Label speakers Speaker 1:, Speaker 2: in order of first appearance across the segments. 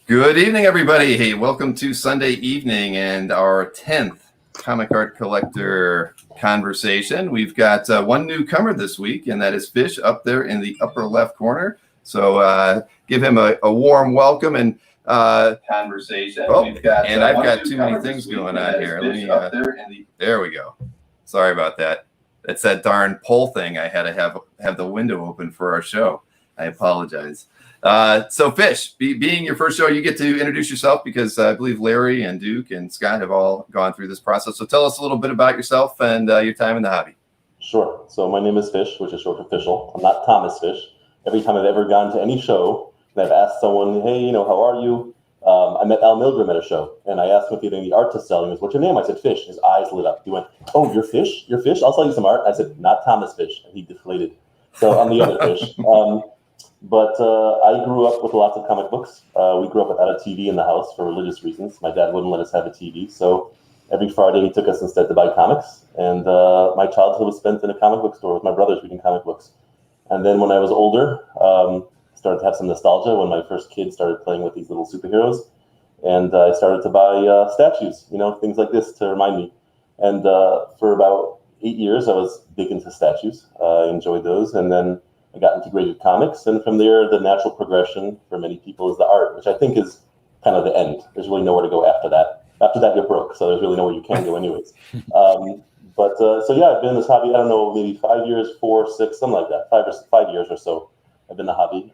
Speaker 1: Good evening, everybody. Hey, welcome to Sunday evening and our 10th Comic Art Collector conversation. We've got one newcomer this week, and that is Fish up there in the upper left corner. So give him a warm welcome and conversation. Oh, I've got too many things going on here. There we go. Sorry about that. It's that darn poll thing. I had to have the window open for our show. I apologize. So Fish, being your first show, you get to introduce yourself because I believe Larry and Duke and Scott have all gone through this process. So tell us a little bit about yourself and your time in the hobby.
Speaker 2: Sure. So my name is Fish, which is short for Fishel. I'm not Thomas Fish. Every time I've ever gone to any show and I've asked someone, hey, how are you? I met Al Milgram at a show and I asked him if he had any art to sell. He goes, what's your name? I said, Fish. His eyes lit up. He went, oh, you're Fish? You're Fish? I'll sell you some art. I said, not Thomas Fish. And he deflated. So I'm the other Fish. But I grew up with lots of comic books. We grew up without a TV in the house for religious reasons. My dad wouldn't let us have a TV. So every Friday he took us instead to buy comics. And my childhood was spent in a comic book store with my brothers reading comic books. And then when I was older, started to have some nostalgia when my first kid started playing with these little superheroes. And I started to buy statues, things like this to remind me. And for about 8 years, I was big into statues. I enjoyed those. And then I got into graded comics, and from there, the natural progression for many people is the art, which I think is kind of the end. There's really nowhere to go after that. After that, you're broke, so there's really nowhere you can go anyways. So yeah, I've been in this hobby, I don't know, maybe 5 years, 4, 6, something like that, 5 years or so. I've been in the hobby.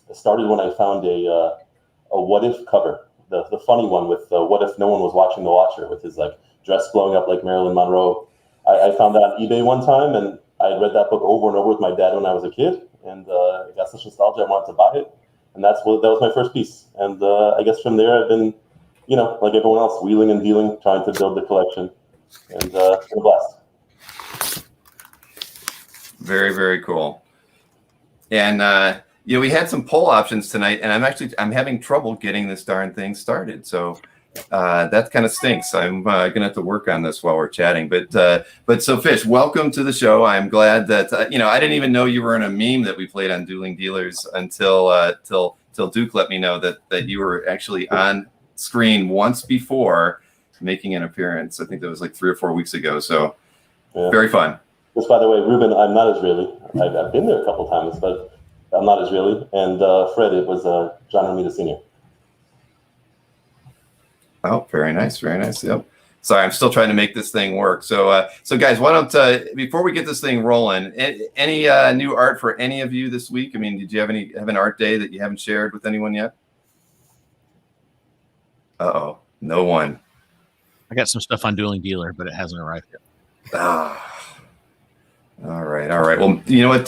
Speaker 2: It started when I found a What If cover, the funny one with What If No One Was Watching the Watcher, with his dress blowing up like Marilyn Monroe. I found that on eBay one time, and I had read that book over and over with my dad when I was a kid, and I got such nostalgia I wanted to buy it, and that was my first piece. And I guess from there I've been, like everyone else, wheeling and dealing, trying to build the collection, and it's been a blast.
Speaker 1: Very, very cool. And we had some poll options tonight, and I'm having trouble getting this darn thing started. So that kind of stinks. I'm gonna have to work on this while we're chatting. But so Fish, welcome to the show. I'm glad that I didn't even know you were in a meme that we played on Dueling Dealers until till Duke let me know that you were actually on screen once before making an appearance. I think that was like 3 or 4 weeks ago. So yeah. Very fun.
Speaker 2: Just by the way, Ruben, I'm not Israeli. I've been there a couple times, but I'm not Israeli. And Fred, it was John Romita Sr.
Speaker 1: Oh, very nice, very nice. Yep. Sorry, I'm still trying to make this thing work. So guys, why don't before we get this thing rolling, any new art for any of you this week? I mean, did you have an art day that you haven't shared with anyone yet? Uh-oh, no one.
Speaker 3: I got some stuff on Dueling Dealer, but it hasn't arrived yet.
Speaker 1: Ah. All right. Well, you know what,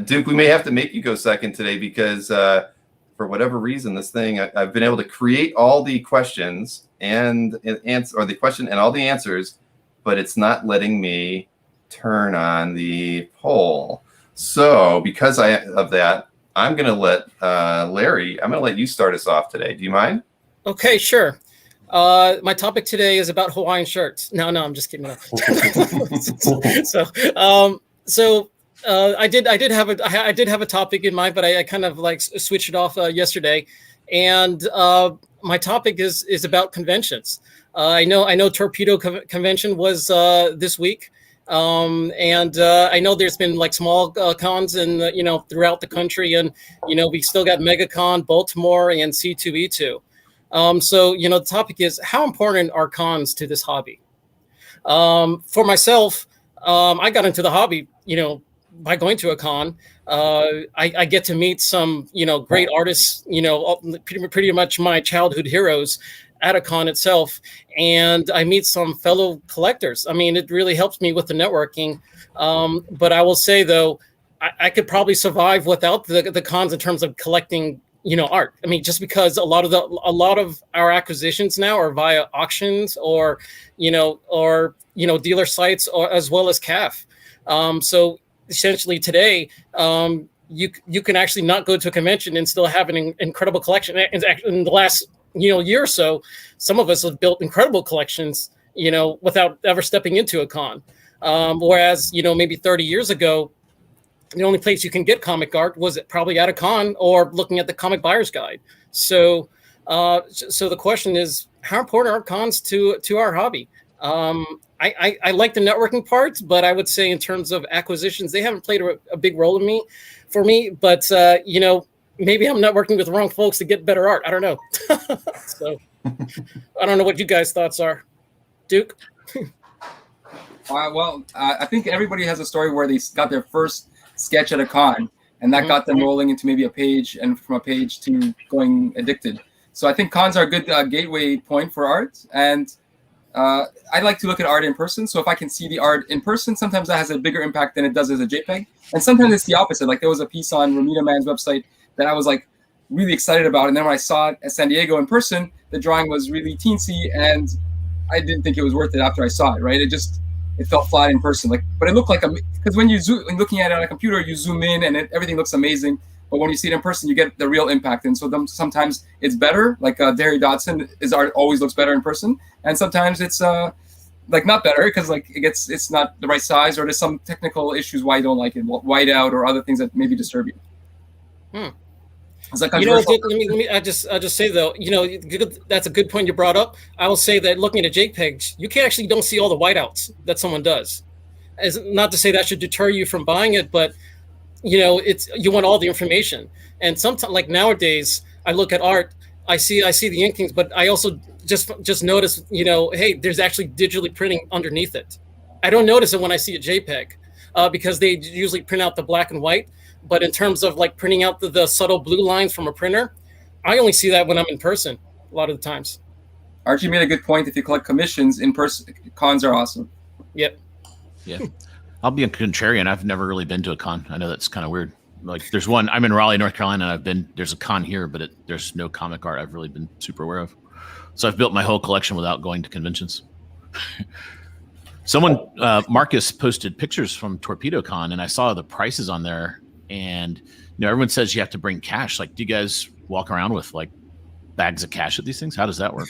Speaker 1: Duke, we may have to make you go second today because for whatever reason, this thing, I've been able to create all the questions and answer, or the question and all the answers, but it's not letting me turn on the poll. So because of that, I'm going to let Larry, I'm going to let you start us off today. Do you mind?
Speaker 4: Okay, sure. My topic today is about Hawaiian shirts. No, I'm just kidding. I did have a topic in mind, but I kind of switched it off yesterday, and my topic is about conventions. I know Torpedo Convention was this week, and I know there's been small cons and throughout the country, and we still got MegaCon, Baltimore, and C2E2. So the topic is, how important are cons to this hobby? For myself, I got into the hobby, by going to a con. I get to meet some, great artists, pretty much my childhood heroes at a con itself. And I meet some fellow collectors. I mean, it really helps me with the networking. But I will say, though, I could probably survive without the cons in terms of collecting art. I mean, just because a lot of our acquisitions now are via auctions or dealer sites, or as well as CAF. So essentially today, you can actually not go to a convention and still have an incredible collection. In the last year or so, some of us have built incredible collections, without ever stepping into a con. Whereas maybe 30 years ago, the only place you can get comic art was probably at a con or looking at the Comic Buyer's Guide. So So the question is, how important are cons to our hobby? I like the networking parts, but I would say in terms of acquisitions, they haven't played a big role for me. But maybe I'm networking with the wrong folks to get better art. I don't know. So I don't know what you guys' thoughts are, Duke.
Speaker 5: I think everybody has a story where they got their first sketch at a con, and that got them rolling into maybe a page, and from a page to going addicted. So I think cons are a good gateway point for art, and I like to look at art in person. So if I can see the art in person, sometimes that has a bigger impact than it does as a JPEG, and sometimes it's the opposite. Like there was a piece on Romita Man's website that I was like really excited about, and then when I saw it at San Diego in person, the drawing was really teensy, and I didn't think it was worth it after I saw it. Right? It felt flat in person, but it looked like because when looking at it on a computer, you zoom in and everything looks amazing. But when you see it in person, you get the real impact. And so sometimes it's better. Like Derry Dodson, his art always looks better in person, and sometimes it's not better because it's not the right size, or there's some technical issues why you don't like it, white out or other things that maybe disturb you. It's like
Speaker 4: let me. I just say though, that's a good point you brought up. I will say that looking at a JPEG, you don't see all the whiteouts that someone does. As not to say that should deter you from buying it, but you want all the information. And sometimes, like nowadays, I look at art, I see the inkings, but I also just notice, hey, there's actually digitally printing underneath it. I don't notice it when I see a JPEG because they usually print out the black and white. But in terms of like printing out the subtle blue lines from a printer, I only see that when I'm in person a lot of the times.
Speaker 5: Archie made a good point. If you collect commissions in person, cons are awesome.
Speaker 4: Yep.
Speaker 3: Yeah. I'll be a contrarian. I've never really been to a con. I know that's kind of weird. Like there's one, I'm in Raleigh, North Carolina, and there's a con here, but there's no comic art I've really been super aware of. So I've built my whole collection without going to conventions. Someone, Marcus posted pictures from Torpedo Con, and I saw the prices on there. And everyone says you have to bring cash. Like, do you guys walk around with like bags of cash at these things? How does that work?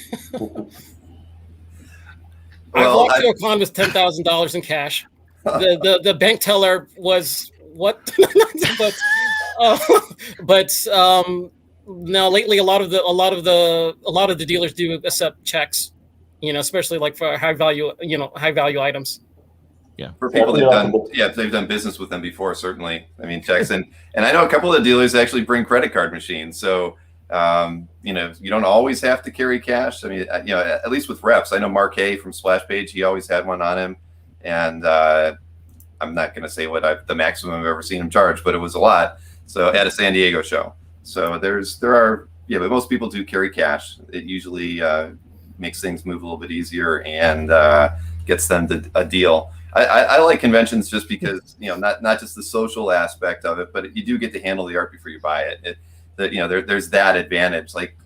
Speaker 4: I walked to a con with $10,000 in cash. The bank teller was what? but now lately a lot of the dealers do accept checks. Especially like for high value items.
Speaker 3: Yeah,
Speaker 1: for people they've done business with them before, certainly. I mean, checks and I know a couple of dealers actually bring credit card machines. So you don't always have to carry cash. I mean, at least with reps, I know Mark Hay from Splash Page, he always had one on him, and I'm not going to say what the maximum I've ever seen him charge, but it was a lot. So at a San Diego show. So but most people do carry cash. It usually makes things move a little bit easier and gets them a deal. I like conventions just because, not just the social aspect of it, but you do get to handle the art before you buy it. There's that advantage. Like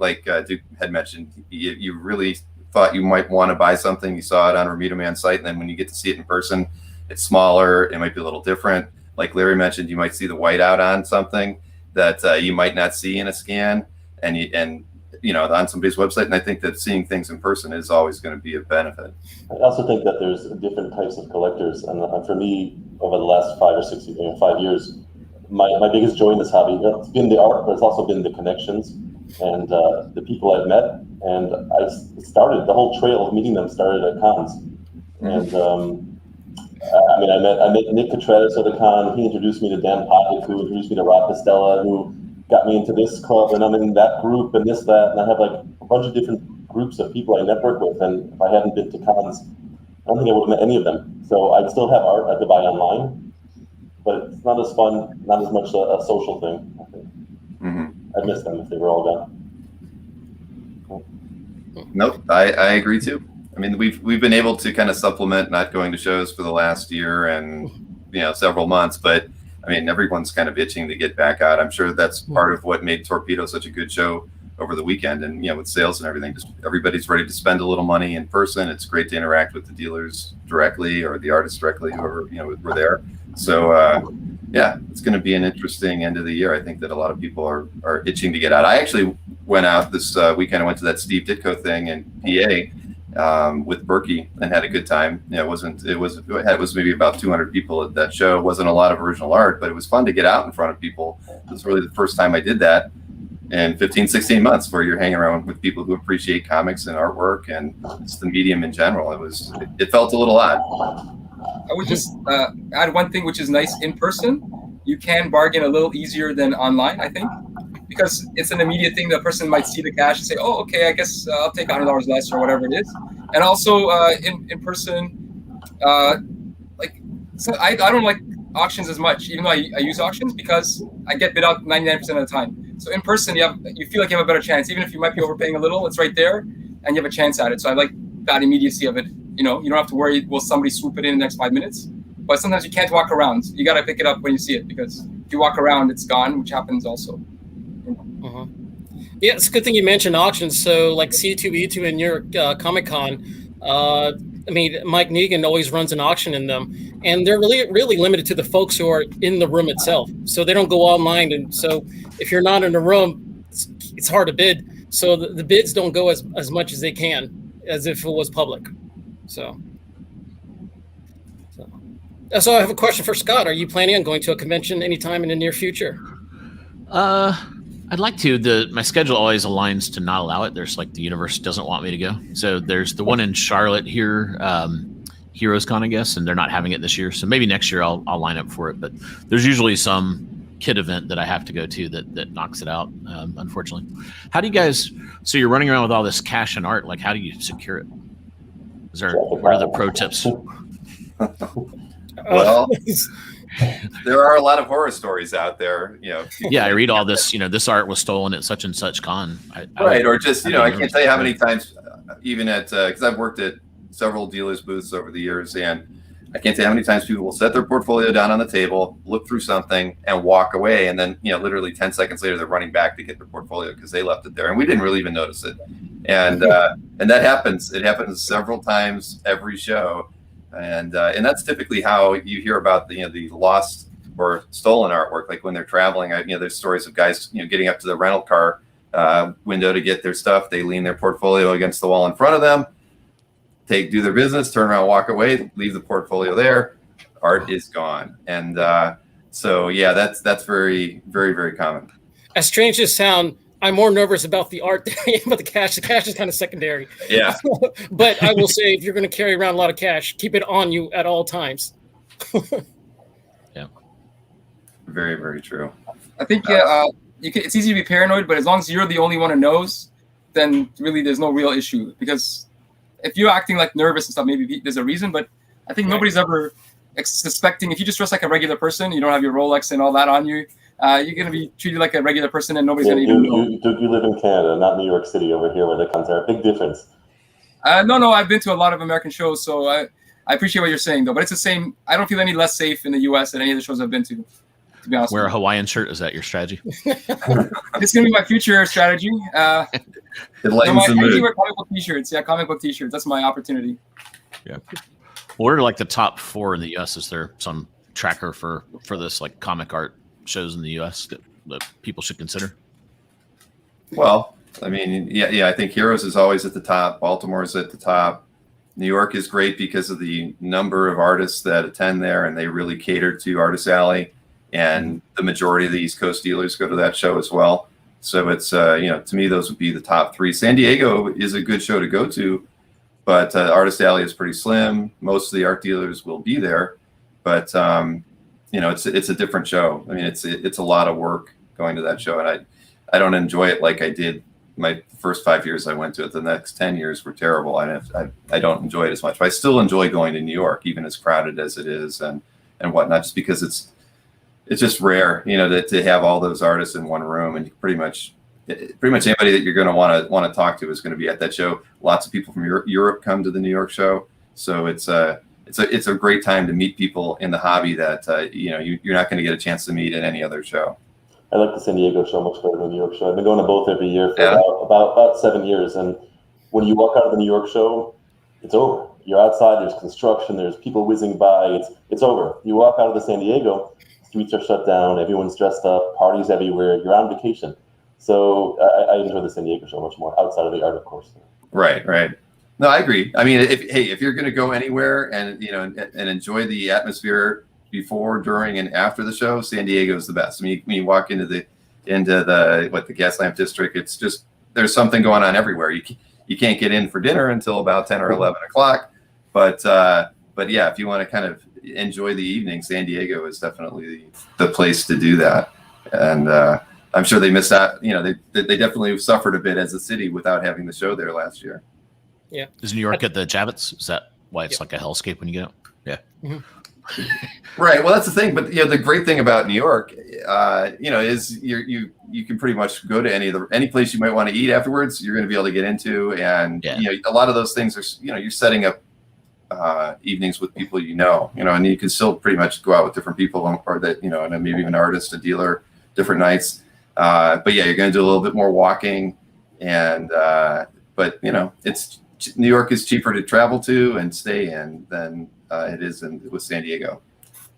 Speaker 1: Duke had mentioned, you really thought you might want to buy something. You saw it on Romita Man's site, and then when you get to see it in person, it's smaller. It might be a little different. Like Larry mentioned, you might see the whiteout on something that you might not see in a scan, and on somebody's website. And I think that seeing things in person is always going to be a benefit.
Speaker 2: I also think that there's different types of collectors, and for me, over the last 5 years, my biggest joy in this hobby, it's been the art, but it's also been the connections and the people I've met. And the whole trail of meeting them started at cons. And I met Nick Contreras at a con. He introduced me to Dan Potic, who introduced me to Rob Costella, who got me into this club, and I'm in that group and this, that, and I have like a bunch of different groups of people I network with. And if I hadn't been to cons, I don't think I would have met any of them. So I'd still have art I could buy online, but it's not as fun, not as much a social thing, I think. I'd miss them if they were all gone.
Speaker 1: Nope, I agree too. I mean, we've been able to kind of supplement not going to shows for the last year and several months, but I mean, everyone's kind of itching to get back out. I'm sure that's part of what made Torpedo such a good show over the weekend, and with sales and everything, just everybody's ready to spend a little money in person. It's great to interact with the dealers directly or the artists directly, whoever were there. So it's going to be an interesting end of the year. I think that a lot of people are itching to get out. I actually went out this weekend. I went to that Steve Ditko thing in PA with Berkey and had a good time. It was maybe about 200 people at that show. It wasn't a lot of original art, but it was fun to get out in front of people. It was really the first time I did that. in 15, 16 months, where you're hanging around with people who appreciate comics and artwork and just the medium in general. It felt a little odd.
Speaker 5: I would just add one thing, which is nice in person. You can bargain a little easier than online, I think, because it's an immediate thing. The person might see the cash and say, "Oh, okay, I guess I'll take $100 less," or whatever it is. And also in person, so I don't like auctions as much, even though I use auctions, because I get bid out 99% of the time. So in person, you feel like you have a better chance, even if you might be overpaying a little. It's right there, and you have a chance at it. So I like that immediacy of it. You don't have to worry, will somebody swoop it in the next 5 minutes? But sometimes you can't walk around. You got to pick it up when you see it, because if you walk around, it's gone, which happens also.
Speaker 4: Yeah, it's a good thing you mentioned auctions. So like C2E2 in New York Comic-Con, Mike Negan always runs an auction in them, and they're really limited to the folks who are in the room itself. So they don't go online, and so if you're not in the room, it's hard to bid. So the bids don't go as much as they can, as if it was public. So I have a question for Scott. Are you planning on going to a convention anytime in the near future?
Speaker 3: I'd like to. My schedule always aligns to not allow it. There's the universe doesn't want me to go. So there's the one in Charlotte here, Heroes Con, I guess, and they're not having it this year. So maybe next year I'll line up for it. But there's usually some kid event that I have to go to that knocks it out, unfortunately. How do you guys? So you're running around with all this cash and art. How do you secure it? What are the pro tips?
Speaker 1: Well, there are a lot of horror stories out there.
Speaker 3: Yeah, I read all this. This art was stolen at such and such con.
Speaker 1: Or just I can't tell you how many times, even at because I've worked at several dealers' booths over the years, and I can't tell you how many times people will set their portfolio down on the table, look through something, and walk away, and then literally 10 seconds later they're running back to get their portfolio because they left it there, and we didn't really even notice it. And that happens. It happens several times every show. And that's typically how you hear about the lost or stolen artwork. Like when they're traveling, there's stories of guys getting up to the rental car window to get their stuff. They lean their portfolio against the wall in front of them, do their business, turn around, walk away, leave the portfolio there. Art is gone. And so yeah, that's very, very, very common.
Speaker 4: As strange as sound, I'm more nervous about the art than I am about the cash. The cash is kind of secondary.
Speaker 1: Yeah.
Speaker 4: But I will say, if you're going to carry around a lot of cash, keep it on you at all times.
Speaker 3: Yeah.
Speaker 1: Very, very true.
Speaker 5: I think it's easy to be paranoid, but as long as you're the only one who knows, then really there's no real issue. Because if you're acting nervous and stuff, maybe there's a reason. But I think nobody's ever suspecting. If you just dress like a regular person, you don't have your Rolex and all that on you, you're going to be treated like a regular person, and nobody's going to even know.
Speaker 2: You live in Canada, not New York City over here, where the cons are. Big difference.
Speaker 5: No, I've been to a lot of American shows, so I appreciate what you're saying, though. But it's the same. I don't feel any less safe in the U.S. than any of the shows I've been to be honest.
Speaker 3: Wear a Hawaiian shirt. Is that your strategy?
Speaker 5: It's going to be my future strategy.
Speaker 1: It lightens the
Speaker 5: I
Speaker 1: mood.
Speaker 5: usually wear comic book T-shirts. Yeah, comic book T-shirts. That's my opportunity.
Speaker 3: Yeah. What are the top 4 in the U.S.? Is there some tracker for this comic art shows in the U.S. that people should consider?
Speaker 1: Well, I think Heroes is always at the top. Baltimore is at the top. New York is great because of the number of artists that attend there, and they really cater to Artist Alley. And the majority of the East Coast dealers go to that show as well. So it's, to me, those would be the top 3. San Diego is a good show to go to, but Artist Alley is pretty slim. Most of the art dealers will be there, but it's a different show. It's a lot of work going to that show, and I don't enjoy it like I did my first 5 years I went to it. The next 10 years were terrible. I don't enjoy it as much, but I still enjoy going to New York, even as crowded as it is and whatnot, just because it's just rare, to have all those artists in one room, and you pretty much anybody that you're going to want to talk to is going to be at that show. Lots of people from Europe come to the New York show, so it's a great time to meet people in the hobby that you're not going to get a chance to meet at any other show.
Speaker 2: I like the San Diego show much better than the New York show. I've been going to both every year for about 7 years, and when you walk out of the New York show, it's over. You're outside. There's construction. There's people whizzing by. It's over. You walk out of the San Diego, streets are shut down. Everyone's dressed up. Parties everywhere. You're on vacation. So I enjoy the San Diego show much more, outside of the art, of course.
Speaker 1: Right. No, I agree. If you're going to go anywhere and enjoy the atmosphere before, during, and after the show, San Diego is the best. When you walk into the into the Gaslamp district. It's just there's something going on everywhere. You can't get in for dinner until about 10 or 11 o'clock. But yeah, if you want to kind of enjoy the evening, San Diego is definitely the place to do that. And I'm sure they missed out. You know, they definitely suffered a bit as a city without having the show there last year.
Speaker 4: Yeah.
Speaker 3: Is New York at the Javits? Is that why it's like a hellscape when you get out? Yeah.
Speaker 4: Mm-hmm.
Speaker 1: Right. Well, that's the thing. But the great thing about New York, is you can pretty much go to any place you might want to eat afterwards. You're going to be able to get into, and a lot of those things are you're setting up evenings with people and you can still pretty much go out with different people, or that and maybe even an artist, a dealer, different nights. But yeah, you're going to do a little bit more walking, and but New York is cheaper to travel to and stay in than it is with San Diego.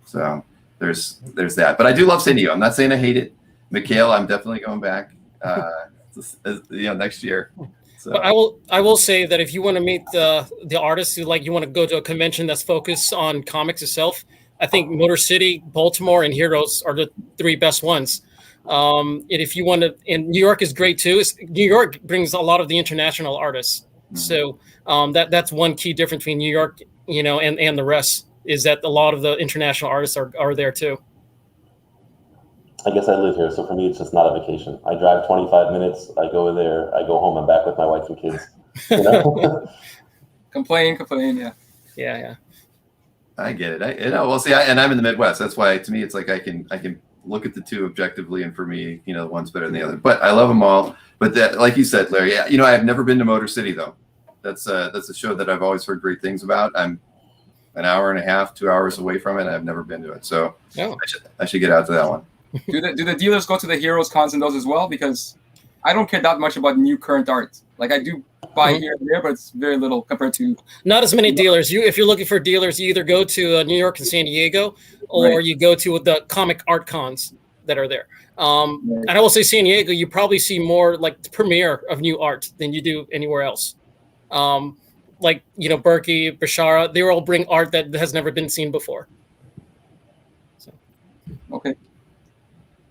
Speaker 1: So there's that. But I do love San Diego. I'm not saying I hate it. McHale, I'm definitely going back next year. So.
Speaker 4: But I will say that if you want to meet the artists who you want to go to a convention that's focused on comics itself, I think Motor City, Baltimore, and Heroes are the three best ones. And if you want to, and New York is great too. New York brings a lot of the international artists. Mm-hmm. So that's one key difference between New York, and the rest, is that a lot of the international artists are there too.
Speaker 2: I guess I live here, so for me, it's just not a vacation. I drive 25 minutes. I go there. I go home. I'm back with my wife and kids.
Speaker 5: Complain, yeah.
Speaker 4: Yeah.
Speaker 1: I get it. Well, see, and I'm in the Midwest. That's why, to me, it's like I can look at the two objectively, and for me, one's better than the other. But I love them all. But that, like you said, Larry, I've never been to Motor City though. That's a show that I've always heard great things about. I'm an hour and a half, 2 hours away from it. I've never been to it, so I should get out to that one.
Speaker 5: Do the dealers go to the Heroes cons and those as well? Because I don't care that much about new current art. Like, I do buy here and there, but it's very little compared to
Speaker 4: not as many dealers. If you're looking for dealers, you either go to New York and San Diego, or you go to the comic art cons that are there. And I will say San Diego, you probably see more like the premiere of new art than you do anywhere else. Berkey, Bashara, they all bring art that has never been seen before. So.
Speaker 5: Okay.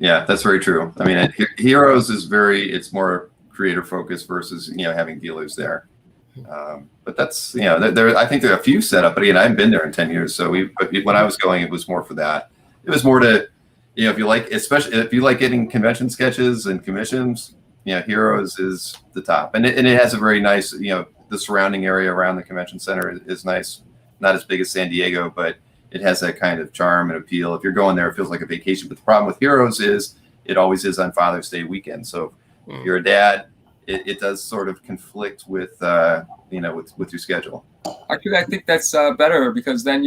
Speaker 1: Yeah, that's very true. I mean, Heroes is it's more creator focused versus, having dealers there. But that's, I think there are a few set up, but again, I haven't been there in 10 years. So when I was going, it was more for that. It was more to, especially if you like getting convention sketches and commissions, Heroes is the top. And it has a very nice, the surrounding area around the convention center is nice. Not as big as San Diego, but it has that kind of charm and appeal. If you're going there, it feels like a vacation. But the problem with Heroes is it always is on Father's Day weekend. So if you're a dad, it does sort of conflict with with your schedule.
Speaker 5: Actually, I think that's better, because then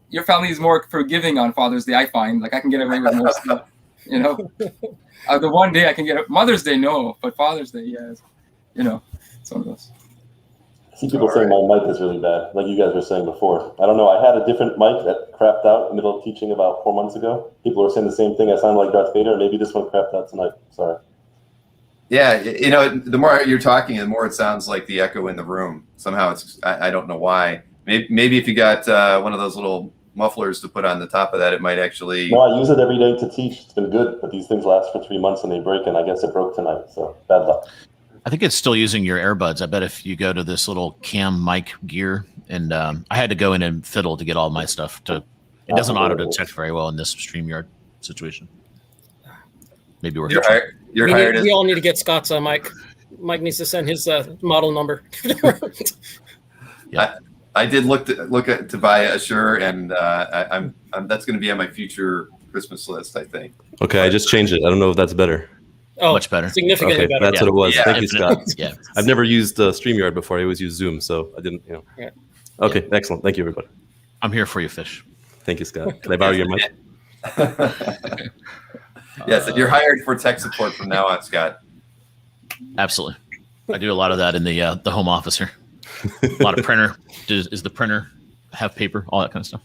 Speaker 5: your family is more forgiving on Father's Day. I find I can get away with more stuff. The one day I can get Mother's Day, no, but Father's Day, yes. It's one of those.
Speaker 2: I see people saying my mic is really bad, like you guys were saying before. I don't know. I had a different mic that crapped out in the middle of teaching about 4 months ago. People were saying the same thing. I sound like Darth Vader. Maybe this one crapped out tonight. Sorry.
Speaker 1: Yeah, the more you're talking, the more it sounds like the echo in the room. Somehow I don't know why. Maybe if you got one of those little mufflers to put on the top of that, it might actually.
Speaker 2: No, I use it every day to teach. It's been good, but these things last for 3 months and they break, and I guess it broke tonight. So bad luck.
Speaker 3: I think it's still using your earbuds. I bet if you go to this little cam mic gear, and I had to go in and fiddle to get all my stuff it doesn't auto detect very well in this StreamYard situation. Maybe we're
Speaker 4: we all need to get Scott's mic. Mike needs to send his model number.
Speaker 3: Yeah.
Speaker 1: I did look to buy a Shure, and I'm that's going to be on my future Christmas list, I think.
Speaker 6: Okay, I just changed it. I don't know if that's better.
Speaker 4: Oh,
Speaker 3: much better.
Speaker 4: Significantly better.
Speaker 6: That's what it was.
Speaker 1: Yeah.
Speaker 6: Thank you, Scott.
Speaker 3: Yeah.
Speaker 6: I've never used StreamYard before. I always use Zoom, so I didn't,
Speaker 4: Yeah.
Speaker 6: Okay, excellent. Thank you, everybody.
Speaker 3: I'm here for you, Fish.
Speaker 6: Thank you, Scott. Can I borrow your mic?
Speaker 1: Yes, and you're hired for tech support from now on, Scott.
Speaker 3: Absolutely. I do a lot of that in the home office here. A lot of printer. Is the printer have paper? All that kind of stuff.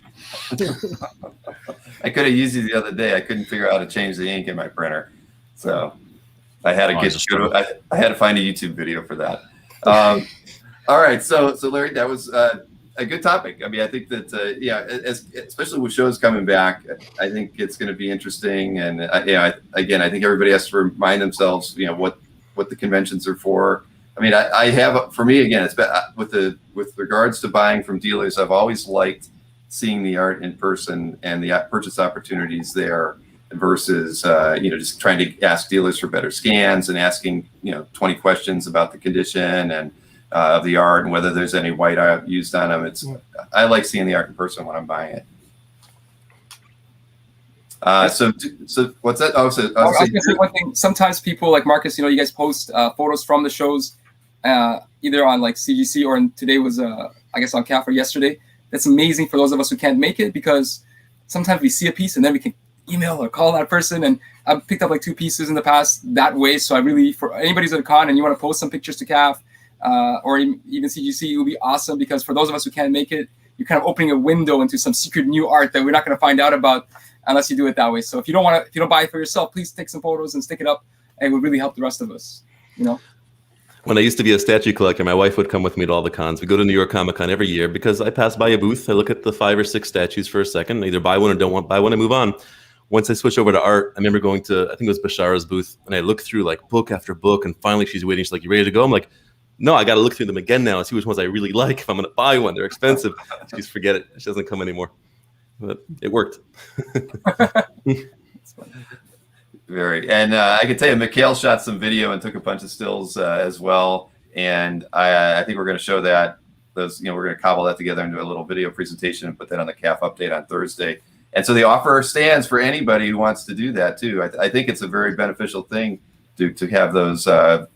Speaker 1: I could have used you the other day. I couldn't figure out how to change the ink in my printer, so I had to I had to find a YouTube video for that. All right, so Larry, that was a good topic. I mean, I think that especially with shows coming back, I think it's going to be interesting. And again, I think everybody has to remind themselves, what the conventions are for. I mean, I have, for me, again, it's been, with regards to buying from dealers, I've always liked seeing the art in person and the purchase opportunities there versus just trying to ask dealers for better scans and asking 20 questions about the condition and of the art and whether there's any white used on them. I like seeing the art in person when I'm buying it. So what's that? I was
Speaker 5: gonna say one thing. Sometimes people like Marcus, you guys post photos from the shows, either on like CGC or today was I guess on CAF or yesterday. That's amazing for those of us who can't make it, because sometimes we see a piece and then we can email or call that person. And I've picked up like 2 pieces in the past that way. So I really, for anybody who's at a con and you want to post some pictures to CAF or even CGC, it would be awesome, because for those of us who can't make it, you're kind of opening a window into some secret new art that we're not going to find out about unless you do it that way. So if you don't buy it for yourself, please take some photos and stick it up. And it would really help the rest of us,
Speaker 6: When I used to be a statue collector, my wife would come with me to all the cons. We go to New York Comic Con every year because I pass by a booth. I look at the 5 or 6 statues for a second, either buy one or don't want buy one and move on. Once I switch over to art, I remember going to, I think it was Bashara's booth, and I looked through like book after book, and finally she's waiting. She's like, "You ready to go?" I'm like, "No, I got to look through them again now and see which ones I really like if I'm going to buy one. They're expensive." She's forget it. She doesn't come anymore. But it worked.
Speaker 1: Very. And I can tell you, Mikhail shot some video and took a bunch of stills as well. And I think we're going to show that. We're going to cobble that together into a little video presentation and put that on the CAF update on Thursday. And so the offer stands for anybody who wants to do that too. I think it's a very beneficial thing to have those, the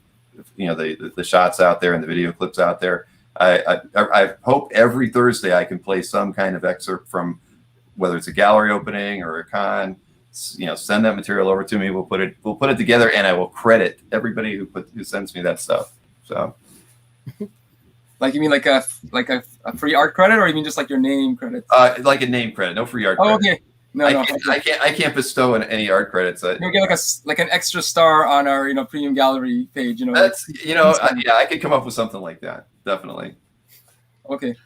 Speaker 1: shots out there and the video clips out there. I hope every Thursday I can play some kind of excerpt from, whether it's a gallery opening or a con. Send that material over to me. We'll put it together, and I will credit everybody who sends me that stuff. So,
Speaker 5: like, you mean like a free art credit, or you mean just like your name credit?
Speaker 1: Like a name credit, no free art credit.
Speaker 5: Okay. No,
Speaker 1: I can't bestow any art credits.
Speaker 5: You get like an extra star on our premium gallery page.
Speaker 1: That's I could come up with something like that. Definitely.
Speaker 5: Okay.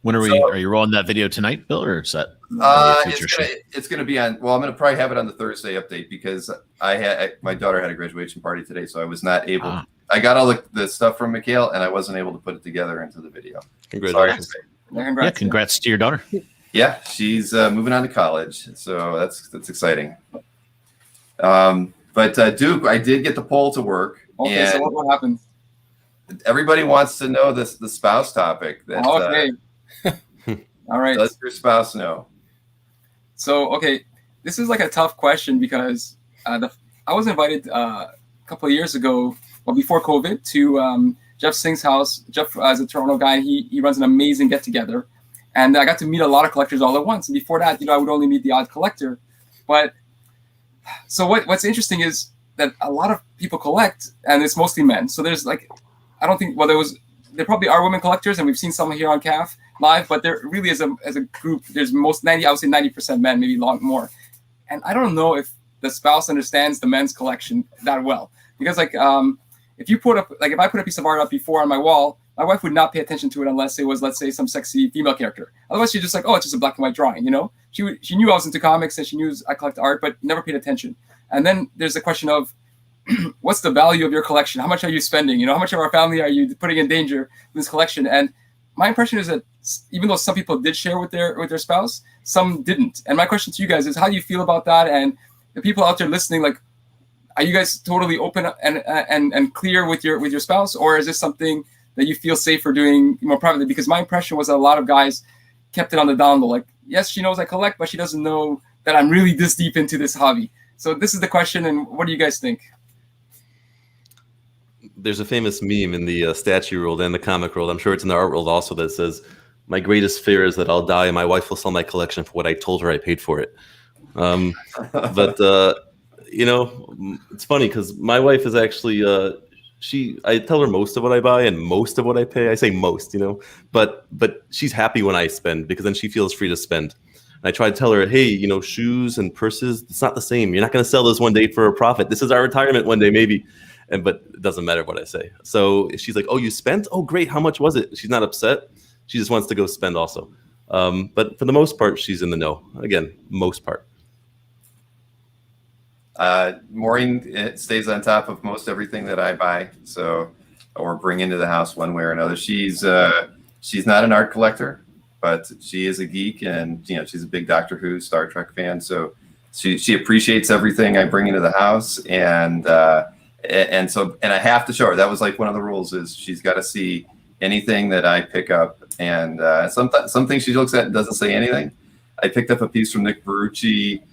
Speaker 3: When are you rolling that video tonight, Bill, or is that?
Speaker 1: It's gonna be on. Well, I'm gonna probably have it on the Thursday update because my daughter had a graduation party today, so I was not able. I got all the stuff from Mikhail, and I wasn't able to put it together into the video.
Speaker 6: Congratulations!
Speaker 3: Congrats to your daughter.
Speaker 1: Yeah, she's moving on to college, so that's exciting. But Duke, I did get the poll to work.
Speaker 5: Okay, so what happened?
Speaker 1: Everybody wants to know the spouse topic.
Speaker 5: Okay. All right.
Speaker 1: Does your spouse know?
Speaker 5: So, okay, this is like a tough question because I was invited a couple of years ago, before COVID, to Jeff Singh's house. Jeff is a Toronto guy. He runs an amazing get-together. And I got to meet a lot of collectors all at once. And before that, I would only meet the odd collector. But so what's interesting is that a lot of people collect, and it's mostly men. So there's there probably are women collectors, and we've seen some here on CAF live, but there really is as a group, there's I would say 90% men, maybe a lot more. And I don't know if the spouse understands the men's collection that well. Because if I put a piece of art up before on my wall, my wife would not pay attention to it unless it was, let's say, some sexy female character. Otherwise, she's just like, oh, it's just a black and white drawing, She knew I was into comics and she knew I collect art, but never paid attention. And then there's the question of, what's the value of your collection? How much are you spending? How much of our family are you putting in danger in this collection? And my impression is that even though some people did share with their spouse, some didn't. And my question to you guys is, how do you feel about that? And the people out there listening, like, are you guys totally open and clear with your spouse, or is this something that you feel safer doing more privately? Because my impression was that a lot of guys kept it on the down low. Like, yes, she knows I collect, but she doesn't know that I'm really this deep into this hobby. So this is the question, and what do you guys think?
Speaker 6: There's a famous meme in the statue world and the comic world. I'm sure it's in the art world also that says, "My greatest fear is that I'll die and my wife will sell my collection for what I told her I paid for it." It's funny because my wife is actually I tell her most of what I buy and most of what I pay. I say most, but she's happy when I spend because then she feels free to spend. And I try to tell her, hey, shoes and purses, it's not the same. You're not going to sell those one day for a profit. This is our retirement one day, maybe. But it doesn't matter what I say. So she's like, oh, you spent? Oh, great. How much was it? She's not upset. She just wants to go spend also. But for the most part, she's in the know. Again, most part.
Speaker 1: Maureen stays on top of most everything that I buy, so or bring into the house one way or another. She's not an art collector, but she is a geek, and she's a big Doctor Who, Star Trek fan. So she appreciates everything I bring into the house, and I have to show her. That was like one of the rules: is she's got to see anything that I pick up, and some things she looks at and doesn't say anything. I picked up a piece from Nick Berrucci.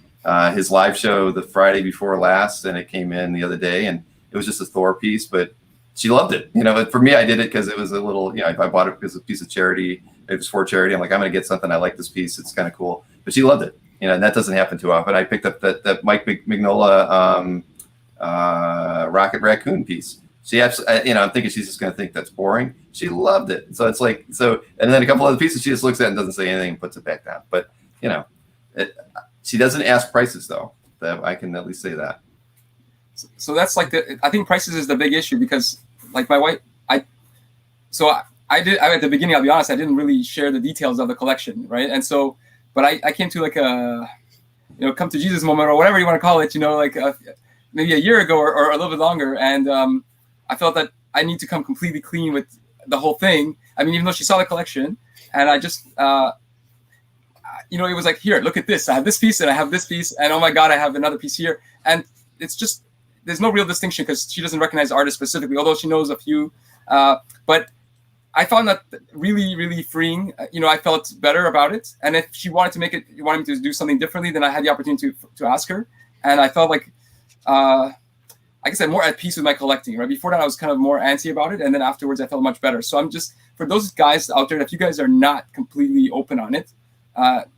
Speaker 1: His live show the Friday before last, and it came in the other day, and it was just a Thor piece, but she loved it. For me, I did it because it was a little, I bought it because a piece of charity. It was for charity. I'm like, I'm going to get something. I like this piece. It's kind of cool, but she loved it. And that doesn't happen too often. I picked up that Mike Mignola Rocket Raccoon piece. She absolutely, I'm thinking she's just going to think that's boring. She loved it. So it's like, and then a couple other pieces she just looks at and doesn't say anything and puts it back down. But, she doesn't ask prices, though. That I can at least say that.
Speaker 5: So that's like I think prices is the big issue, because like my wife, I did at the beginning, I'll be honest, I didn't really share the details of the collection, right? And so, but I came to like a, come to Jesus moment, or whatever you want to call it, maybe a year ago or a little bit longer. And I felt that I need to come completely clean with the whole thing. I mean, even though she saw the collection, and I just, it was like, here, look at this. I have this piece and I have this piece, and oh my God, I have another piece here. And it's just, there's no real distinction because she doesn't recognize artists specifically, although she knows a few. But I found that really, really freeing. I felt better about it. And if she wanted me to do something differently, then I had the opportunity to ask her. And I felt like, like I said, more at peace with my collecting, right? Before that, I was kind of more antsy about it. And then afterwards, I felt much better. So I'm just, for those guys out there, if you guys are not completely open on it,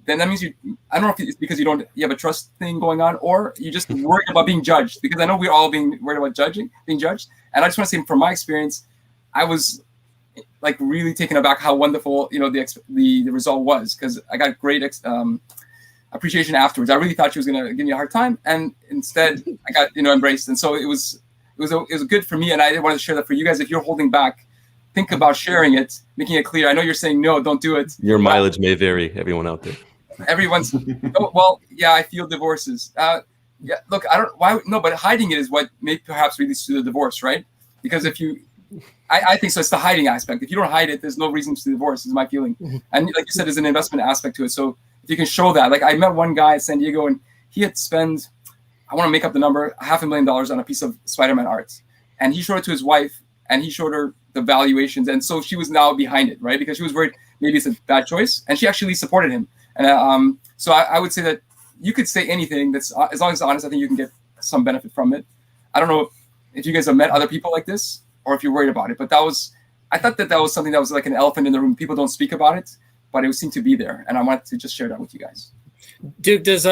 Speaker 5: then that means I don't know if it's because you have a trust thing going on, or you just worried about being judged, because I know we're all being worried about being judged. And I just want to say, from my experience, I was like really taken aback how wonderful, the result was, because I got great appreciation afterwards. I really thought she was going to give me a hard time, and instead I got, embraced. And so it was good for me. And I wanted to share that for you guys. If you're holding back, think about sharing it, making it clear. I know you're saying no, don't do it.
Speaker 6: Your mileage may vary, everyone out there.
Speaker 5: Everyone's, well, yeah, I feel divorces. Yeah, look, but hiding it is what may perhaps leads to the divorce, right? Because if I think so, it's the hiding aspect. If you don't hide it, there's no reason to divorce, is my feeling. And like you said, there's an investment aspect to it. So if you can show that, like I met one guy in San Diego, and he had spent, I want to make up the number, $500,000 on a piece of Spider-Man art. And he showed it to his wife, and he showed her the valuations. And so she was now behind it, right? Because she was worried maybe it's a bad choice. And she actually supported him. And so I would say that you could say anything that's, as long as it's honest, I think you can get some benefit from it. I don't know if you guys have met other people like this, or if you're worried about it. But I thought that was something that was like an elephant in the room. People don't speak about it, but it seemed to be there. And I wanted to just share that with you guys.
Speaker 4: Duke, does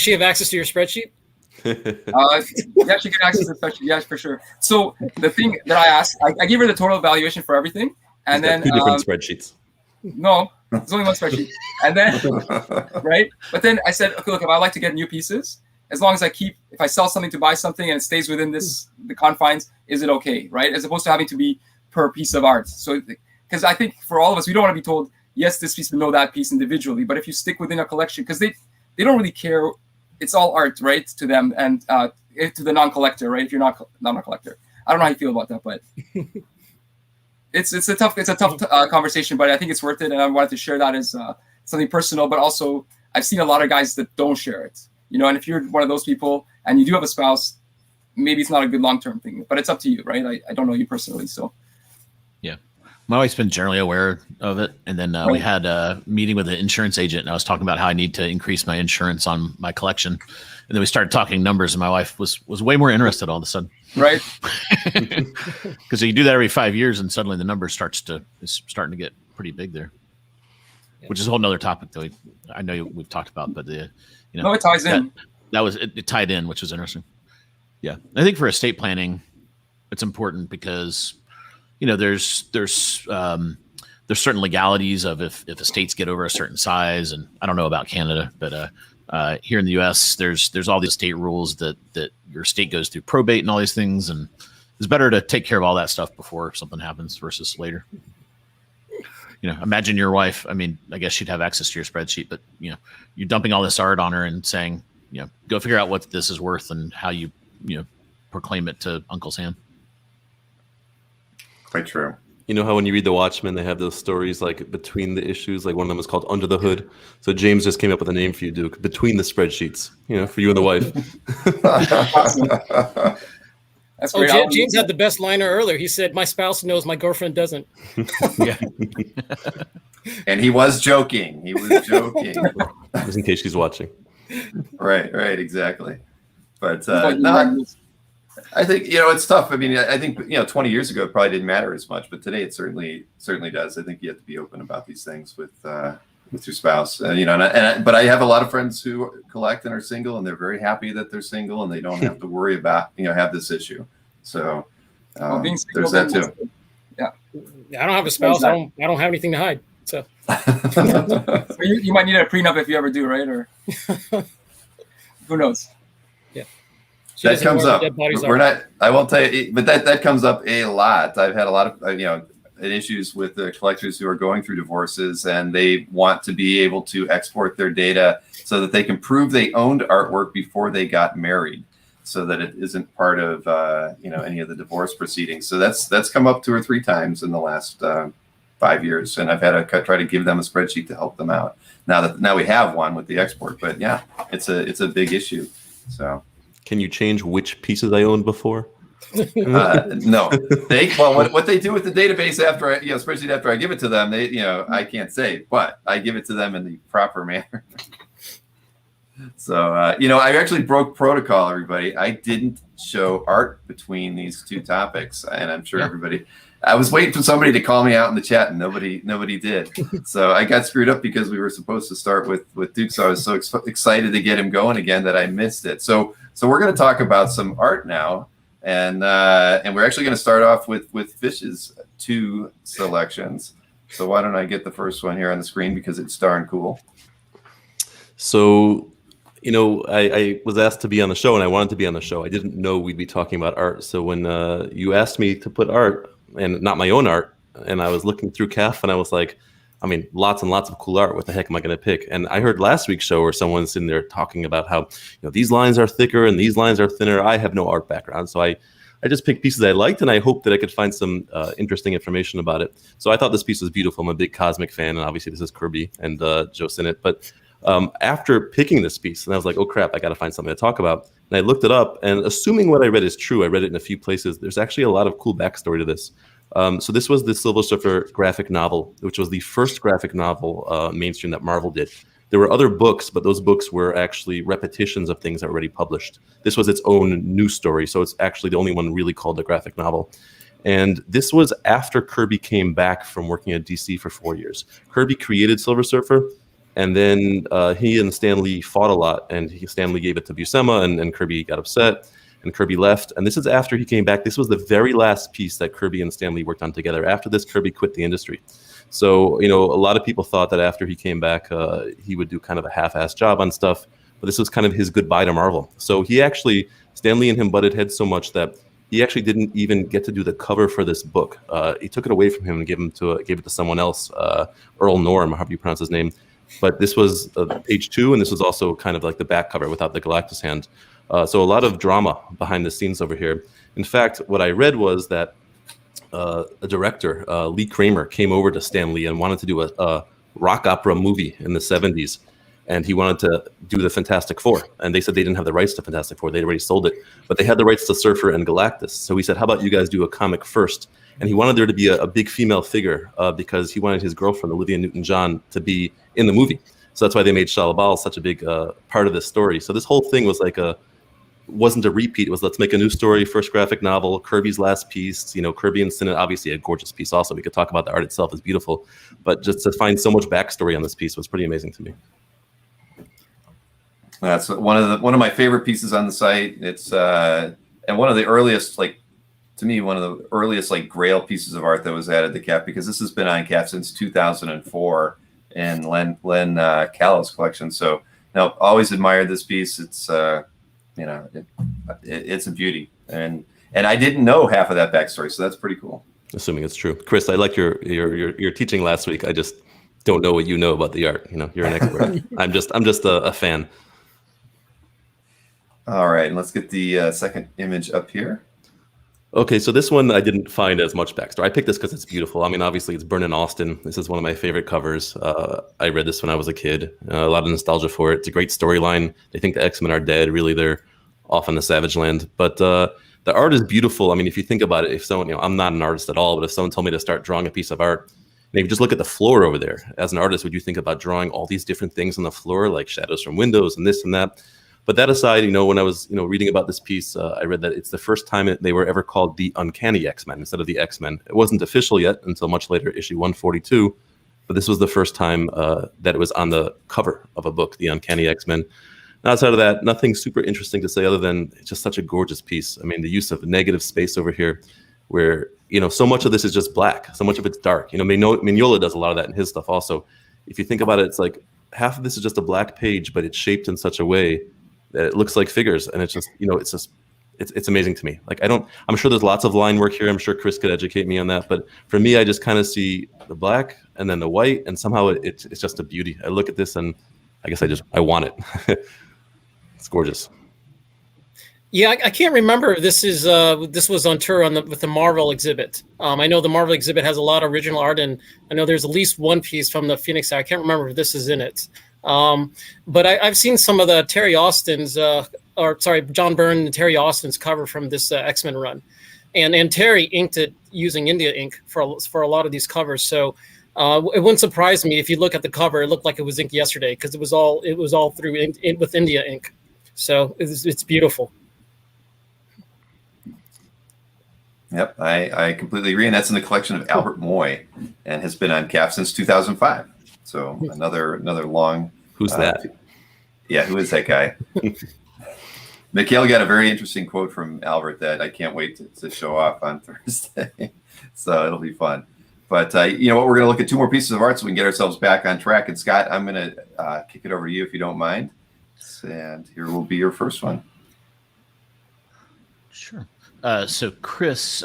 Speaker 4: she have access to your spreadsheet?
Speaker 5: Yeah, she can access the spreadsheet. Yeah, for sure. So the thing that I asked, I gave her the total valuation for everything. And then
Speaker 6: two different spreadsheets.
Speaker 5: No, there's only one spreadsheet. And then, right? But then I said, okay, look, if I like to get new pieces, as long as if I sell something to buy something and it stays within the confines, is it okay, right? As opposed to having to be per piece of art. So, because I think for all of us, we don't want to be told, yes, this piece, but no, that piece individually. But if you stick within a collection, because they don't really care, it's all art, right, to them, and to the non-collector, right? If you're not a collector, I don't know how you feel about that, but it's a tough conversation. But I think it's worth it, and I wanted to share that as something personal. But also, I've seen a lot of guys that don't share it. And if you're one of those people and you do have a spouse, maybe it's not a good long-term thing, but it's up to you, right? I don't know you personally, so.
Speaker 3: Yeah. My wife's been generally aware of it. And then we had a meeting with an insurance agent, and I was talking about how I need to increase my insurance on my collection. And then we started talking numbers, and my wife was way more interested all of a sudden.
Speaker 5: Right.
Speaker 3: Because you do that every 5 years, and suddenly the number is starting to get pretty big there, which is a whole nother topic that I know we've talked about, but
Speaker 5: no, it ties in.
Speaker 3: That was it tied in, which was interesting. Yeah, I think for estate planning, it's important because there's certain legalities of if estates get over a certain size, and I don't know about Canada, but here in the U.S. there's all these state rules that your state goes through probate and all these things, and it's better to take care of all that stuff before something happens versus later. imagine your wife. I mean, I guess she'd have access to your spreadsheet, but you're dumping all this art on her and saying, go figure out what this is worth and how you proclaim it to Uncle Sam.
Speaker 1: Quite true.
Speaker 6: You know how when you read The Watchmen, they have those stories like between the issues, like one of them is called Under the Hood. So James just came up with a name for you, Duke, Between the Spreadsheets, for you and the wife.
Speaker 5: Awesome. That's great.
Speaker 4: James had the best liner earlier. He said, "My spouse knows, my girlfriend doesn't."
Speaker 3: Yeah.
Speaker 1: And he was joking. Just
Speaker 6: in case she's watching.
Speaker 1: Right, exactly. But I think it's tough. I mean, I think 20 years ago it probably didn't matter as much, but today it certainly does. I think you have to be open about these things with your spouse. But I have a lot of friends who collect and are single, and they're very happy that they're single, and they don't have to worry about have this issue. So
Speaker 5: being single,
Speaker 1: there's that too.
Speaker 5: Yeah,
Speaker 4: I don't have a spouse. I don't have anything to hide. So
Speaker 5: so you might need a prenup if you ever do, right? Or who knows?
Speaker 1: That comes up. We're not. I won't tell you, but that comes up a lot. I've had a lot of issues with the collectors who are going through divorces, and they want to be able to export their data so that they can prove they owned artwork before they got married, so that it isn't part of any of the divorce proceedings. So that's come up 2 or 3 times in the last 5 years, and I've had to try to give them a spreadsheet to help them out. Now we have one with the export, but yeah, it's a big issue. So.
Speaker 6: Can you change which pieces I owned before?
Speaker 1: No. What they do with the database after spreadsheet after I give it to them, I can't say, but I give it to them in the proper manner. So I actually broke protocol, everybody. I didn't show art between these 2 topics, and I'm sure everybody. I was waiting for somebody to call me out in the chat, and nobody did. So I got screwed up because we were supposed to start with Duke. So I was so excited to get him going again that I missed it. So we're going to talk about some art now, and we're actually going to start off with Fish's 2 selections. So why don't I get the first one here on the screen because it's darn cool.
Speaker 6: So, I was asked to be on the show, and I wanted to be on the show. I didn't know we'd be talking about art. So when you asked me to put art, and not my own art, and I was looking through CAF, and I was like, I mean, lots and lots of cool art. What the heck am I going to pick? And I heard last week's show where someone's sitting there talking about how these lines are thicker and these lines are thinner. I have no art background, so I just picked pieces I liked, and I hoped that I could find some interesting information about it. So I thought this piece was beautiful. I'm a big Cosmic fan, and obviously this is Kirby and Joe Sinnott. But after picking this piece, and I was like, oh crap, I got to find something to talk about. And I looked it up, and assuming what I read is true, I read it in a few places. There's actually a lot of cool backstory to this. So this was the Silver Surfer graphic novel, which was the first graphic novel mainstream that Marvel did. There were other books, but those books were actually repetitions of things that were already published. This was its own new story, so it's actually the only one really called a graphic novel. And this was after Kirby came back from working at DC for 4 years. Kirby created Silver Surfer, and then he and Stan Lee fought a lot, and Stan Lee gave it to Buscema, and Kirby got upset, and Kirby left. And this is after he came back. This was the very last piece that Kirby and Stan Lee worked on together. After this, Kirby quit the industry. So, a lot of people thought that after he came back, he would do kind of a half-assed job on stuff, but this was kind of his goodbye to Marvel. So he actually, Stan Lee and him butted heads so much that he actually didn't even get to do the cover for this book. He took it away from him and gave it to someone else, Earl Norm, however you pronounce his name. But this was page 2, and this was also kind of like the back cover without the Galactus hand. So a lot of drama behind the scenes over here. In fact, what I read was that a director, Lee Kramer, came over to Stan Lee and wanted to do a rock opera movie in the 70s. And he wanted to do the Fantastic Four. And they said they didn't have the rights to Fantastic Four. They'd already sold it. But they had the rights to Surfer and Galactus. So he said, how about you guys do a comic first? And he wanted there to be a big female figure because he wanted his girlfriend, Olivia Newton-John, to be in the movie. So that's why they made Shalabal such a big part of this story. So this whole thing was like wasn't a repeat. It was, let's make a new story, first graphic novel, Kirby's last piece. Kirby and Sinnott, obviously a gorgeous piece also. We could talk about the art itself, is beautiful. But just to find so much backstory on this piece was pretty amazing to me.
Speaker 1: That's one of my favorite pieces on the site. It's and one of the earliest, to me, one of the earliest Grail pieces of art that was added to CAF, because this has been on CAF since 2004 in Len Callow's collection. So now, always admired this piece. It's it's a beauty, and I didn't know half of that backstory, so that's pretty cool.
Speaker 6: Assuming it's true. Chris, I like your teaching last week. I just don't know what you know about the art. You're an expert. I'm just a fan.
Speaker 1: All right, and let's get the second image up here.
Speaker 6: Okay, so this one I didn't find as much backstory. I picked this because it's beautiful. I mean, obviously it's Byrne and Austin. This is one of my favorite covers. I read this when I was a kid. A lot of nostalgia for it. It's a great storyline. They think the X-Men are dead. Really, they're off in the Savage Land. But the art is beautiful. I mean, if you think about it, if someone, I'm not an artist at all, but if someone told me to start drawing a piece of art, and if you just look at the floor over there, as an artist, would you think about drawing all these different things on the floor, like shadows from windows and this and that? But that aside, when I was, reading about this piece, I read that it's the first time they were ever called the Uncanny X-Men instead of the X-Men. It wasn't official yet until much later, issue 142. But this was the first time that it was on the cover of a book, the Uncanny X-Men. And outside of that, nothing super interesting to say other than it's just such a gorgeous piece. I mean, the use of negative space over here, where, so much of this is just black. So much of it's dark. Mignola does a lot of that in his stuff also. If you think about it, it's like half of this is just a black page, but it's shaped in such a way that it looks like figures, and it's just, it's amazing to me. Like I'm sure there's lots of line work here. I'm sure Chris could educate me on that, but for me, I just kind of see the black and then the white, and somehow it's just a beauty. I look at this and I guess I want it. It's gorgeous.
Speaker 4: Yeah, I can't remember if this was on tour with the Marvel exhibit. I know the Marvel exhibit has a lot of original art, and I know there's at least one piece from the Phoenix. I can't remember if this is in it. But I've seen some of the John Byrne and Terry Austin's cover from this X-Men run, and Terry inked it using India ink for a lot of these covers. So it wouldn't surprise me if you look at the cover, it looked like it was inked yesterday because it was all through with India ink. So it's beautiful.
Speaker 1: Yep, I completely agree, and that's in the collection of Albert Moy, and has been on CAF since 2005. So another long.
Speaker 6: Who's that?
Speaker 1: Yeah, who is that guy? Mikhail got a very interesting quote from Albert that I can't wait to show off on Thursday. So it'll be fun. But you know what? We're going to look at two more pieces of art so we can get ourselves back on track. And Scott, I'm going to kick it over to you if you don't mind. And here will be your first one.
Speaker 3: Sure. So Chris,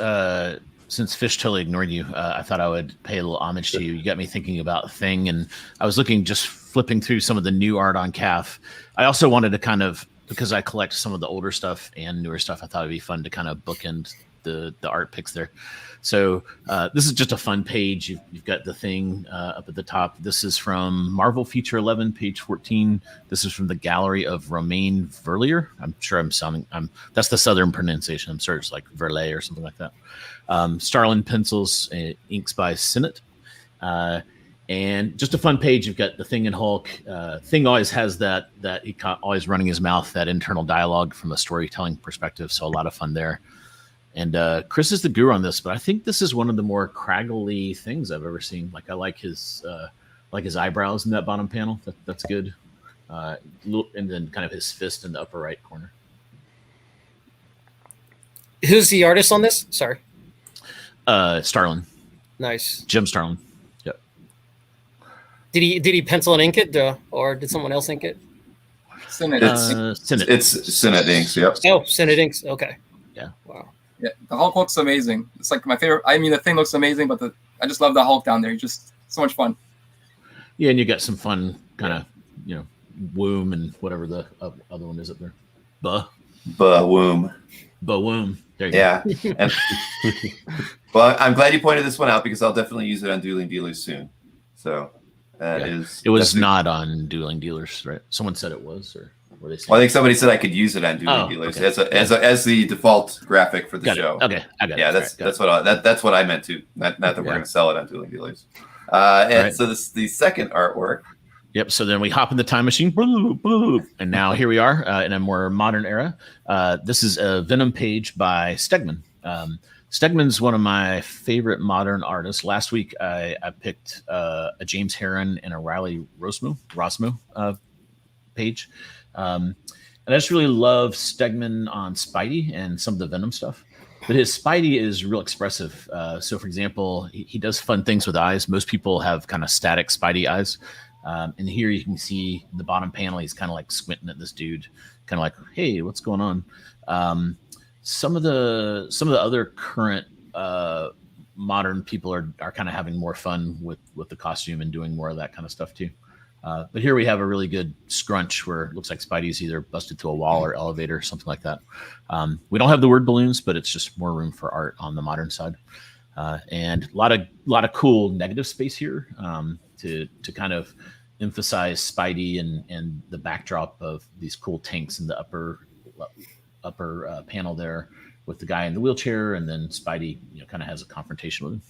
Speaker 3: since Fish totally ignored you, I thought I would pay a little homage to you. You got me thinking about Thing, and I was just flipping through some of the new art on CAF. I also wanted to because I collect some of the older stuff and newer stuff, I thought it'd be fun to kind of bookend the art picks there. So this is just a fun page. You've got the Thing up at the top. This is from Marvel Feature 11, page 14. This is from the gallery of Romain Verlier. I'm sure that's the southern pronunciation. I'm sure it's like Verlet or something like that. Starlin pencils, inks by Sinnott. And just a fun page. You've got the Thing and Hulk. Thing always has that he always running his mouth, that internal dialogue from a storytelling perspective. So a lot of fun there. And Chris is the guru on this, but I think this is one of the more craggly things I've ever seen. Like I like his eyebrows in that bottom panel. That's good. And then kind of his fist in the upper right corner.
Speaker 4: Who's the artist on this? Sorry.
Speaker 3: Starlin.
Speaker 4: Nice.
Speaker 3: Jim Starlin. Yep.
Speaker 4: Did he pencil and ink it, or did someone else ink it?
Speaker 5: Sinnott.
Speaker 1: It's Sinnott inks. Yep.
Speaker 4: Oh, Sinnott inks. Okay.
Speaker 3: Yeah.
Speaker 4: Wow.
Speaker 5: Yeah, the Hulk looks amazing. It's like my favorite. I mean, the Thing looks amazing, but I just love the Hulk down there. He's just so much fun.
Speaker 3: Yeah, and you got some fun kind of, womb and whatever the other one is up there.
Speaker 1: Womb.
Speaker 3: Womb. There you
Speaker 1: go. And, well, I'm glad you pointed this one out because I'll definitely use it on Dueling Dealers soon. So
Speaker 3: it was not on Dueling Dealers, right? Someone said it was, or were they saying?
Speaker 1: Well, I think somebody said I could use it on Dueling Dealers as the default graphic for the show.
Speaker 3: Okay, I got it.
Speaker 1: Yeah, that's what I meant to. Not that we're going to sell it on Dueling Dealers. So this the second artwork.
Speaker 3: Yep. So then we hop in the time machine, and now here we are in a more modern era. This is a Venom page by Stegman. Stegman's one of my favorite modern artists. Last week I picked a James Herron and a Riley Rosmo page. And I just really love Stegman on Spidey and some of the Venom stuff. But his Spidey is real expressive. So, for example, he does fun things with eyes. Most people have kind of static Spidey eyes. And here you can see in the bottom panel, he's kind of like squinting at this dude, kind of like, hey, what's going on? Some of the other current modern people are kind of having more fun with the costume and doing more of that kind of stuff too. But here we have a really good scrunch where it looks like Spidey's either busted to a wall or elevator, something like that. We don't have the word balloons, but it's just more room for art on the modern side. And a lot of cool negative space here to kind of emphasize Spidey and the backdrop of these cool tanks in the upper panel there with the guy in the wheelchair, and then Spidey, kind of has a confrontation with him.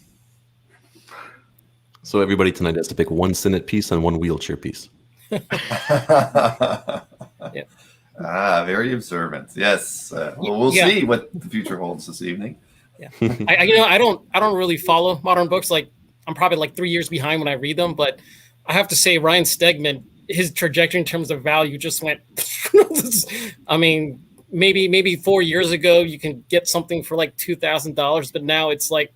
Speaker 6: So everybody tonight has to pick one Senate piece and one wheelchair piece.
Speaker 4: Yeah.
Speaker 1: Very observant. Yes. Well, we'll see what the future holds this evening.
Speaker 4: Yeah. I don't really follow modern books. Like, I'm probably like 3 years behind when I read them, but I have to say Ryan Stegman, his trajectory in terms of value just went. I mean, maybe 4 years ago you can get something for like $2,000, but now it's like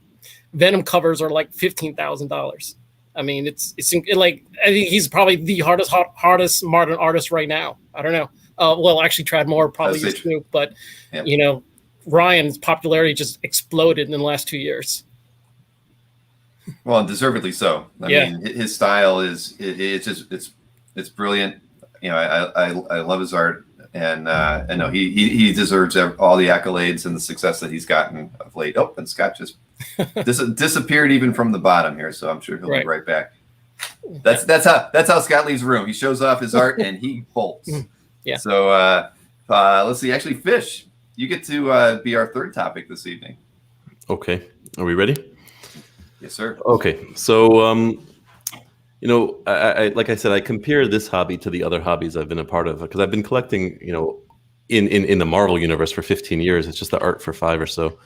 Speaker 4: Venom covers are like $15,000. I mean, it's like, I think he's probably the hardest modern artist right now. I don't know. Well, actually, Tradd Moore probably is too, but
Speaker 1: yep.
Speaker 4: Ryan's popularity just exploded in the last 2 years.
Speaker 1: Well, and deservedly so. I mean, his style is it's brilliant. I love his art, and I know he deserves all the accolades and the success that he's gotten of late. Oh, and Scott just disappeared even from the bottom here, so I'm sure he'll be right back. That's how Scott leaves the room. He shows off his art and he bolts.
Speaker 4: Yeah.
Speaker 1: So let's see. Actually, Fish, you get to be our third topic this evening.
Speaker 6: Okay, are we ready?
Speaker 1: Yes, sir.
Speaker 6: Okay, so I like I said, I compare this hobby to the other hobbies I've been a part of, because I've been collecting, in the Marvel universe for 15 years. It's just the art for 5 or so.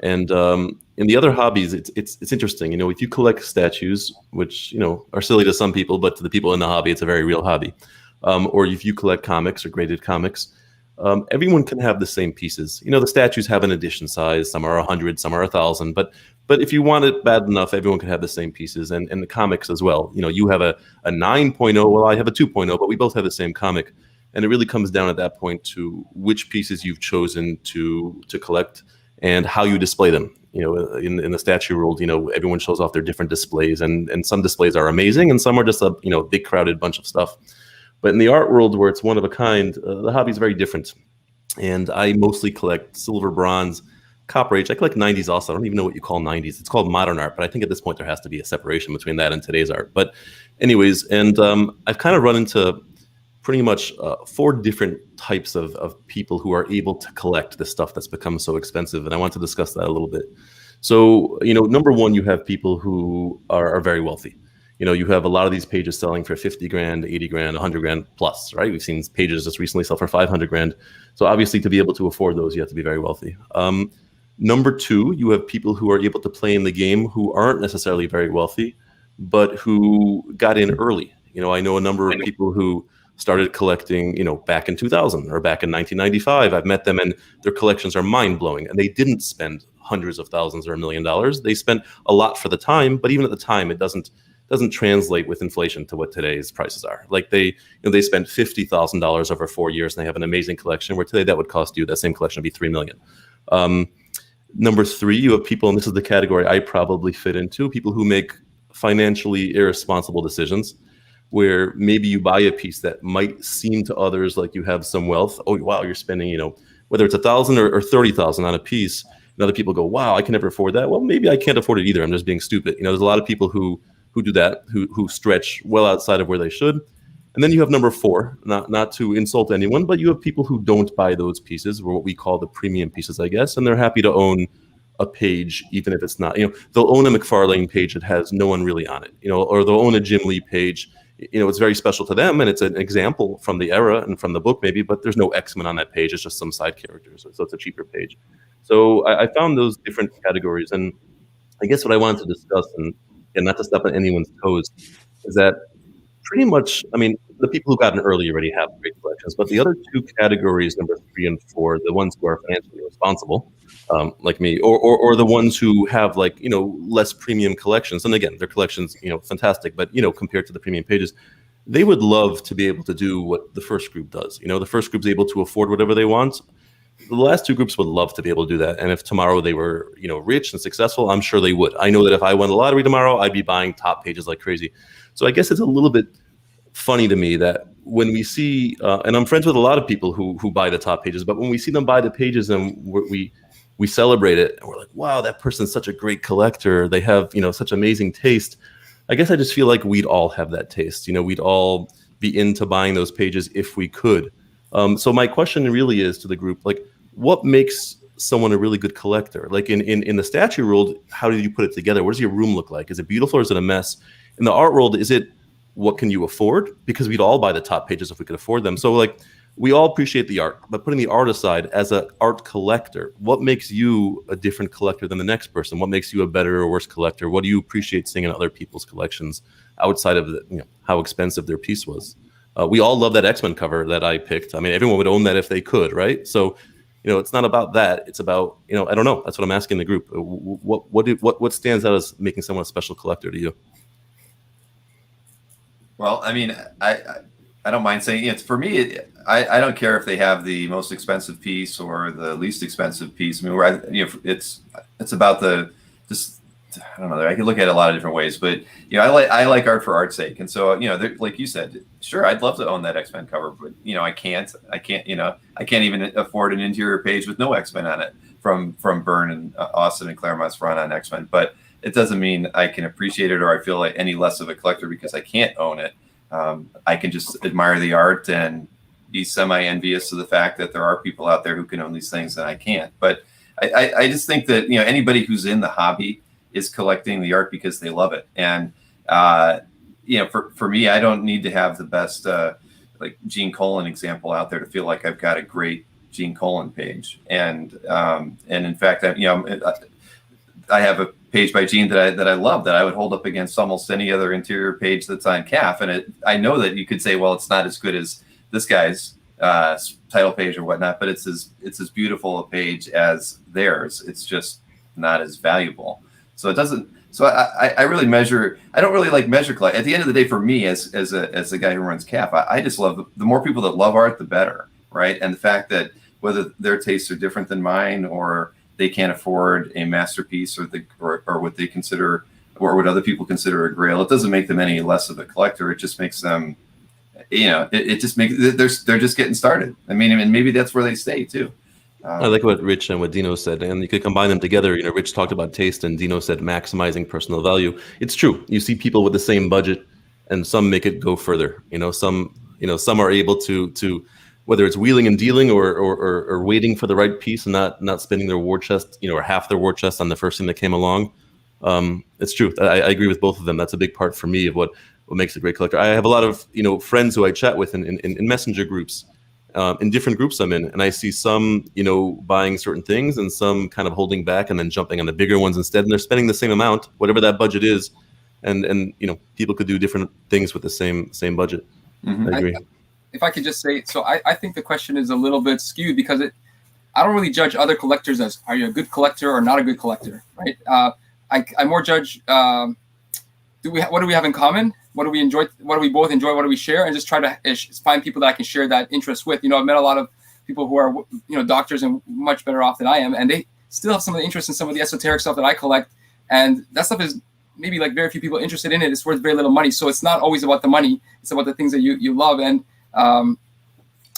Speaker 6: And in the other hobbies, it's interesting. If you collect statues, which are silly to some people, but to the people in the hobby, it's a very real hobby. Or if you collect comics or graded comics, everyone can have the same pieces. The statues have an edition size. Some are 100, some are 1,000. But if you want it bad enough, everyone can have the same pieces, and the comics as well. You have a 9.0. Well, I have a 2.0, but we both have the same comic. And it really comes down at that point to which pieces you've chosen to collect and how you display them. In the statue world, everyone shows off their different displays, and some displays are amazing, and some are just a big crowded bunch of stuff. But in the art world, where it's one of a kind, the hobby is very different. And I mostly collect silver, bronze, copper age. I collect 90s also. I don't even know what you call 90s. It's called modern art, but I think at this point there has to be a separation between that and today's art. But anyways, and I've kind of run into pretty much 4 different types of people who are able to collect the stuff that's become so expensive. And I want to discuss that a little bit. So, number one, you have people who are very wealthy. You have a lot of these pages selling for 50 grand, 80 grand, 100 grand plus, right? We've seen pages just recently sell for 500 grand. So obviously to be able to afford those, you have to be very wealthy. Number two, you have people who are able to play in the game who aren't necessarily very wealthy, but who got in early. I know a number of people who started collecting, back in 2000 or back in 1995. I've met them and their collections are mind blowing, and they didn't spend hundreds of thousands or $1 million. They spent a lot for the time, but even at the time, it doesn't translate with inflation to what today's prices are. Like they spent $50,000 over 4 years and they have an amazing collection, where today that would cost you, that same collection would be $3 million. Number three, you have people, and this is the category I probably fit into, people who make financially irresponsible decisions, where maybe you buy a piece that might seem to others like you have some wealth. Oh, wow, you're spending, whether it's $1,000 or $30,000 on a piece, and other people go, wow, I can never afford that. Well, maybe I can't afford it either. I'm just being stupid. There's a lot of people who do that, who stretch well outside of where they should. And then you have number four, not to insult anyone, but you have people who don't buy those pieces, or what we call the premium pieces, I guess, and they're happy to own a page, even if it's not, they'll own a McFarlane page that has no one really on it, or they'll own a Jim Lee page. It's very special to them, and it's an example from the era and from the book maybe, but there's no X-Men on that page. It's just some side characters, so it's a cheaper page. So I found those different categories, and I guess what I wanted to discuss, and not to step on anyone's toes, is that pretty much, the people who got in early already have great collections, but the other two categories, number 3 and 4, the ones who are financially responsible, like me, or the ones who have less premium collections, and again, their collections, fantastic, but compared to the premium pages, they would love to be able to do what the first group does. The first group's able to afford whatever they want. the last two groups would love to be able to do that. And if tomorrow they were, rich and successful, I'm sure they would. I know that if I won the lottery tomorrow, I'd be buying top pages like crazy. So I guess it's a little bit funny to me that when we see, and I'm friends with a lot of people who buy the top pages, but when we see them buy the pages and we celebrate it and we're like, wow, that person's such a great collector. They have, such amazing taste. I guess I just feel like we'd all have that taste. We'd all be into buying those pages if we could. So my question really is to the group, like, what makes someone a really good collector? Like in the statue world, how do you put it together? What does your room look like? Is it beautiful or is it a mess? In the art world, is it what can you afford? Because we'd all buy the top pages if we could afford them. So like we all appreciate the art, but putting the art aside, as an art collector, what makes you a different collector than the next person? What makes you a better or worse collector? What do you appreciate seeing in other people's collections outside of how expensive their piece was? We all love that X-Men cover that I picked. I mean, everyone would own that if they could, right? So, it's not about that. It's about, I don't know. That's what I'm asking the group. What stands out as making someone a special collector to you?
Speaker 1: Well, I mean, I don't mind saying it's for me. I don't care if they have the most expensive piece or the least expensive piece. I mean, it's about I don't know. I can look at it a lot of different ways, but I like art for art's sake, and so like you said, sure, I'd love to own that X-Men cover, but I can't even afford an interior page with no X-Men on it from Byrne and Austin and Claremont's run on X-Men, but it doesn't mean I can appreciate it or I feel like any less of a collector because I can't own it. I can just admire the art and be semi-envious of the fact that there are people out there who can own these things and I can't. But I just think that anybody who's in the hobby is collecting the art because they love it. And for me, I don't need to have the best like Gene Colan example out there to feel like I've got a great Gene Colan page. And in fact, I have a page by Gene that I love that I would hold up against almost any other interior page that's on CAF. And I know that you could say, well, it's not as good as this guy's title page or whatnot, but it's as beautiful a page as theirs. It's just not as valuable. So it doesn't. So I really measure. I don't really like measure collect. At the end of the day, for me, as a guy who runs CAF, I just love the more people that love art, the better, right? And the fact that whether their tastes are different than mine or they can't afford a masterpiece or what they consider or what other people consider a grail, it doesn't make them any less of a collector. It just makes them, it just makes they're just getting started. I mean, and maybe that's where they stay too.
Speaker 6: I like what Rich and what Dino said, and you could combine them together. Rich talked about taste, and Dino said maximizing personal value. It's true. You see people with the same budget, and some make it go further. Some are able to whether it's wheeling and dealing or waiting for the right piece and not spending their war chest, or half their war chest on the first thing that came along. It's true. I agree with both of them. That's a big part for me of what makes a great collector. I have a lot of friends who I chat with in messenger groups. In different groups I'm in, and I see some, buying certain things and some kind of holding back and then jumping on the bigger ones instead. And they're spending the same amount, whatever that budget is. And people could do different things with the same budget. Mm-hmm. I agree.
Speaker 5: If I could just say, so I think the question is a little bit skewed because I don't really judge other collectors as, are you a good collector or not a good collector, right? I more judge, what do we have in common? What do we enjoy? What do we both enjoy? What do we share? And just try to find people that I can share that interest with. I've met a lot of people who are, doctors and much better off than I am. And they still have some of the interest in some of the esoteric stuff that I collect. And that stuff is maybe like very few people interested in it. It's worth very little money. So it's not always about the money. It's about the things that you love. And at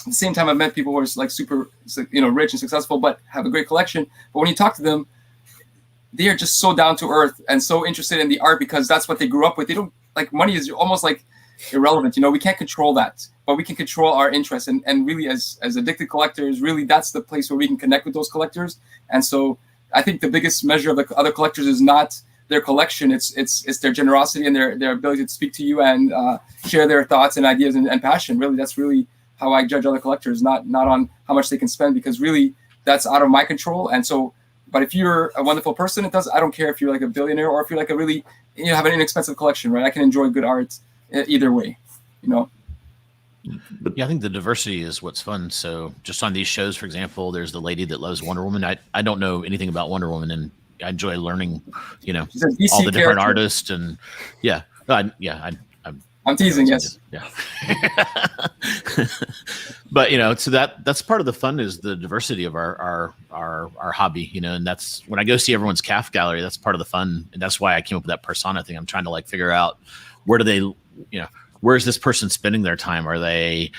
Speaker 5: the same time, I've met people who are like super, rich and successful, but have a great collection. But when you talk to them, they are just so down to earth and so interested in the art because that's what they grew up with. They don't, like, money is almost like irrelevant. We can't control that, but we can control our interests. And really, as addicted collectors, really that's the place where we can connect with those collectors. And so I think the biggest measure of the other collectors is not their collection. It's their generosity and their ability to speak to you and share their thoughts and ideas and passion. Really, that's really how I judge other collectors, not on how much they can spend, because really that's out of my control. And so, but if you're a wonderful person, I don't care if you're like a billionaire or if you're like a really, have an inexpensive collection, right? I can enjoy good art either way,
Speaker 3: Yeah, I think the diversity is what's fun. So just on these shows, for example, there's the lady that loves Wonder Woman. I don't know anything about Wonder Woman, and I enjoy learning, all the different artists. And I'm
Speaker 5: I'm teasing, yes.
Speaker 3: Yeah. But so that's part of the fun, is the diversity of our hobby, and that's when I go see everyone's calf gallery, that's part of the fun. And that's why I came up with that persona thing. I'm trying to figure out where do they, where is this person spending their time? Are they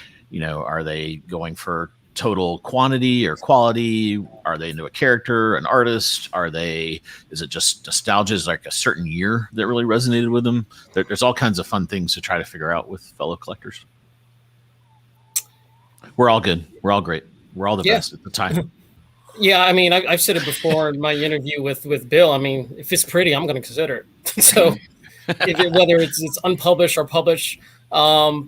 Speaker 3: going for total quantity or quality? Are they into a character, an artist? Is it just nostalgia? Is like a certain year that really resonated with them? There's all kinds of fun things to try to figure out with fellow collectors. We're all good. We're all great. We're all the best at the time.
Speaker 4: Yeah, I mean, I've said it before in my interview with Bill. I mean, if it's pretty, I'm going to consider it. So whether it's unpublished or published, I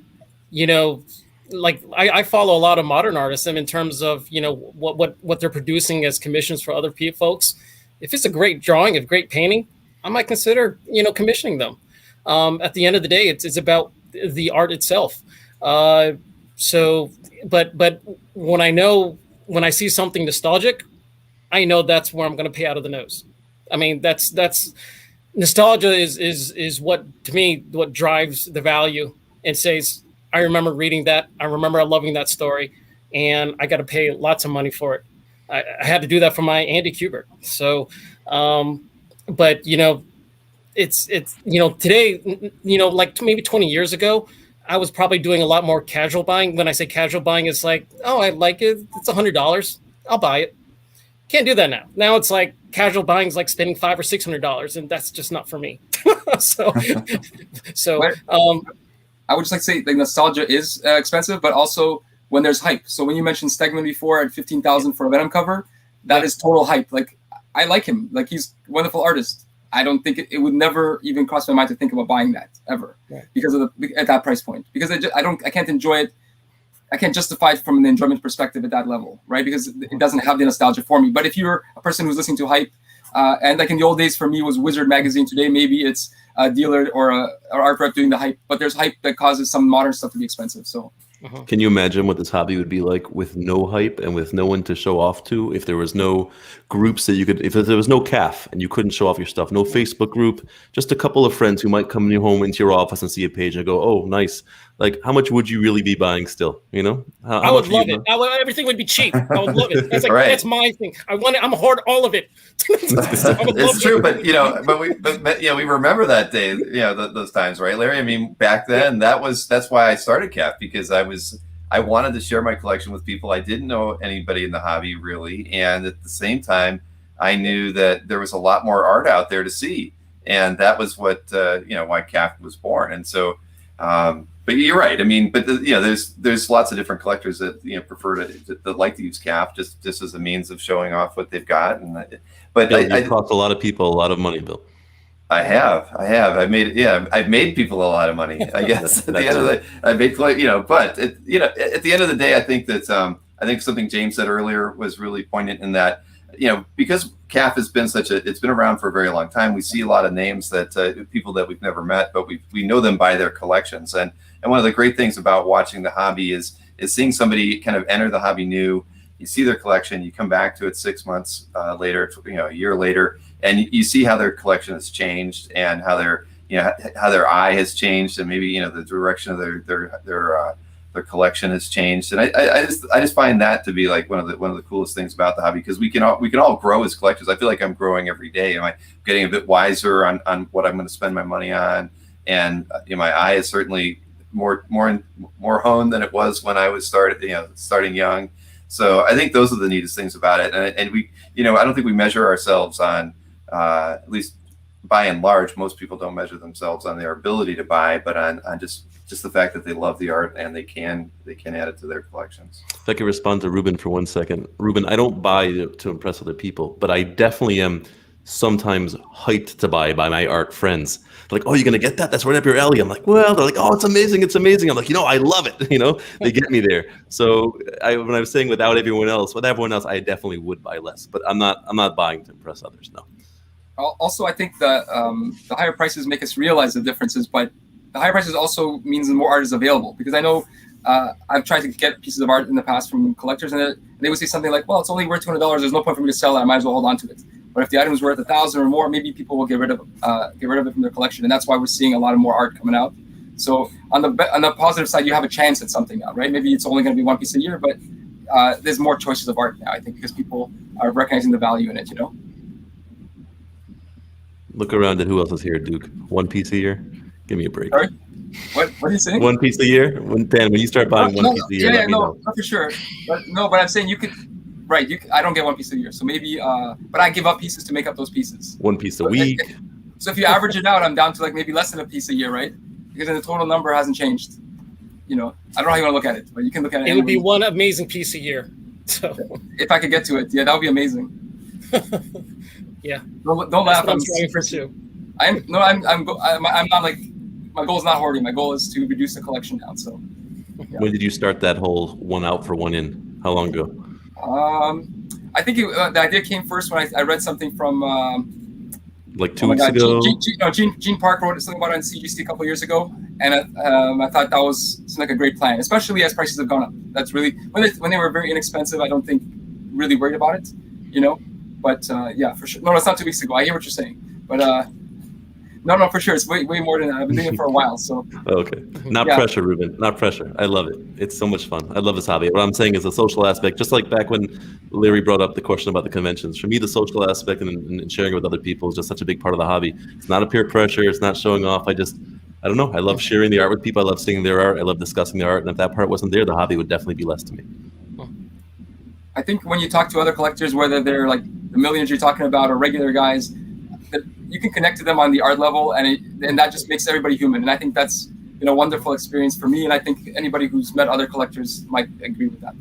Speaker 4: follow a lot of modern artists, and in terms of what they're producing as commissions for other folks, if it's a great drawing, a great painting, I might consider commissioning them. At the end of the day, it's about the art itself. But when I see something nostalgic, I know that's where I'm going to pay out of the nose. I mean, that's nostalgia is what, to me, what drives the value, and says, I remember reading that. I remember loving that story, and I got to pay lots of money for it. I had to do that for my Andy Kubert. So, but it's today, like maybe 20 years ago, I was probably doing a lot more casual buying. When I say casual buying, it's like, oh, I like it. It's $100. I'll buy it. Can't do that now. Now it's like casual buying is like spending $500 or $600, and that's just not for me. so
Speaker 5: I would just like to say the nostalgia is expensive, but also when there's hype. So when you mentioned Stegman before at 15,000 for a Venom cover, that is total hype. Like, I like him. Like, he's a wonderful artist. I don't think it would never even cross my mind to think about buying that ever, because of at that price point. Because I can't enjoy it. I can't justify it from an enjoyment perspective at that level, right? Because it doesn't have the nostalgia for me. But if you're a person who's listening to hype, and like in the old days for me was Wizard magazine. Today maybe it's a dealer or an art rep doing the hype. But there's hype that causes some modern stuff to be expensive. So.
Speaker 6: Can you imagine what this hobby would be like with no hype and with no one to show off to? If there was no groups that you could, if there was no CAF and you couldn't show off your stuff, no Facebook group, just a couple of friends who might come into your office and see a page and go, "Oh, nice." Like, how much would you really be buying still? How
Speaker 4: I would love it. Everything would be cheap. I would love it. That's like that's my thing. I want it. I'm hoard all of it.
Speaker 1: It's true, but we remember that day. Those times, right, Larry? I mean, back then that's why I started CAF, because I wanted to share my collection with people. I didn't know anybody in the hobby really, and at the same time, I knew that there was a lot more art out there to see, and that was what why CAF was born. And so. But you're right. I mean, but there's lots of different collectors that prefer that like to use CAF just as a means of showing off what they've got. And
Speaker 6: it cost a lot of people a lot of money, Bill.
Speaker 1: I've made people a lot of money, I guess. At the end of the, I made but at the end of the day, I think that I think something James said earlier was really poignant in that. Because CAF has been it's been around for a very long time. We see a lot of names that people that we've never met, but we know them by their collections. And one of the great things about watching the hobby is seeing somebody kind of enter the hobby new. You see their collection, you come back to it 6 months later, a year later, and you see how their collection has changed and how their eye has changed, and maybe the direction of their collection has changed. And I just find that to be like one of the coolest things about the hobby, because we can all grow as collectors. I feel like I'm growing every day. I'm getting a bit wiser on what I'm going to spend my money on, and my eye is certainly more honed than it was when I was starting young. So I think those are the neatest things about it. And we I don't think we measure ourselves on at least by and large, most people don't measure themselves on their ability to buy, but on just the fact that they love the art and they can add it to their collections.
Speaker 6: If I could respond to Ruben for 1 second. Ruben, I don't buy to impress other people, but I definitely am sometimes hyped to buy by my art friends. They're like, "Oh, you're going to get that? That's right up your alley." I'm like, "Well," they're like, "Oh, it's amazing. It's amazing." I'm like, "I love it." They get me there. So when I was saying with everyone else, I definitely would buy less, but I'm not buying to impress others. No.
Speaker 5: Also, I think the higher prices make us realize the differences, but the higher prices also means more art is available, because I know I've tried to get pieces of art in the past from collectors, and they would say something like, "Well, it's only worth $200. There's no point for me to sell it. I might as well hold on to it." But if the item is worth $1,000 or more, maybe people will get rid of it from their collection, and that's why we're seeing a lot of more art coming out. So on the positive side, you have a chance at something now, right? Maybe it's only going to be one piece a year, but there's more choices of art now, I think, because people are recognizing the value in it, you know?
Speaker 6: Look around at who else is here, Duke. One piece a year? Give me a break.
Speaker 5: Sorry? What are you saying?
Speaker 6: One piece a year? Dan, when you start buying one piece a year, let me know.
Speaker 5: No, for sure. But I'm saying you could, right, I don't get one piece a year. So maybe, but I give up pieces to make up those pieces.
Speaker 6: One piece a week.
Speaker 5: So if you average it out, I'm down to like maybe less than a piece a year, right? Because then the total number hasn't changed. You know, I don't know how you want to look at it, but you can look at it.
Speaker 4: It would be one amazing piece a year. So
Speaker 5: if I could get to it, yeah, that would be amazing.
Speaker 4: Yeah.
Speaker 5: Don't laugh.
Speaker 4: I'm striving for two.
Speaker 5: I'm not like, my goal is not hoarding. My goal is to reduce the collection down. So. Yeah.
Speaker 6: When did you start that whole one out for one in? How long ago?
Speaker 5: I think the idea came first when I read something from
Speaker 6: like 2 weeks ago.
Speaker 5: Gene Park wrote something about it on CGC a couple of years ago, and I thought that seemed like a great plan, especially as prices have gone up. That's really when they were very inexpensive. I don't think really worried about it, you know. But yeah, for sure. No, it's not 2 weeks ago. I hear what you're saying, but no, for sure, it's way more than that. I've been doing it for a while, so.
Speaker 6: Okay, not pressure, Ruben. Not pressure. I love it. It's so much fun. I love this hobby. What I'm saying is the social aspect. Just like back when Larry brought up the question about the conventions. For me, the social aspect and sharing it with other people is just such a big part of the hobby. It's not a peer pressure. It's not showing off. I don't know. I love sharing the art with people. I love seeing their art. I love discussing the art. And if that part wasn't there, the hobby would definitely be less to me.
Speaker 5: I think when you talk to other collectors, whether they're like the millions you're talking about or regular guys, you can connect to them on the art level, and that just makes everybody human. And I think that's a wonderful experience for me. And I think anybody who's met other collectors might agree with that.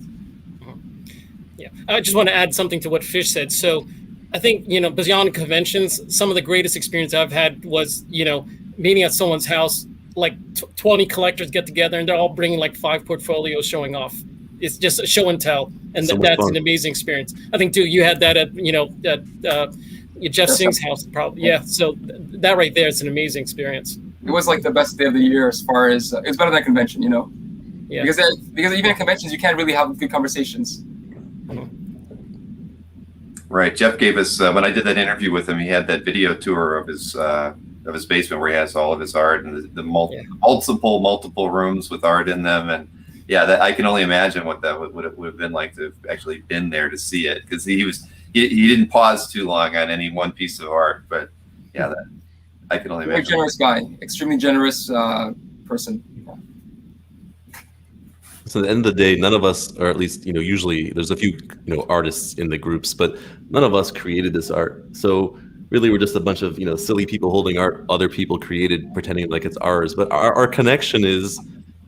Speaker 4: Yeah, I just want to add something to what Fish said. So I think, beyond conventions, some of the greatest experience I've had was, meeting at someone's house, like 20 collectors get together and they're all bringing like 5 portfolios showing off. It's just a show and tell. And that's fun. An amazing experience. I think too, you had that at, Jeff Singh's house, probably. Yeah. So that right there is an amazing experience.
Speaker 5: It was like the best day of the year as far as it's better than a convention,
Speaker 4: Yeah.
Speaker 5: Because even at conventions, you can't really have good conversations.
Speaker 1: Right. Jeff gave us when I did that interview with him, he had that video tour of his basement where he has all of his art and the multiple rooms with art in them. And yeah, I can only imagine what that would have been like to have actually been there to see it, because he didn't pause too long on any one piece of art. But yeah, that I can only imagine.
Speaker 5: Very generous guy, extremely generous person.
Speaker 6: So at the end of the day, none of us, or at least, usually there's a few, artists in the groups, but none of us created this art. So really, we're just a bunch of, silly people holding art other people created, pretending like it's ours. But our connection is,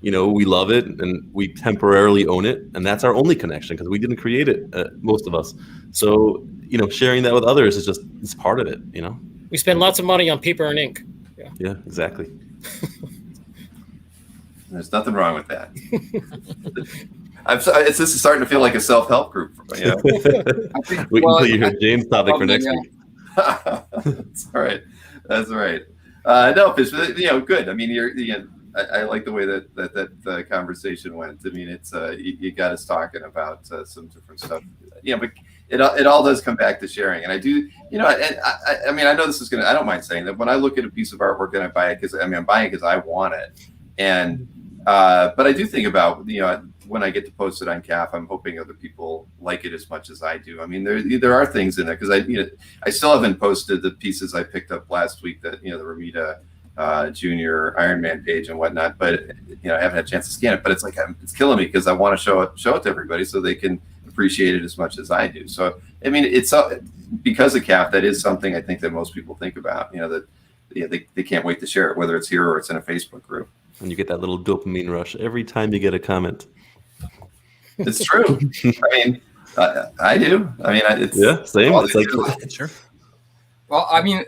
Speaker 6: we love it and we temporarily own it. And that's our only connection because we didn't create it, most of us. So, sharing that with others is it's part of it,
Speaker 4: We spend lots of money on paper and ink.
Speaker 6: Yeah, exactly.
Speaker 1: There's nothing wrong with that. This is starting to feel like a self-help group.
Speaker 6: Wait until you hear James' topic for next week.
Speaker 1: That's all right. That's right. No, Fish, good. I mean, I like the way that conversation went. I mean, it's you got us talking about some different stuff. But it all does come back to sharing. And I do, I mean, I know this is I don't mind saying that when I look at a piece of artwork and I buy it I'm buying it because I want it. And but I do think about when I get to post it on CAF, I'm hoping other people like it as much as I do. I mean, there are things in there because I still haven't posted the pieces I picked up last week, that the Ramita Junior Iron Man page and whatnot, but I haven't had a chance to scan it. But it's like it's killing me because I want to show it to everybody so they can appreciate it as much as I do. So I mean, it's because of CAF, that is something I think that most people think about. That they can't wait to share it, whether it's here or it's in a Facebook group.
Speaker 6: And you get that little dopamine rush every time you get a comment.
Speaker 1: It's true. I mean, I do. I mean, it's
Speaker 6: same. It's like
Speaker 3: sure.
Speaker 5: Well, I mean,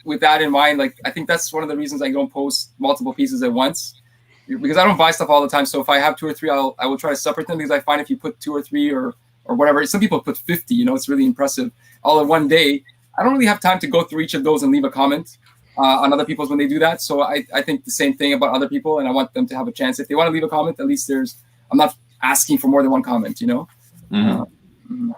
Speaker 5: with that in mind, like I think that's one of the reasons I don't post multiple pieces at once, because I don't buy stuff all the time. So if I have 2 or 3, I will try to separate them, because I find if you put 2 or 3 or whatever, some people put 50. It's really impressive all in one day. I don't really have time to go through each of those and leave a comment on other people's when they do that. So I think the same thing about other people, and I want them to have a chance. If they want to leave a comment, at least I'm not asking for more than one comment,
Speaker 1: Mm-hmm.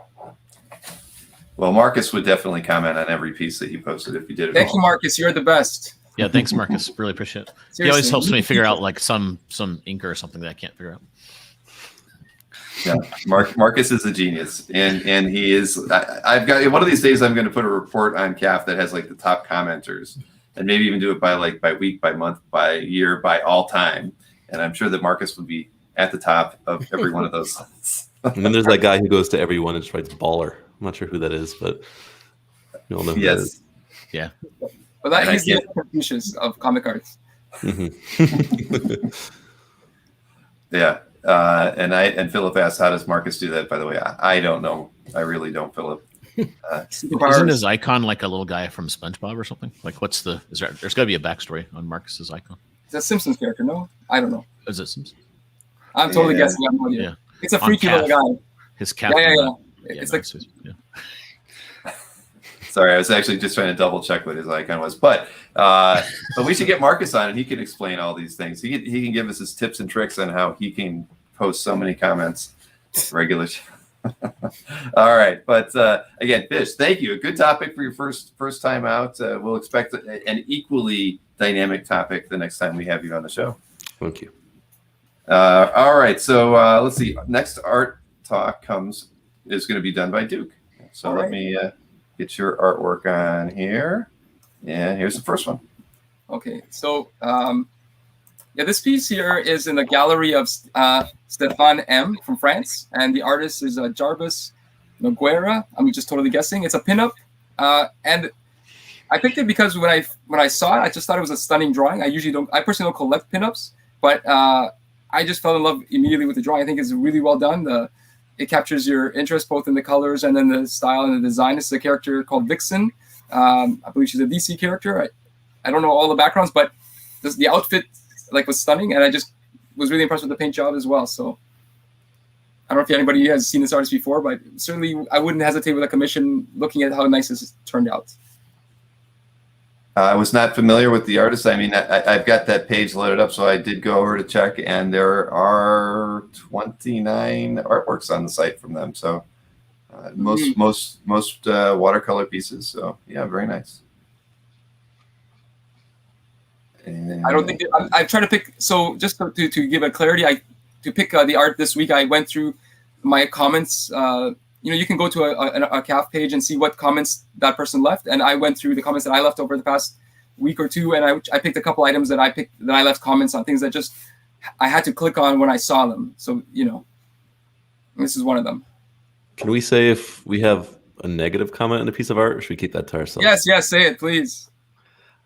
Speaker 1: Well, Marcus would definitely comment on every piece that you posted if you did it.
Speaker 5: Thank you, Marcus. You're the best.
Speaker 3: Yeah, thanks, Marcus. Really appreciate it.
Speaker 5: Seriously.
Speaker 3: He always helps me figure out like some inker or something that I can't figure out.
Speaker 1: Yeah, Marcus is a genius, and he is. I've got one of these days. I'm going to put a report on CAF that has like the top commenters, and maybe even do it by week, by month, by year, by all time. And I'm sure that Marcus would be at the top of every one of those lists.
Speaker 6: And then there's that guy who goes to everyone and just writes baller. I'm not sure who that is, but you all know who that is.
Speaker 3: Yeah.
Speaker 5: But that
Speaker 1: And I
Speaker 5: he's the
Speaker 1: can't-
Speaker 5: Confucius of comic arts.
Speaker 1: Yeah. And Philip asked, how does Marcus do that? By the way, I don't know. I really don't, Philip.
Speaker 3: Isn't his icon like a little guy from SpongeBob or something? Like, there's got to be a backstory on Marcus's icon.
Speaker 5: It's a Simpsons character, no? I don't know.
Speaker 3: Is it Simpsons?
Speaker 5: I'm totally
Speaker 1: Yeah.
Speaker 5: guessing. I have no idea.
Speaker 3: Yeah.
Speaker 5: It's a
Speaker 3: On
Speaker 5: freaky
Speaker 3: Calf.
Speaker 5: little guy.
Speaker 3: His cap.
Speaker 5: Yeah. It's like
Speaker 3: yeah.
Speaker 1: Sorry, I was actually just trying to double check what his icon was, but we should get Marcus on, and he can explain all these things. He can give us his tips and tricks on how he can post so many comments regularly. All right, but again, Fish, thank you. A good topic for your first time out. We'll expect an equally dynamic topic the next time we have you on the show.
Speaker 6: Thank you.
Speaker 1: All right, so let's see. Next art talk is going to be done by Duke. So let me get your artwork on here. And here's the first one.
Speaker 5: Okay, so this piece here is in the gallery of Stéphane M. from France, and the artist is Jarbas Nogueira. I'm just totally guessing. It's a pinup, and I picked it because when I saw it, I just thought it was a stunning drawing. I personally don't collect pinups, but I just fell in love immediately with the drawing. I think it's really well done. It captures your interest both in the colors and then the style and the design. This is a character called Vixen. I believe she's a DC character. I don't know all the backgrounds, but the outfit was stunning, and I just was really impressed with the paint job as well. So I don't know if anybody has seen this artist before, but certainly I wouldn't hesitate with a commission looking at how nice this turned out.
Speaker 1: I was not familiar with the artist. I mean, I've got that page loaded up, so I did go over to check, and there are 29 artworks on the site from them. So most watercolor pieces. So yeah, very nice. And
Speaker 5: I don't think I've tried to pick. So just to give a clarity, to pick the art this week, I went through my comments. You can go to a CAF page and see what comments that person left, and I went through the comments that I left over the past week or two, and I picked a couple items that I left comments on, things that just I had to click on when I saw them. So this is one of them.
Speaker 6: Can we say if we have a negative comment in a piece of art, or should we keep that to ourselves?
Speaker 5: Yes, say it, please.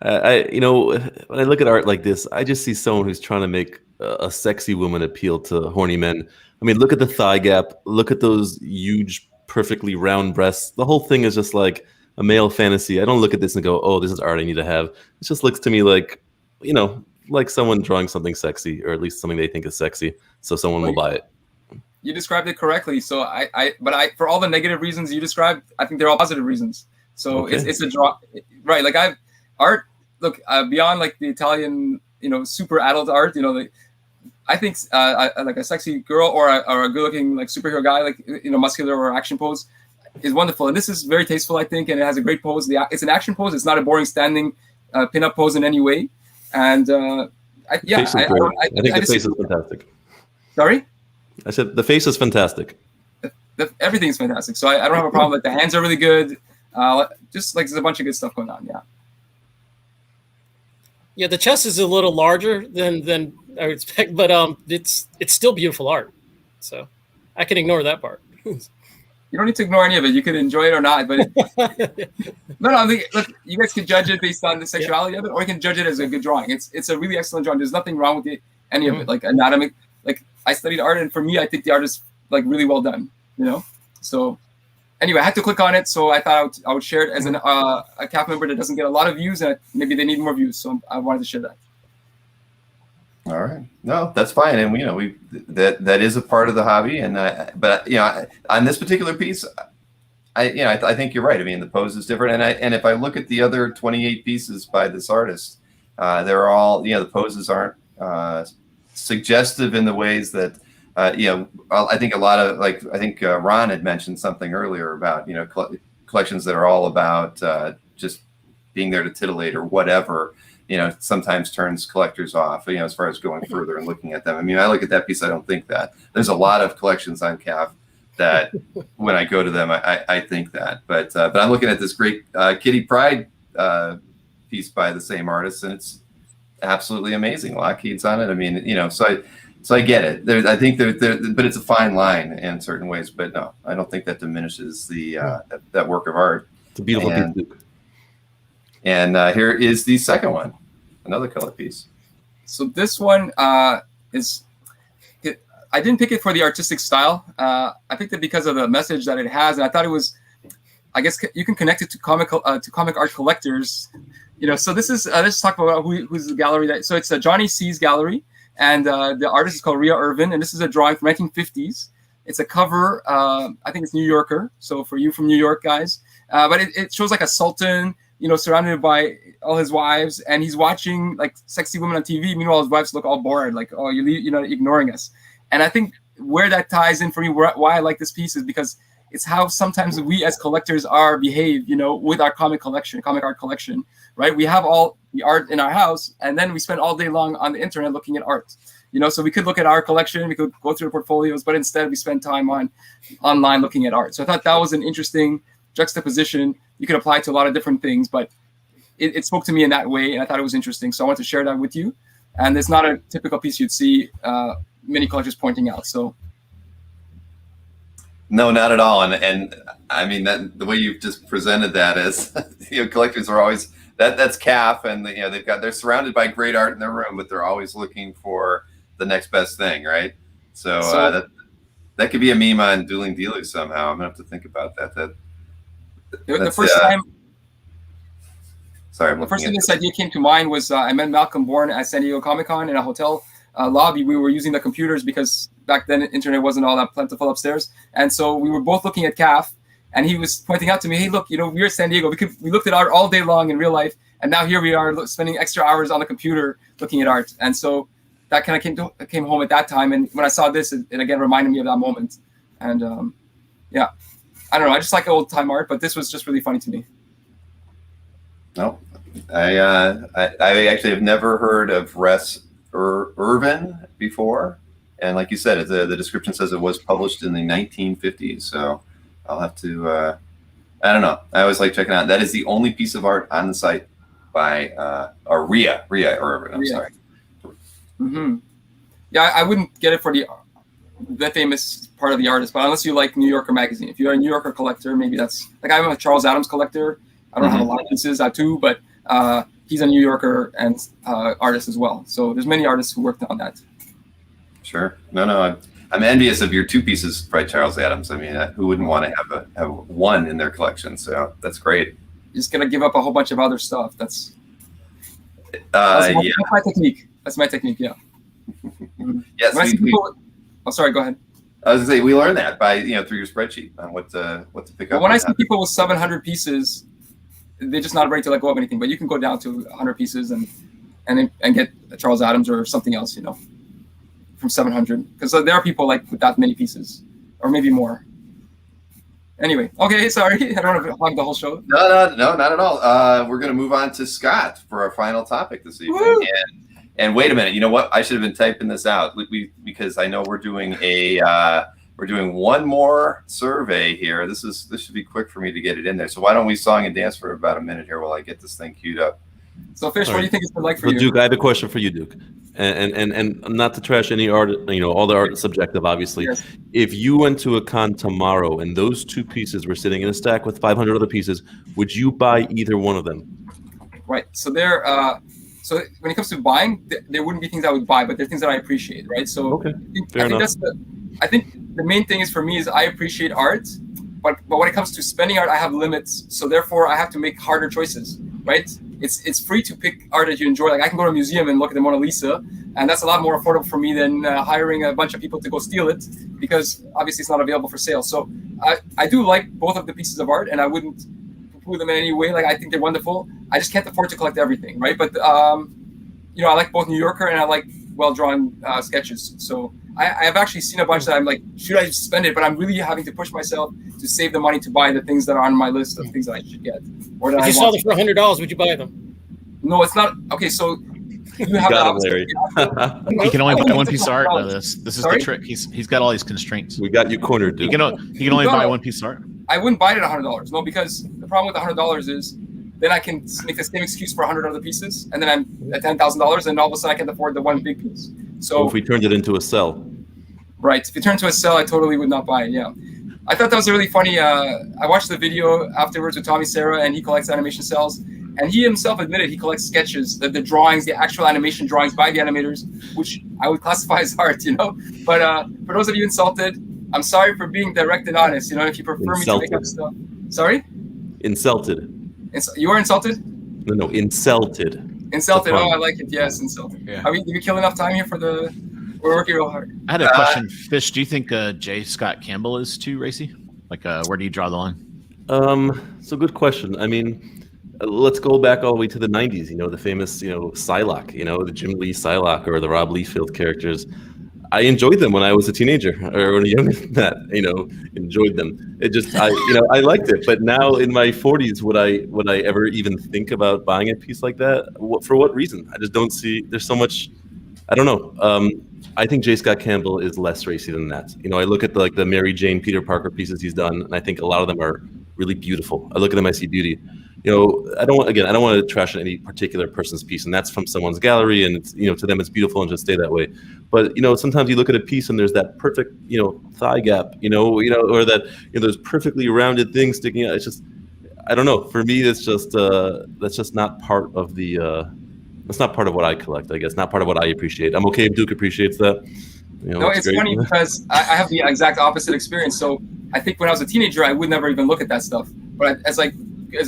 Speaker 6: When I look at art like this, I just see someone who's trying to make a sexy woman appeal to horny men. I mean, look at the thigh gap. Look at those huge, perfectly round breasts. The whole thing is just like a male fantasy. I don't look at this and go, oh, this is art I need to have. It just looks to me like, like someone drawing something sexy, or at least something they think is sexy, so someone will buy it.
Speaker 5: You described it correctly. So but for all the negative reasons you described, I think they're all positive reasons. So
Speaker 6: Okay.
Speaker 5: it's a draw, right? Like art. Look, beyond like the Italian, super adult art, I think like a sexy girl or a good-looking like superhero guy, like muscular or action pose, is wonderful. And this is very tasteful, I think, and it has a great pose. It's an action pose. It's not a boring standing pin-up pose in any way. And I think
Speaker 6: the face is fantastic.
Speaker 5: Sorry,
Speaker 6: I said the face is fantastic.
Speaker 5: Everything's fantastic. So I don't have a problem. Like the hands are really good. Just like there's a bunch of good stuff going on. Yeah.
Speaker 4: Yeah, the chest is a little larger than I would expect, but it's still beautiful art. So I can ignore that part.
Speaker 5: You don't need to ignore any of it. You could enjoy it or not. But I think, look, you guys can judge it based on the sexuality of it, or you can judge it as a good drawing. It's a really excellent drawing. There's nothing wrong with any of it. Like anatomic. Like I studied art, and for me, I think the art is like really well done. So. Anyway, I had to click on it, so I thought I would share it as a CAF member that doesn't get a lot of views, and maybe they need more views, so I wanted to share that.
Speaker 1: All right, no, that's fine, and we that is a part of the hobby, and on this particular piece, I think you're right. I mean, the pose is different, and if I look at the other 28 pieces by this artist, they're all the poses aren't suggestive in the ways that. I think a lot of Ron had mentioned something earlier about collections that are all about just being there to titillate or whatever, sometimes turns collectors off, as far as going further and looking at them. I mean, I look at that piece, I don't think that. There's a lot of collections on CAF that when I go to them, I think that. But I'm looking at this great Kitty Pryde piece by the same artist, and it's absolutely amazing. Lockheed's on it. I mean, so I get it. I think but it's a fine line in certain ways. But no, I don't think that diminishes that work of art.
Speaker 6: It's a beautiful piece.
Speaker 1: And here is the second one, another color piece.
Speaker 5: So this one is, I didn't pick it for the artistic style. I picked it because of the message that it has, and I thought it was, I guess you can connect it to comic art collectors. So this is let's talk about who's the gallery. So it's a Johnny C's gallery, and the artist is called Rhea Irvin, and this is a drawing from 1950s. It's a cover. I think it's New Yorker. So for you from New York guys, but it shows like a sultan, surrounded by all his wives, and he's watching like sexy women on TV. Meanwhile, his wives look all bored, like, oh, you're ignoring us. And I think where that ties in for me, why I like this piece, is because it's how sometimes we as collectors behave, with our comic art collection, right? We have all the art in our house, and then we spend all day long on the internet looking at art. So we could look at our collection, we could go through the portfolios, but instead we spend time online looking at art. So I thought that was an interesting juxtaposition. You could apply to a lot of different things, but it spoke to me in that way, and I thought it was interesting. So I want to share that with you. And it's not a typical piece you'd see many collectors pointing out. So
Speaker 1: no, not at all. And I mean, that the way you've just presented that is, collectors are always that's CAF, and they're surrounded by great art in their room, but they're always looking for the next best thing, right? So that could be a meme on Dueling Dealers somehow. I'm gonna have to think about that.
Speaker 5: The first time.
Speaker 1: Sorry,
Speaker 5: the first time this idea came to mind was I met Malcolm Bourne at San Diego Comic-Con in a hotel lobby. We were using the computers because back then internet wasn't all that plentiful upstairs, and so we were both looking at CAF, and he was pointing out to me, hey, look, we're at San Diego. We looked at art all day long in real life, and now here we are spending extra hours on the computer looking at art. And so that kind of came home at that time. And when I saw this, it again reminded me of that moment. And yeah, I don't know. I just like old time art, but this was just really funny to me.
Speaker 1: No, I actually have never heard of Rhea Irvin before, and like you said, the description says it was published in the 1950s. So I'll have to. I don't know. I always like checking out. That is the only piece of art on the site by Rhea Irvin. I'm sorry.
Speaker 5: Mm-hmm. Yeah, I wouldn't get it for the famous part of the artist, but unless you like New Yorker magazine, if you're a New Yorker collector, maybe that's like I'm a Charles Adams collector. I don't have a lot of pieces, I too, but he's a New Yorker and artist as well. So there's many artists who worked on that.
Speaker 1: Sure. No, I'm envious of your two pieces by Charles Adams. I mean, who wouldn't want to have one in their collection? So that's great.
Speaker 5: Just gonna give up a whole bunch of other stuff. That's
Speaker 1: my
Speaker 5: technique. That's my technique. Yeah.
Speaker 1: Yes.
Speaker 5: Oh, sorry. Go ahead.
Speaker 1: I was gonna say we learned that by through your spreadsheet on what to pick up.
Speaker 5: When I see people with 700 pieces, they're just not ready to let go of anything. But you can go down to 100 pieces and get a Charles Adams or something else, from 700. Because there are people with that many pieces, or maybe more. Anyway, okay, sorry, I don't want to hog the whole show.
Speaker 1: No, not at all. We're gonna move on to Scott for our final topic this evening.
Speaker 5: Woo!
Speaker 1: And wait a minute, you know what? I should have been typing this out because I know we're doing one more survey here. This should be quick for me to get it in there. So why don't we song and dance for about a minute here while I get this thing queued up?
Speaker 5: So Fish, what do you think it's been like for you?
Speaker 6: Duke, I have a question for you, Duke. And not to trash any art, all the art is subjective, obviously.
Speaker 5: Yes.
Speaker 6: If you went to a con tomorrow and those two pieces were sitting in a stack with 500 other pieces, would you buy either one of them?
Speaker 5: Right. So so when it comes to buying, there wouldn't be things I would buy, but there are things that I appreciate, right? So
Speaker 6: okay.
Speaker 5: I think the main thing is for me is I appreciate art, but when it comes to spending art, I have limits. So therefore, I have to make harder choices, right? It's free to pick art that you enjoy. Like I can go to a museum and look at the Mona Lisa, and that's a lot more affordable for me than hiring a bunch of people to go steal it, because obviously it's not available for sale. So I do like both of the pieces of art, and I wouldn't poo them in any way. Like I think they're wonderful. I just can't afford to collect everything, right? But I like both New Yorker and I like well drawn sketches. So I have actually seen a bunch that I'm like, should I spend it? But I'm really having to push myself to save the money to buy the things that are on my list of things that I should get. Or that
Speaker 4: If
Speaker 5: I
Speaker 4: you saw
Speaker 5: want
Speaker 4: them for $100, would you buy them?
Speaker 5: No, it's not. Okay, so you have
Speaker 6: got him,
Speaker 5: the
Speaker 6: Larry.
Speaker 3: He can only
Speaker 5: I
Speaker 3: buy
Speaker 5: don't
Speaker 3: one
Speaker 5: think
Speaker 3: piece
Speaker 5: it's
Speaker 3: of art. No,
Speaker 5: $100.
Speaker 3: this is
Speaker 5: Sorry?
Speaker 3: the trick. He's got all these constraints.
Speaker 6: We got you cornered,
Speaker 3: He
Speaker 6: dude.
Speaker 3: can only buy one piece of art.
Speaker 5: I wouldn't buy it at $100. No, because the problem with $100 is then I can make the same excuse for 100 other pieces, and then I'm at $10,000, and all of a sudden I can afford the one big piece. So
Speaker 6: if we turned it into a cell.
Speaker 5: right, if you turn to a cell, I totally would not buy it. Yeah, I thought that was a really funny. I watched the video afterwards with Tommy Serra, and he collects animation cells, and he himself admitted he collects sketches, the drawings, the actual animation drawings by the animators, which I would classify as art, you know. But for those of you insulted, I'm sorry for being direct and honest. You know, if you prefer me to make up stuff. Sorry?
Speaker 6: Insulted.
Speaker 5: You are insulted?
Speaker 6: No, insulted.
Speaker 5: Insulted. Oh, I like it. Yes, insulted.
Speaker 3: Yeah.
Speaker 5: Did we kill enough time here for the? We're working real hard.
Speaker 3: I had a question, Fish. Do you think J. Scott Campbell is too racy? Like, where do you draw the line?
Speaker 6: So good question. I mean, let's go back all the way to the 90s, you know, the famous, you know, Psylocke, you know, the Jim Lee Psylocke or the Rob Liefeld characters. I enjoyed them when I was a teenager or when younger than that, you know, enjoyed them. It just, I liked it. But now in my 40s, would I ever even think about buying a piece like that? For what reason? I just don't see, there's so much, I don't know. I think J. Scott Campbell is less racy than that. You know, I look at the Mary Jane, Peter Parker pieces he's done, and I think a lot of them are really beautiful. I look at them, I see beauty. You know, I don't want to trash any particular person's piece, and that's from someone's gallery, and it's, you know, to them it's beautiful and just stay that way. But you know, sometimes you look at a piece and there's that perfect, you know, thigh gap, you know, or that, you know, there's perfectly rounded things sticking out. It's just, I don't know. For me, it's just that's just not part of the. That's not part of what I collect, I guess. Not part of what I appreciate. I'm okay if Duke appreciats that. You know,
Speaker 5: No, it's funny because I have the exact opposite experience. So I think when I was a teenager, I would never even look at that stuff. But as I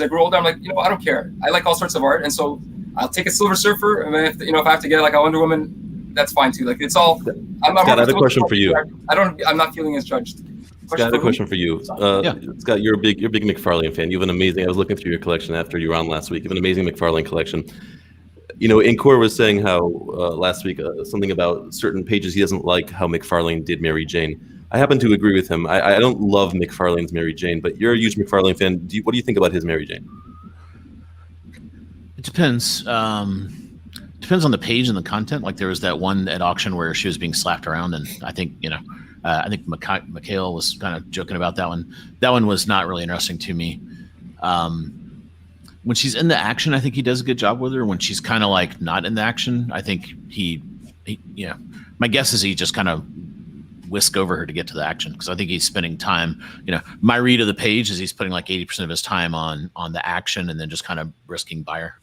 Speaker 5: grew older, I'm like, you know, I don't care. I like all sorts of art, and so I'll take a Silver Surfer. And then if I have to get like a Wonder Woman, that's fine too. Like it's all.
Speaker 6: Scott, I have a question for you.
Speaker 5: I'm not feeling as judged.
Speaker 6: Scott, I have a question for you. Scott, you're a big McFarlane fan. You have an amazing. I was looking through your collection after you were on last week. You have an amazing McFarlane collection. You know, Incor was saying how last week something about certain pages he doesn't like how McFarlane did Mary Jane. I happen to agree with him. I don't love McFarlane's Mary Jane, but you're a huge McFarlane fan. What do you think about his Mary Jane?
Speaker 3: It depends. Depends on the page and the content. Like there was that one at auction where she was being slapped around, and I think Mikhail was kind of joking about that one. That one was not really interesting to me. When she's in the action, I think he does a good job with her. When she's kind of like not in the action, I think he you know, my guess is he just kind of whisk over her to get to the action, because I think he's spending time, you know, my read of the page is he's putting like 80% of his time on the action and then just kind of risking by her.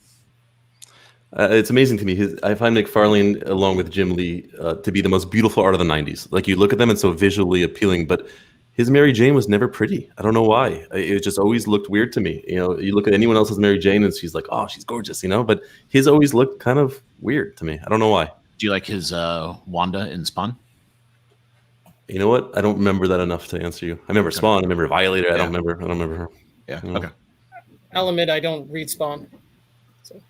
Speaker 6: It's amazing to me. I find McFarlane, along with Jim Lee, to be the most beautiful art of the 90s. Like you look at them, it's so visually appealing, but his Mary Jane was never pretty. I don't know why. It just always looked weird to me. You know, you look at anyone else's Mary Jane and she's like, oh, she's gorgeous, you know, but his always looked kind of weird to me. I don't know why. Do
Speaker 3: you like his Wanda in Spawn?
Speaker 6: You know what? I don't remember that enough to answer you. I remember Spawn. I remember Violator. Yeah. I don't remember her.
Speaker 3: Yeah.
Speaker 6: You know?
Speaker 3: Okay.
Speaker 4: I'll admit I don't read Spawn. So.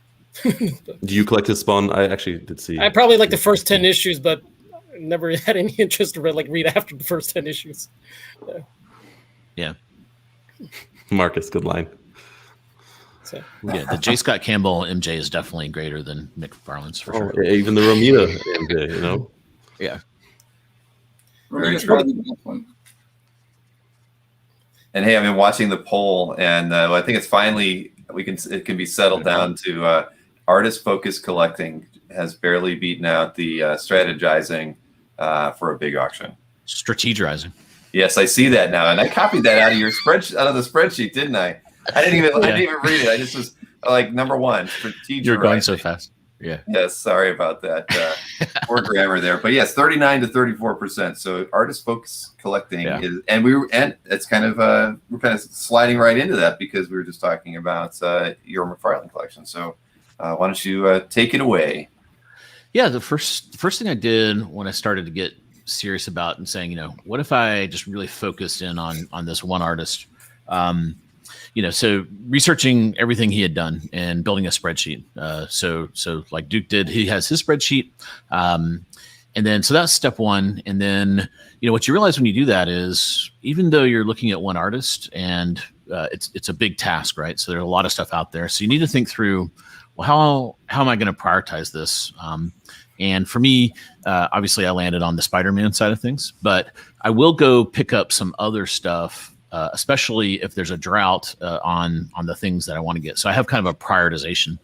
Speaker 6: Do you collect his Spawn? I actually did see.
Speaker 4: I probably like the first 10 issues, but never had any interest to read after the first 10 issues.
Speaker 3: Yeah.
Speaker 6: Marcus, good line.
Speaker 3: So. Yeah, the J. Scott Campbell MJ is definitely greater than McFarlane's for sure.
Speaker 6: Yeah, even the Romita MJ, you know?
Speaker 3: Yeah.
Speaker 5: Romita's probably the best one.
Speaker 1: And hey, I've been watching the poll, and I think it's finally it can be settled down to artist focused collecting has barely beaten out the strategizing for a big auction.
Speaker 3: Strategizing.
Speaker 1: Yes, I see that now, and I copied that out of your spreadsheet, didn't I? I didn't even read it. I just was like number one.
Speaker 3: You're going so fast. Yeah.
Speaker 1: Yes. Sorry about that. Poor grammar there, but yes, 39 to 34%. So artist focus collecting is, and it's kind of we're kind of sliding right into that because we were just talking about your McFarlane collection. So why don't you take it away?
Speaker 3: Yeah, the first thing I did when I started to get serious about and saying, you know, what if I just really focused in on this one artist? so researching everything he had done and building a spreadsheet. So like Duke did, he has his spreadsheet. And then, so that's step one. And then, what you realize when you do that is, even though you're looking at one artist and it's a big task, right? So there's a lot of stuff out there. So you need to think through, well, how am I going to prioritize this? And for me, obviously I landed on the Spider-Man side of things, but I will go pick up some other stuff, especially if there's a drought on the things that I want to get. So I have kind of a prioritization.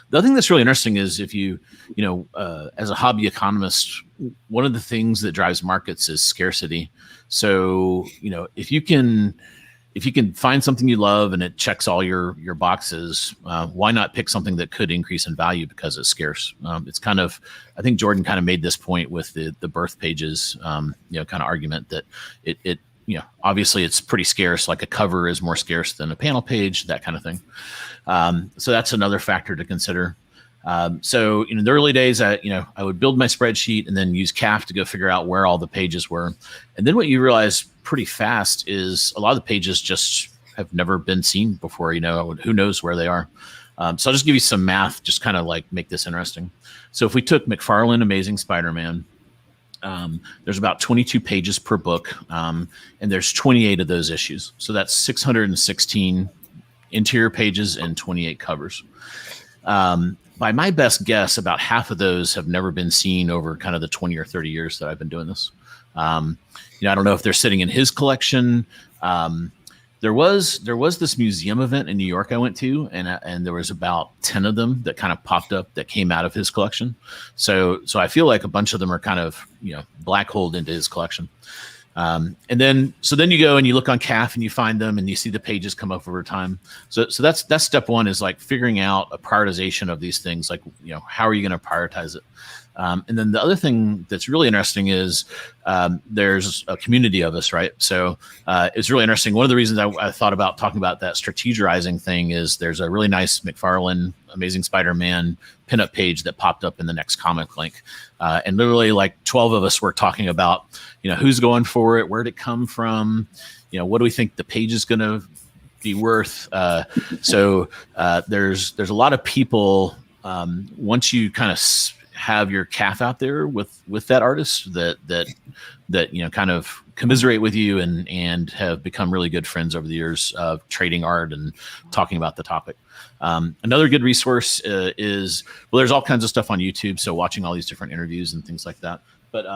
Speaker 3: The other thing that's really interesting is if as a hobby economist, one of the things that drives markets is scarcity. So, if you can find something you love and it checks all your boxes, why not pick something that could increase in value because it's scarce? It's kind of, I think Jordan kind of made this point with the birth pages, kind of argument that it obviously it's pretty scarce. Like a cover is more scarce than a panel page, that kind of thing. So that's another factor to consider. So in the early days, I would build my spreadsheet and then use CAF to go figure out where all the pages were. And then what you realize pretty fast is a lot of the pages just have never been seen before. Who knows where they are. So I'll just give you some math, just kind of like make this interesting. So if we took McFarlane Amazing Spider-Man, there's about 22 pages per book, and there's 28 of those issues. So that's 616 interior pages and 28 covers. By my best guess, about half of those have never been seen over kind of the 20 or 30 years that I've been doing this. I don't know if they're sitting in his collection. There was this museum event in New York I went to, and there was about 10 of them that kind of popped up that came out of his collection. So I feel like a bunch of them are kind of black holed into his collection. And then you go and you look on CAF and you find them and you see the pages come up over time. So that's step one, is like figuring out a prioritization of these things. Like, how are you going to prioritize it? And then the other thing that's really interesting is there's a community of us, right? So it's really interesting. One of the reasons I thought about talking about that strategizing thing is there's a really nice McFarlane Amazing Spider-Man pinup page that popped up in the next comic link. And literally like 12 of us were talking about, who's going for it, where'd it come from, what do we think the page is going to be worth? So there's a lot of people, once you kind of have your CAF out there with that artist that kind of commiserate with you and have become really good friends over the years of trading art and talking about the topic. Another good resource is, there's all kinds of stuff on YouTube, so watching all these different interviews and things like that. But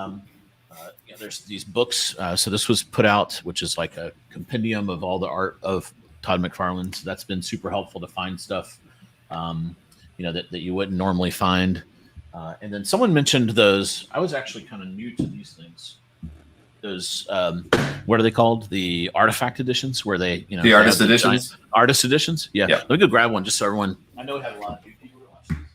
Speaker 3: there's these books. So this was put out, which is like a compendium of all the art of Todd McFarlane. So that's been super helpful to find stuff, that you wouldn't normally find. And then someone mentioned those. I was actually kind of new to these things. Those, what are they called? The artifact editions, where they,
Speaker 1: the artist editions.
Speaker 3: Artist editions. Yeah.
Speaker 1: Yeah.
Speaker 3: Let me go grab one just so everyone. I know we have a lot of new people watching.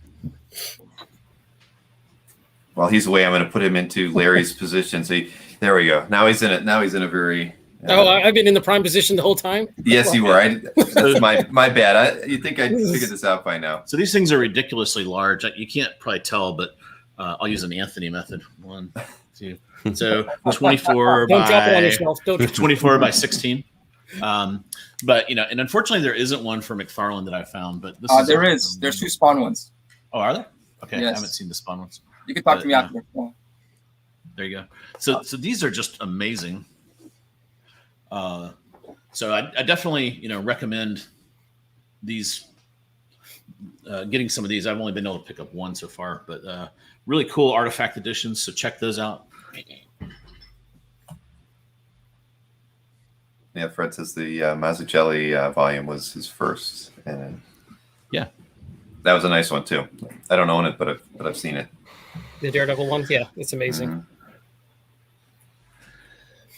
Speaker 1: While he's away, I'm going to put him into Larry's position. See, there we go. Now he's in it. Now he's in a very.
Speaker 4: I've been in the prime position the whole time.
Speaker 1: Yes, you were. That's my bad. You think I figured this out by now?
Speaker 3: So these things are ridiculously large. You can't probably tell, but I'll use an Anthony method. 1, 2. So 24
Speaker 4: Don't drop it on
Speaker 3: by
Speaker 4: yourself.
Speaker 3: 24 by 16. But and unfortunately there isn't one for McFarlane that I found. But this
Speaker 5: is. There's 2 Spawn ones.
Speaker 3: Oh, are there? Okay,
Speaker 5: Yes.
Speaker 3: I haven't seen the Spawn ones.
Speaker 5: You can talk to me after. Yeah.
Speaker 3: There you go. So these are just amazing. So I definitely recommend these. Getting some of these. I've only been able to pick up one so far, but really cool artifact editions. So check those out.
Speaker 1: Yeah, Fred says the Mazzucchelli volume was his first, and
Speaker 3: yeah,
Speaker 1: that was a nice one too. I don't own it, but I've seen it.
Speaker 4: The Daredevil one, yeah, it's amazing.
Speaker 1: Mm-hmm.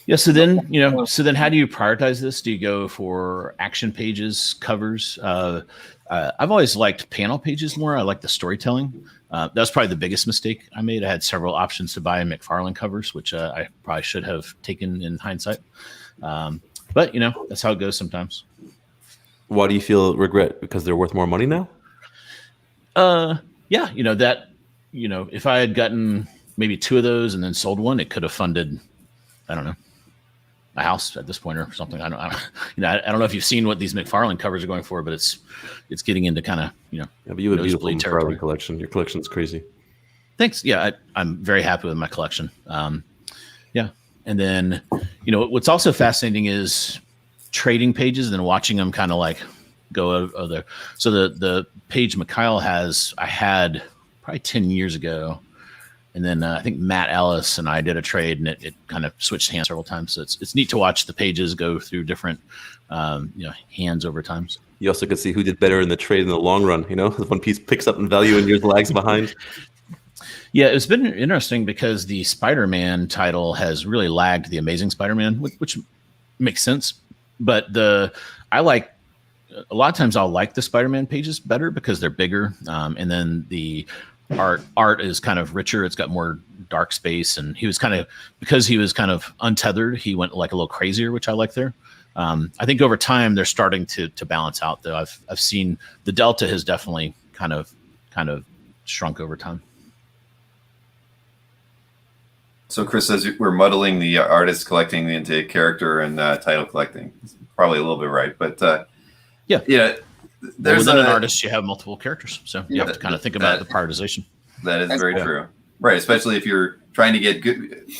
Speaker 3: Yeah. So then, how do you prioritize this? Do you go for action pages, covers? I've always liked panel pages more. I like the storytelling. That was probably the biggest mistake I made. I had several options to buy McFarlane covers, which I probably should have taken in hindsight. But that's how it goes sometimes.
Speaker 6: Why do you feel regret? Because they're worth more money now?
Speaker 3: Yeah. If I had gotten maybe 2 of those and then sold one, it could have funded, I don't know, a house at this point or something. I don't know if you've seen what these McFarlane covers are going for, but it's getting into kind of
Speaker 6: Yeah, but you have a beautiful
Speaker 3: territory.
Speaker 6: McFarlane collection. Your collection's crazy.
Speaker 3: Thanks. Yeah, I'm very happy with my collection. Yeah, and then what's also fascinating is trading pages and then watching them kind of like go over there. So the page Mikhail has, I had probably 10 years ago. And then I think Matt Ellis and I did a trade, and it kind of switched hands several times. So it's neat to watch the pages go through different hands over times.
Speaker 6: You also could see who did better in the trade in the long run. If one piece picks up in value and yours lags behind.
Speaker 3: Yeah, it's been interesting because the Spider-Man title has really lagged the Amazing Spider-Man, which makes sense. But I like a lot of times I'll like the Spider-Man pages better because they're bigger, and then the art is kind of richer. It's got more dark space, and because he was kind of untethered, he went like a little crazier, which I like there. I think over time they're starting to balance out, though. I've seen the delta has definitely kind of shrunk over time.
Speaker 1: So Chris says we're muddling the artist collecting into character and title collecting. It's probably a little bit right, but yeah.
Speaker 3: There's an artist, you have multiple characters, so you have to kind of think about the prioritization.
Speaker 1: That is very true, right? Especially if you're trying to get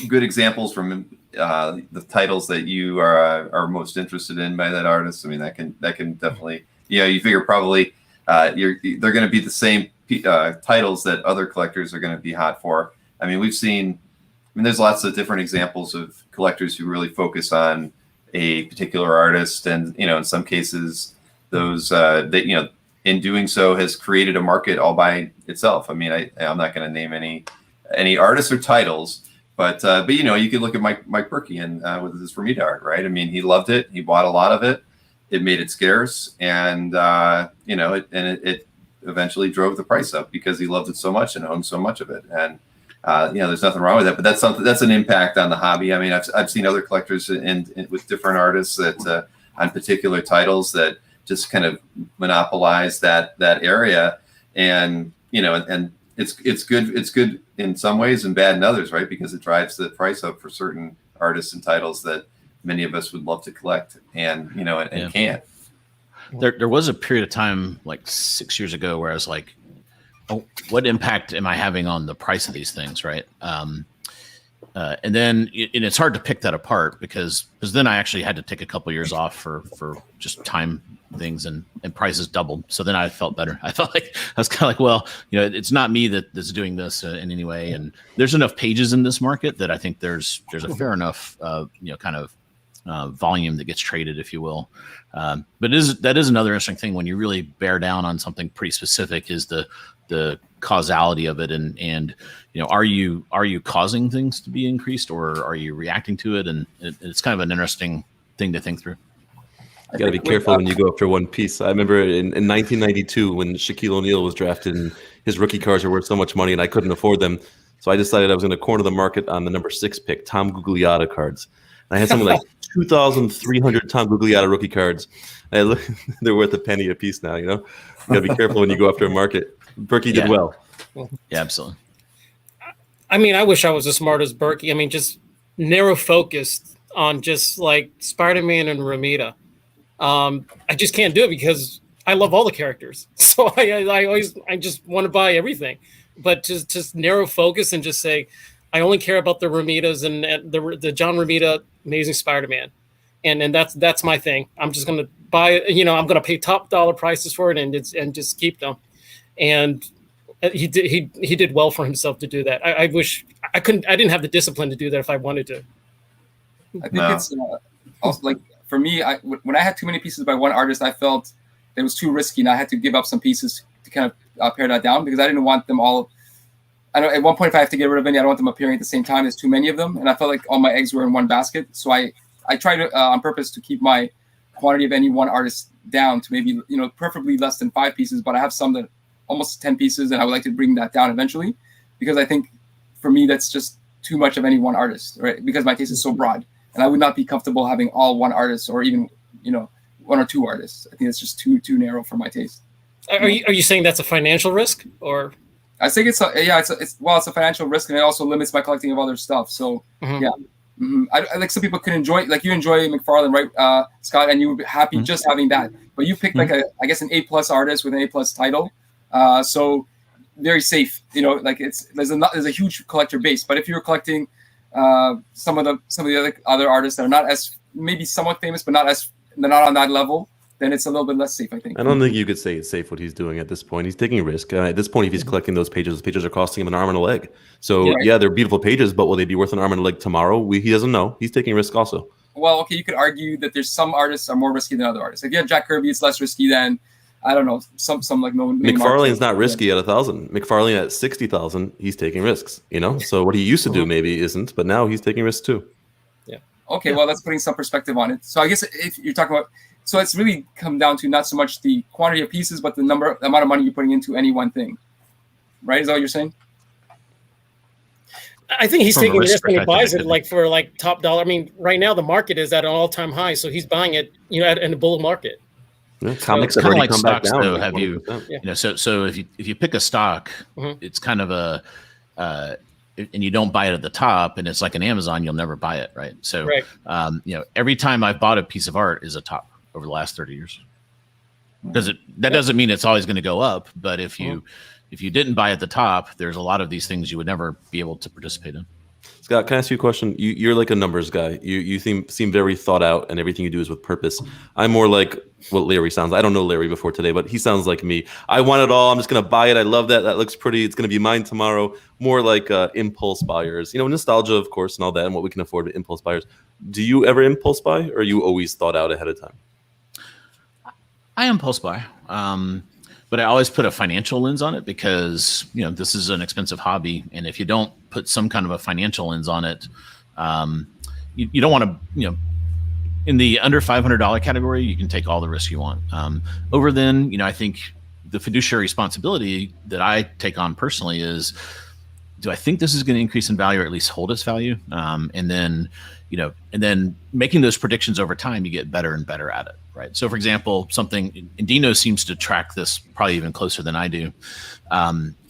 Speaker 1: good examples from the titles that you are most interested in by that artist. I mean, that can definitely, you figure probably they're going to be the same titles that other collectors are going to be hot for. I mean, there's lots of different examples of collectors who really focus on a particular artist, and in some cases, those that in doing so has created a market all by itself. I mean, I'm not going to name any artists or titles, but you could look at Mike Berkey and with his Romita art, right? I mean, he loved it. He bought a lot of it. It made it scarce, and it eventually drove the price up because he loved it so much and owned so much of it. And there's nothing wrong with that, but that's an impact on the hobby. I mean, I've seen other collectors with different artists that on particular titles that just kind of monopolize that area, and and it's good in some ways and bad in others, right? Because it drives the price up for certain artists and titles that many of us would love to collect and can't.
Speaker 3: There was a period of time like 6 years ago where I was like, oh, what impact am I having on the price of these things, right? And then it's hard to pick that apart because then I actually had to take a couple of years off for just time things, and prices doubled. So then I felt better. I felt like I was kind of like, well, it's not me that's doing this in any way. And there's enough pages in this market that I think there's a fair enough, kind of volume that gets traded, if you will. But that is another interesting thing when you really bear down on something pretty specific is the causality of it, and are you causing things to be increased, or are you reacting to it? And it's kind of an interesting thing to think through.
Speaker 6: You got to be careful when you go after one piece. I remember in 1992 when Shaquille O'Neal was drafted and his rookie cards were worth so much money and I couldn't afford them. So I decided I was going to corner the market on the number 6 pick, Tom Gugliotta cards. And I had something like 2,300 Tom Gugliotta rookie cards. And they're worth a penny a piece now, You got to be careful when you go after a market. Berkey did well.
Speaker 3: Yeah, absolutely.
Speaker 4: I mean, I wish I was as smart as Berkey. I mean, just narrow focused on just like Spider-Man and Romita. I just can't do it because I love all the characters. So I just want to buy everything. But just narrow focus and just say, I only care about the Romitas and the John Romita Amazing Spider-Man. And that's my thing. I'm just going to buy it. I'm going to pay top dollar prices for it and just keep them. And he did well for himself to do that. I wish I didn't have the discipline to do that if I wanted to.
Speaker 5: I think it's also like for me, when I had too many pieces by one artist, I felt it was too risky, and I had to give up some pieces to kind of pare that down because I didn't want them all. I know at one point if I have to get rid of any, I don't want them appearing at the same time. There's too many of them, and I felt like all my eggs were in one basket. So I tried to on purpose to keep my quantity of any one artist down to maybe preferably less than 5 pieces. But I have some that almost 10 pieces, and I would like to bring that down eventually because I think for me that's just too much of any one artist, right? Because my taste is so broad. And I would not be comfortable having all one artist or even, 1 or 2 artists. I think it's just too narrow for my taste.
Speaker 4: Are you saying that's a financial risk, or?
Speaker 5: I think it's a financial risk, and it also limits my collecting of other stuff. So yeah. I like some people could enjoy, like you enjoy McFarlane, right, Scott, and you would be happy just having that. But you picked like I guess an A+ artist with an A+ title, so very safe. You know, like there's a huge collector base. But if you're collecting some of the other artists that are not as maybe somewhat famous, but they're not on that level, then it's a little bit less safe, I think.
Speaker 6: I don't think you could say it's safe what he's doing at this point. He's taking a risk. At this point, if he's collecting those pages are costing him an arm and a leg. So yeah, they're beautiful pages, but will they be worth an arm and a leg tomorrow? He doesn't know. He's taking a risk also.
Speaker 5: Well, okay, you could argue that there's some artists are more risky than other artists. Like, yeah, Jack Kirby is less risky than, I don't know, some like no.
Speaker 6: McFarlane's not risky at 1,000. McFarlane at 60,000, he's taking risks. You know, so what he used to do maybe isn't, but now he's taking risks too.
Speaker 5: Yeah. Okay, well, that's putting some perspective on it. So I guess if you're talking about, so it's really come down to not so much the quantity of pieces, but the amount of money you're putting into any one thing, right? Is that what you're saying?
Speaker 4: I think he's taking a risk when he buys it, like for like top dollar. I mean, right now the market is at an all-time high, so he's buying it, you know, in a bull market.
Speaker 6: Yeah, comics
Speaker 3: it's
Speaker 6: have
Speaker 3: kind of
Speaker 6: already
Speaker 3: like
Speaker 6: come back
Speaker 3: stocks,
Speaker 6: down.
Speaker 3: though. Have you, you know, so if you pick a stock, it's kind of a, and you don't buy it at the top, and it's like an Amazon, you'll never buy it, right? So, you know, every time I've bought a piece of art is a top over the last 30 years. Because that doesn't mean it's always going to go up, but if you didn't buy at the top, there's a lot of these things you would never be able to participate in.
Speaker 6: Scott, can I ask you a question? You're like a numbers guy. You seem very thought out, and everything you do is with purpose. I'm more like what Larry sounds like. I don't know Larry before today, but he sounds like me. I want it all. I'm just going to buy it. I love that. That looks pretty. It's going to be mine tomorrow. More like impulse buyers. You know, nostalgia, of course, and all that, and what we can afford to impulse buyers. Do you ever impulse buy, or are you always thought out ahead of time?
Speaker 3: I impulse buy. But I always put a financial lens on it because, you know, this is an expensive hobby. And if you don't put some kind of a financial lens on it, you don't want to, you know, in the under $500 category, you can take all the risks you want. Over then, you know, I think the fiduciary responsibility that I take on personally is, do I think this is going to increase in value or at least hold its value? And then, you know, and then making those predictions over time, you get better and better at it, right? So, for example, something, and Dino seems to track this probably even closer than I do.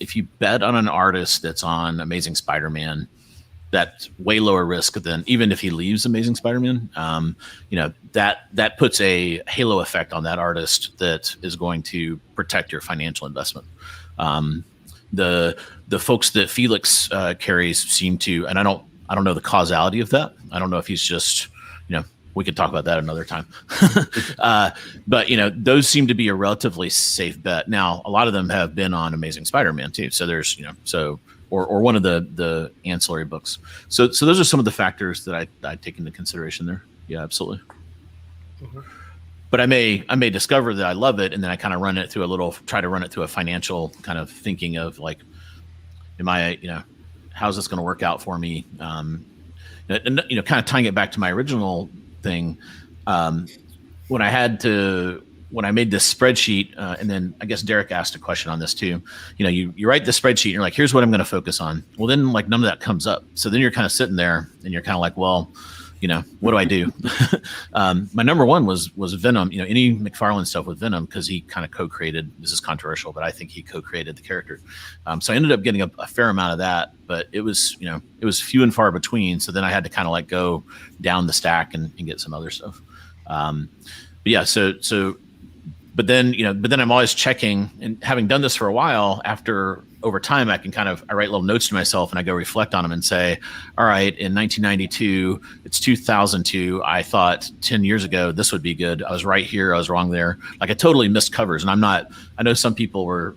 Speaker 3: If you bet on an artist that's on Amazing Spider-Man, that's way lower risk than even if he leaves Amazing Spider-Man. You know, that puts a halo effect on that artist that is going to protect your financial investment. The folks that Felix carries seem to, and I don't know the causality of that. I don't know if he's just, you know, we could talk about that another time. But, you know, those seem to be a relatively safe bet. Now, a lot of them have been on Amazing Spider-Man too. So there's, you know, or one of the ancillary books. So those are some of the factors that I take into consideration there. Yeah, absolutely. But I may discover that I love it, and then I kind of try to run it through a financial kind of thinking of like, am I, you know, how's this going to work out for me? And, you know, kind of tying it back to my original thing, when I made this spreadsheet, and then I guess Derek asked a question on this too. You know, you write the spreadsheet and you're like, here's what I'm going to focus on. Well, then like none of that comes up. So then you're kind of sitting there and you're kind of like, well, you know, what do I do? My number one was Venom, you know, any McFarlane stuff with Venom, because he kind of co-created, this is controversial, but I think he co-created the character. So I ended up getting a fair amount of that, but it was, you know, it was few and far between. So then I had to kind of like go down the stack and get some other stuff. But yeah, but then I'm always checking, and having done this for a while, over time, I write little notes to myself and I go reflect on them and say, all right, in 1992, it's 2002. I thought 10 years ago, this would be good. I was right here. I was wrong there. Like I totally missed covers. And I know some people were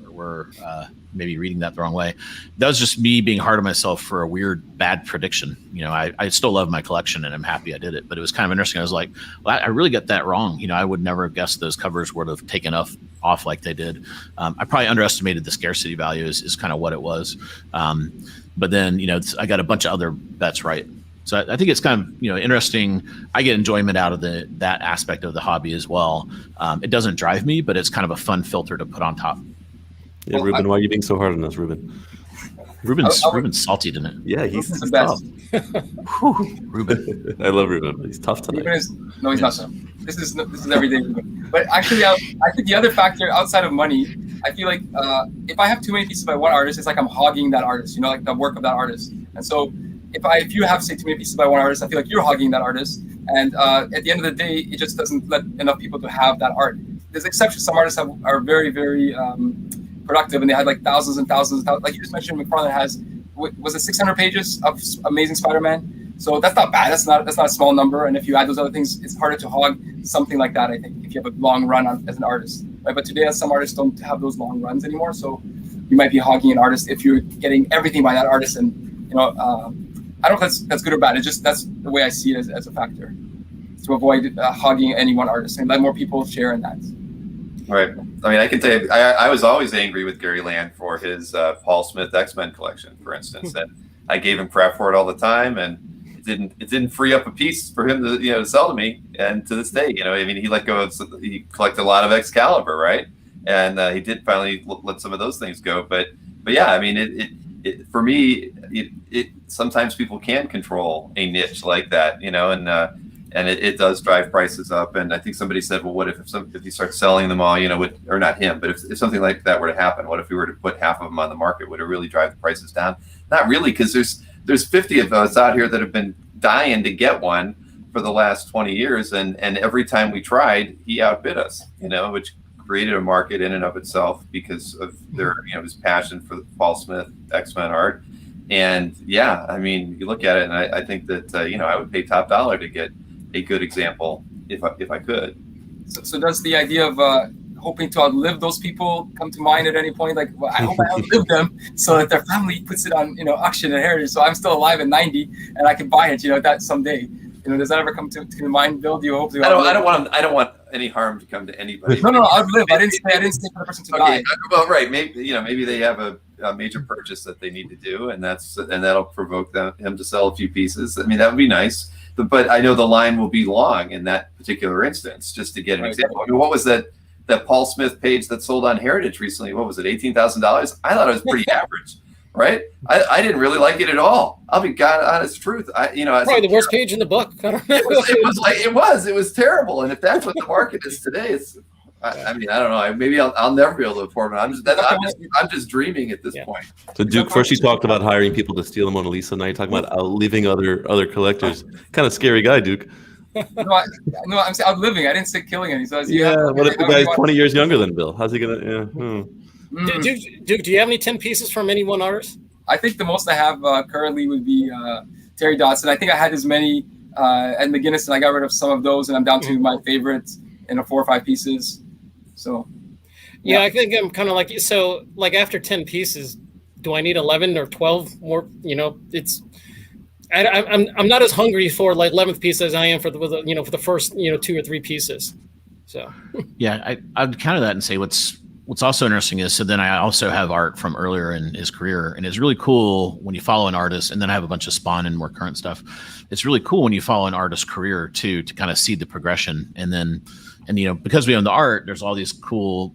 Speaker 3: maybe reading that the wrong way. That was just me being hard on myself for a weird, bad prediction. You know, I still love my collection and I'm happy I did it, but it was kind of interesting. I was like, well, I really got that wrong. You know, I would never have guessed those covers would have taken off like they did. I probably underestimated the scarcity value is kind of what it was. But then, you know, I got a bunch of other bets right. So I think it's kind of, you know, interesting. I get enjoyment out of that aspect of the hobby as well. It doesn't drive me, but it's kind of a fun filter to put on top.
Speaker 6: Yeah, Ruben, why are you being so hard on us, Ruben?
Speaker 3: Ruben's salty tonight.
Speaker 6: Yeah, he's
Speaker 5: the best.
Speaker 3: Ruben.
Speaker 6: I love Ruben. He's tough tonight.
Speaker 5: He's not so. This is everyday Ruben. But actually, I think the other factor outside of money, I feel like if I have too many pieces by one artist, it's like I'm hogging that artist, you know, like the work of that artist. And so if you have say too many pieces by one artist, I feel like you're hogging that artist, and at the end of the day, it just doesn't let enough people to have that art. There's exceptions. Some artists are very, very productive, and they had like thousands and thousands. Like you just mentioned, McFarlane has, was it 600 pages of Amazing Spider-Man? So that's not bad. That's not a small number. And if you add those other things, it's harder to hog something like that, I think, if you have a long run as an artist. Right? But today, some artists don't have those long runs anymore. So you might be hogging an artist if you're getting everything by that artist. And I don't know if that's good or bad. It's just that's the way I see it as a factor, to avoid hogging any one artist and let more people share in that.
Speaker 1: Right. I mean, I can tell you, I was always angry with Gary Land for his Paul Smith X-Men collection, for instance, and I gave him crap for it all the time, and it didn't free up a piece for him to sell to me. And to this day, I mean, he collected a lot of Excalibur, right? And he did finally let some of those things go. But yeah, I mean, it for me, it sometimes people can control a niche like that, and it does drive prices up. And I think somebody said, well, what if you start selling them all, or not him, but if something like that were to happen, what if we were to put half of them on the market? Would it really drive the prices down? Not really, because there's 50 of us out here that have been dying to get one for the last 20 years. And every time we tried, he outbid us, which created a market in and of itself because of his passion for the Paul Smith X-Men art. And yeah, I mean, you look at it, and I think that, I would pay top dollar to get a good example if I could.
Speaker 5: So does the idea of hoping to outlive those people come to mind at any point? Like, well, I hope I outlive them so that their family puts it on, auction and heritage. So I'm still alive at 90 and I can buy it, that someday. Does that ever come to mind, Bill? Do you hope to?
Speaker 1: I don't want any harm to come to anybody.
Speaker 5: No, outlive. I didn't say for the person to die.
Speaker 1: Well, right. Maybe they have a major purchase that they need to do, and that'll provoke him to sell a few pieces. I mean, that would be nice. But I know the line will be long in that particular instance. Just to get an example, I mean, what was that Paul Smith page that sold on Heritage recently? What was it, $18,000? I thought it was pretty average, right? I didn't really like it at all. I'll be honest truth. Probably
Speaker 4: the worst page in the book. I don't know.
Speaker 1: It was terrible. And if that's what the market is today, I mean, I don't know. Maybe I'll never be able to afford it. I'm just dreaming at this point.
Speaker 6: So Duke, first you talked about hiring people to steal the Mona Lisa. Now you're talking about outliving other collectors. Kind of scary guy, Duke.
Speaker 5: No, I'm saying outliving. I didn't say killing any. So
Speaker 6: what if the guy's 20 years younger than Bill? How's he gonna? Yeah.
Speaker 4: Duke, do you have any 10 pieces from any one artist?
Speaker 5: I think the most I have currently would be Terry Dodson. I think I had as many at McGinnis, and I got rid of some of those, and I'm down to my favorites in 4 or 5 pieces. So,
Speaker 4: yeah, I think I'm kind of like you. So, like after 10 pieces, do I need 11 or 12 more? I'm not as hungry for like 11th piece as I am for the first 2 or 3 pieces. So
Speaker 3: yeah, I'd counter that and say what's also interesting is, so then I also have art from earlier in his career, and it's really cool when you follow an artist, and then I have a bunch of Spawn and more current stuff. It's really cool when you follow an artist's career too, to kind of see the progression, and because we own the art, there's all these cool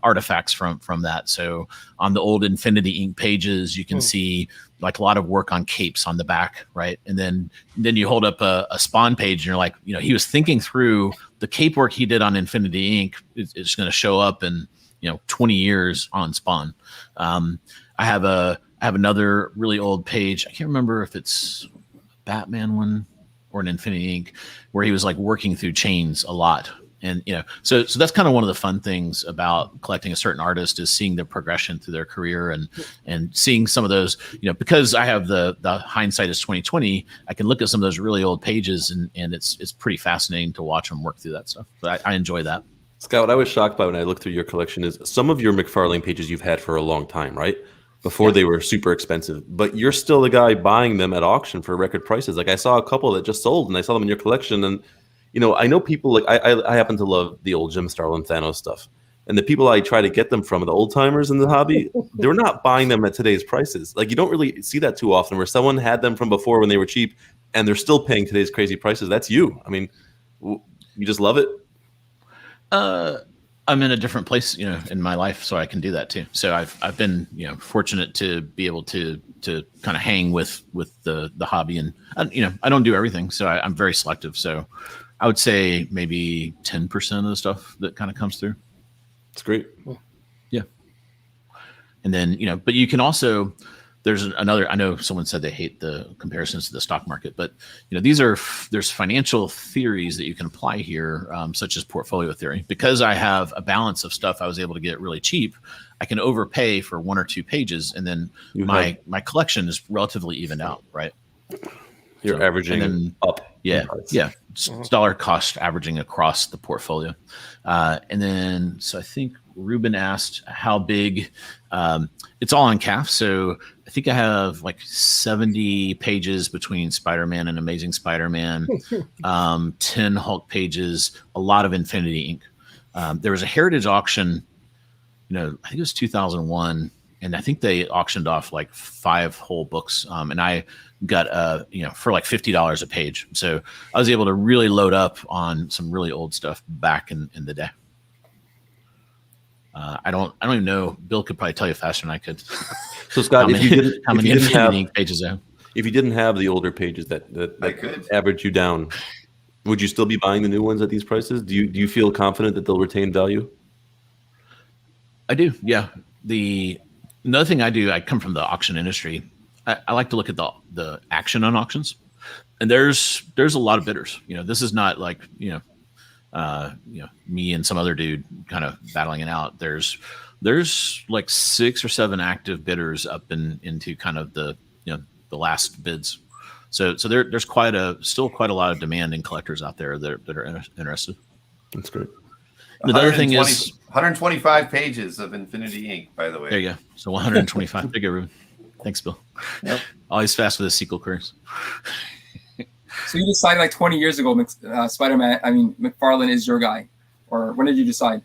Speaker 3: artifacts from that. So on the old Infinity Ink pages, you can see like a lot of work on capes on the back, right? And then you hold up a Spawn page, and you're like, he was thinking through the cape work he did on Infinity Ink. It's going to show up in 20 years on Spawn. I have another really old page. I can't remember if it's a Batman one or an Infinity Ink, where he was like working through chains a lot. And, so that's kind of one of the fun things about collecting a certain artist, is seeing their progression through their career and seeing some of those, because I have the hindsight is 2020, I can look at some of those really old pages and it's pretty fascinating to watch them work through that stuff. But I enjoy that.
Speaker 6: Scott, what I was shocked by when I looked through your collection is some of your McFarlane pages you've had for a long time, right? Before they were super expensive, but you're still the guy buying them at auction for record prices. Like I saw a couple that just sold, and I saw them in your collection, and I know people like I happen to love the old Jim Starlin Thanos stuff, and the people I try to get them from, the old timers in the hobby, they're not buying them at today's prices. Like you don't really see that too often, where someone had them from before when they were cheap, and they're still paying today's crazy prices. That's you. I mean, you just love it.
Speaker 3: I'm in a different place, in my life, so I can do that too. So I've been, fortunate to be able to kind of hang with the hobby, and I don't do everything, so I'm very selective. So I would say maybe 10% of the stuff that kind of comes through.
Speaker 6: It's great.
Speaker 3: Yeah. And then, but you can also, there's another. I know someone said they hate the comparisons to the stock market, but there's financial theories that you can apply here, such as portfolio theory. Because I have a balance of stuff I was able to get really cheap, I can overpay for 1 or 2 pages, and then my collection is relatively evened out, right?
Speaker 6: You're averaging up.
Speaker 3: Yeah. It's dollar cost averaging across the portfolio. And then, so I think Ruben asked how big, it's all on CAF. So I think I have like 70 pages between Spider-Man and Amazing Spider-Man, 10 Hulk pages, a lot of Infinity Inc. There was a heritage auction, I think it was 2001. And I think they auctioned off like 5 whole books. And I got, for like $50 a page. So I was able to really load up on some really old stuff back in the day. I don't even know. Bill could probably tell you faster than I could.
Speaker 6: So Scott,
Speaker 3: how many Infinity Ink pages I have.
Speaker 6: If you didn't have the older pages that average you down, would you still be buying the new ones at these prices? Do you feel confident that they'll retain value?
Speaker 3: I do. Yeah. Another thing I do, I come from the auction industry. I like to look at the action on auctions, and there's a lot of bidders. This is not like me and some other dude kind of battling it out. There's like 6 or 7 active bidders up into kind of the last bids. So there's still quite a lot of demand in collectors out there that are interested.
Speaker 6: That's great.
Speaker 3: The other thing is
Speaker 1: 125 pages of Infinity Inc. By the way,
Speaker 3: there you go. So 125. Big Ruben. Thanks, Bill.
Speaker 1: Yep.
Speaker 3: Always fast with the SQL queries.
Speaker 5: So you decided like 20 years ago, McFarlane is your guy, or when did you decide?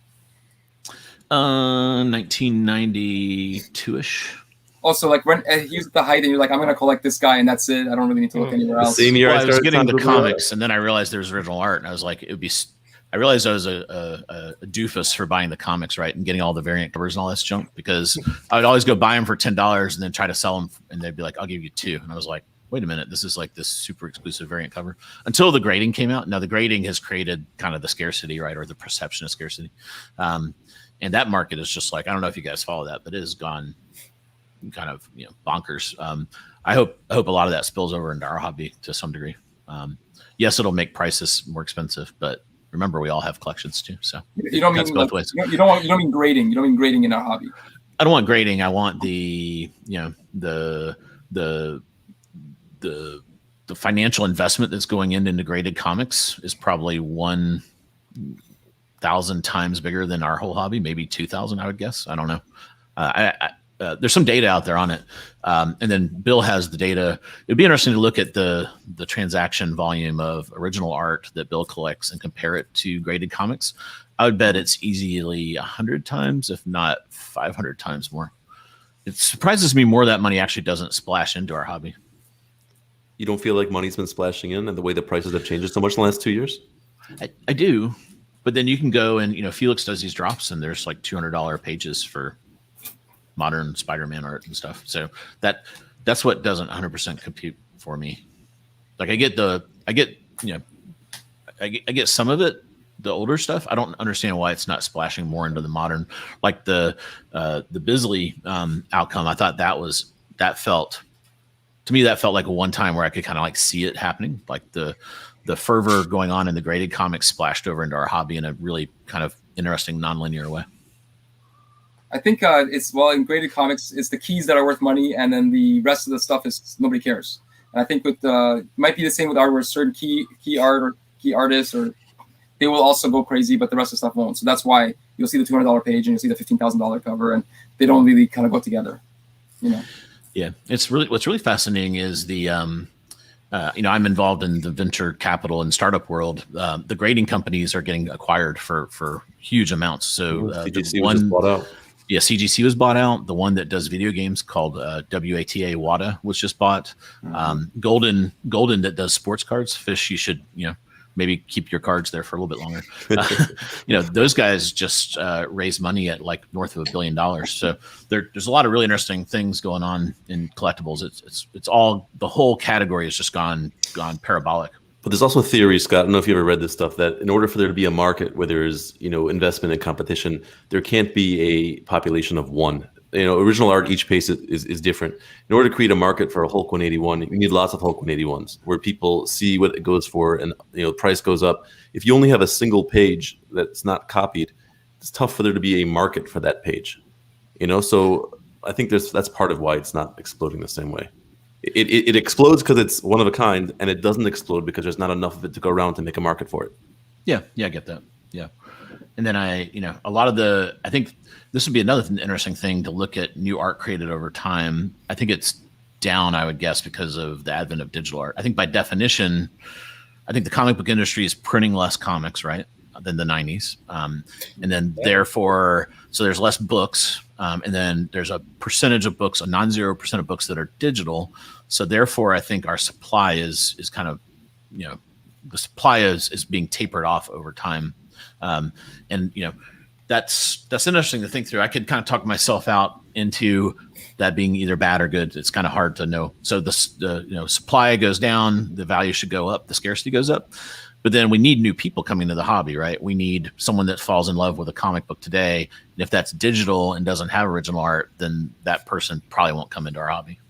Speaker 3: 1992-ish.
Speaker 5: Also, like when he was at the height, and you're like, I'm going to collect this guy, and that's it. I don't really need to look anywhere else.
Speaker 6: Same year
Speaker 3: I was getting the comics,
Speaker 6: art.
Speaker 3: and then I realized there was original art, and I was like, I realized I was a doofus for buying the comics, right, and getting all the variant covers and all this junk, because I would always go buy them for $10 and then try to sell them, and they'd be like, I'll give you 2. And I was like, wait a minute, this is like this super exclusive variant cover, until the grading came out. Now the grading has created kind of the scarcity, right, or the perception of scarcity. And that market is just like, I don't know if you guys follow that, but it has gone kind of bonkers. I hope a lot of that spills over into our hobby to some degree. Yes, it'll make prices more expensive, but remember, we all have collections too. So
Speaker 5: you don't mean
Speaker 3: both ways.
Speaker 5: You don't mean grading. You don't mean grading in our hobby.
Speaker 3: I don't want grading. I want the financial investment that's going into graded comics is probably 1,000 times bigger than our whole hobby, maybe 2,000, I would guess. I don't know. There's some data out there on it. And then Bill has the data. It'd be interesting to look at the transaction volume of original art that Bill collects and compare it to graded comics. I would bet it's easily 100 times, if not 500 times more. It surprises me more that money actually doesn't splash into our hobby.
Speaker 6: You don't feel like money's been splashing in, and the way the prices have changed so much in the last 2 years?
Speaker 3: I do, but then you can go and Felix does these drops, and there's like $200 pages for modern Spider-Man art and stuff. So that's what doesn't 100% compute for me. Like I get some of it, the older stuff. I don't understand why it's not splashing more into the modern, like the Bisley outcome. I thought that felt like a one time where I could kind of like see it happening. Like the fervor going on in the graded comics splashed over into our hobby in a really kind of interesting nonlinear way.
Speaker 5: I think in graded comics, it's the keys that are worth money, and then the rest of the stuff is nobody cares. And I think it might be the same with art, where certain key art or key artists, or they will also go crazy, but the rest of the stuff won't. So that's why you'll see the $200 page and you'll see the $15,000 cover, and they don't really kind of go together.
Speaker 3: Yeah, what's really fascinating is the I'm involved in the venture capital and startup world. The grading companies are getting acquired for huge amounts. So
Speaker 6: CGC was just bought out.
Speaker 3: Yeah, CGC was bought out. The one that does video games called WATA was just bought. Golden that does sports cards. Fish, you should maybe keep your cards there for a little bit longer. Those guys just raise money at like north of $1 billion. So there's a lot of really interesting things going on in collectibles. It's all, the whole category has just gone parabolic.
Speaker 6: But there's also a theory, Scott, I don't know if you ever read this stuff, that in order for there to be a market where there's investment and competition, there can't be a population of one. original art, each page is different. In order to create a market for a Hulk 181, you need lots of Hulk 181s where people see what it goes for, and price goes up. If you only have a single page that's not copied, it's tough for there to be a market for that page. So I think that's part of why it's not exploding the same way. It explodes because it's one of a kind, and it doesn't explode because there's not enough of it to go around to make a market for it.
Speaker 3: Yeah, I get that. Yeah. And then I think this would be another interesting thing to look at new art created over time. I think it's down, I would guess, because of the advent of digital art. I think by definition, I think the comic book industry is printing less comics, right, than the 90s. And then therefore, so there's less books. And then there's a percentage of books, a non-zero percent of books that are digital. So therefore, I think our supply is kind of, the supply is being tapered off over time. And that's interesting to think through. I could kind of talk myself out into that being either bad or good. It's kind of hard to know. So the supply goes down, the value should go up, the scarcity goes up. But then we need new people coming to the hobby, right? We need someone that falls in love with a comic book today. And if that's digital and doesn't have original art, then that person probably won't come into our hobby.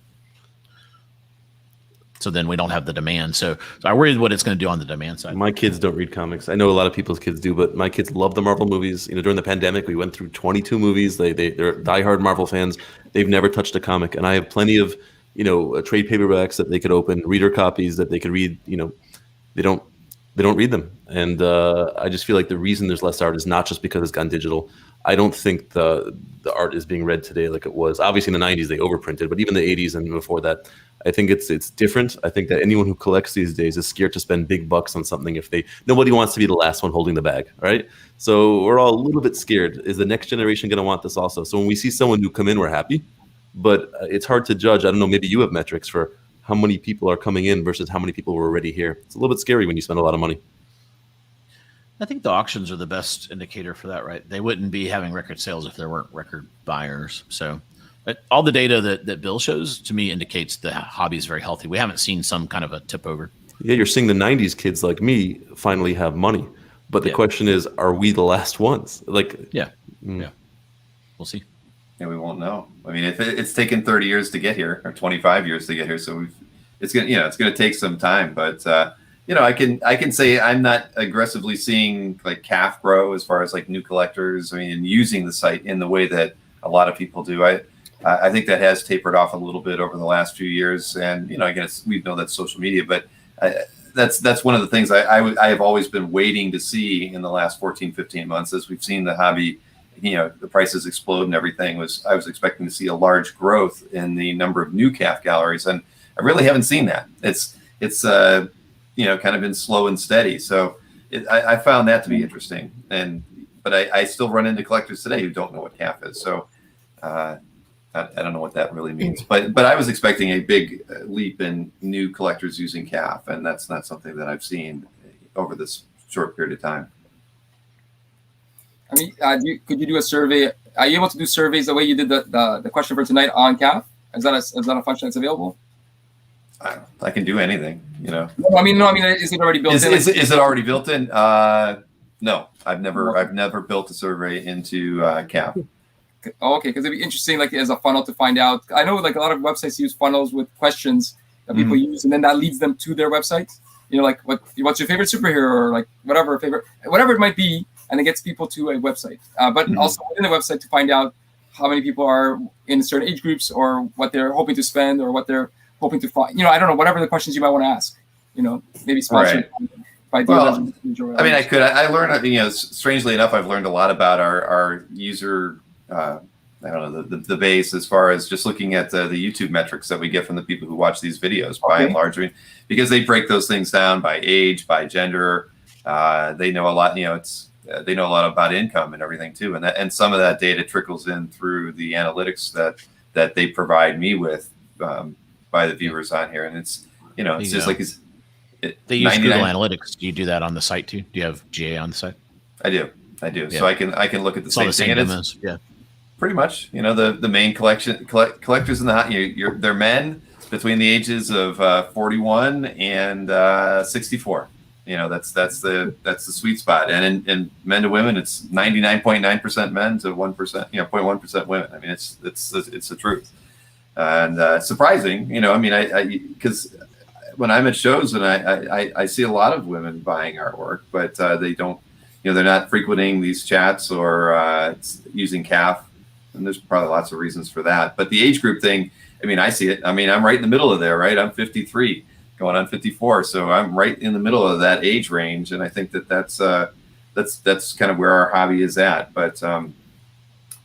Speaker 3: So then we don't have the demand. So I worry what it's going to do on the demand side.
Speaker 6: My kids don't read comics. I know a lot of people's kids do, but my kids love the Marvel movies. During the pandemic, we went through 22 movies. They're diehard Marvel fans. They've never touched a comic, and I have plenty of trade paperbacks that they could open, reader copies that they could read. They don't read them, and I just feel like the reason there's less art is not just because it's gone digital. I don't think the art is being read today like it was. Obviously, in the 90s they overprinted, but even the 80s and before that, I think it's different. I think that anyone who collects these days is scared to spend big bucks on something nobody wants to be the last one holding the bag, right? So we're all a little bit scared. Is the next generation going to want this also? So when we see someone new come in, we're happy, but it's hard to judge. I don't know, maybe you have metrics for how many people are coming in versus how many people were already here. It's a little bit scary when you spend a lot of money.
Speaker 3: I think the auctions are the best indicator for that, right? They wouldn't be having record sales if there weren't record buyers. So all the data that Bill shows to me indicates the hobby is very healthy. We haven't seen some kind of a tip over.
Speaker 6: Yeah, you're seeing the 90s kids like me finally have money. But the question is, are we the last ones?
Speaker 3: Yeah. We'll see.
Speaker 1: Yeah, we won't know. I mean, if it's taken 30 years to get here, or 25 years to get here, so it's gonna take some time. But I can say I'm not aggressively seeing like CAF grow as far as like new collectors. I mean, and using the site in the way that a lot of people do. I think that has tapered off a little bit over the last few years, and I guess we know that's social media, but that's one of the things I have always been waiting to see in the last 14, 15 months as we've seen the hobby. The prices explode and everything. I was expecting to see a large growth in the number of new CAF galleries, and I really haven't seen that. It's kind of been slow and steady. So I found that to be interesting. But I still run into collectors today who don't know what CAF is. So I don't know what that really means. But I was expecting a big leap in new collectors using CAF, and that's not something that I've seen over this short period of time.
Speaker 5: I mean, could you do a survey? Are you able to do surveys the way you did the question for tonight on CAF? Is that a function that's available?
Speaker 1: I can do anything,
Speaker 5: No, I mean, is it already built in?
Speaker 1: Is it already built in? No, I've never built a survey into CAF.
Speaker 5: Oh, okay, because it'd be interesting, like as a funnel to find out. I know, like a lot of websites use funnels with questions that people use, and then that leads them to their website. Like what's your favorite superhero, or like whatever it might be, and it gets people to a website. But also within the website to find out how many people are in certain age groups, or what they're hoping to spend, or what they're hoping to find. I don't know, whatever the questions you might want to ask. Maybe sponsored by dealers.
Speaker 1: Well, I mean, I learned. Strangely enough, I've learned a lot about our user. I don't know, the base as far as just looking at the YouTube metrics that we get from the people who watch these videos by and large. I mean, because they break those things down by age, by gender. They know a lot. They know a lot about income and everything too, and some of that data trickles in through the analytics that they provide me with by the viewers on here, and it's just like
Speaker 3: they use Google Analytics. Do you do that on the site too? Do you have GA on the site?
Speaker 1: I do. Yeah. So I can look at the
Speaker 3: same
Speaker 1: thing.
Speaker 3: Demos. Yeah.
Speaker 1: Pretty much, the main collectors in the they're men between the ages of 41 and 64. That's the sweet spot. And in men to women, it's 99.9% men to 1%, 0.1% women. I mean, it's the truth. And surprising, because when I'm at shows and I see a lot of women buying artwork, but they don't, they're not frequenting these chats or using CAF. And there's probably lots of reasons for that. But the age group thing, I mean, I see it. I mean, I'm right in the middle of there, right? I'm 53. Going on 54, so I'm right in the middle of that age range, and I think that's kind of where our hobby is at. But yeah,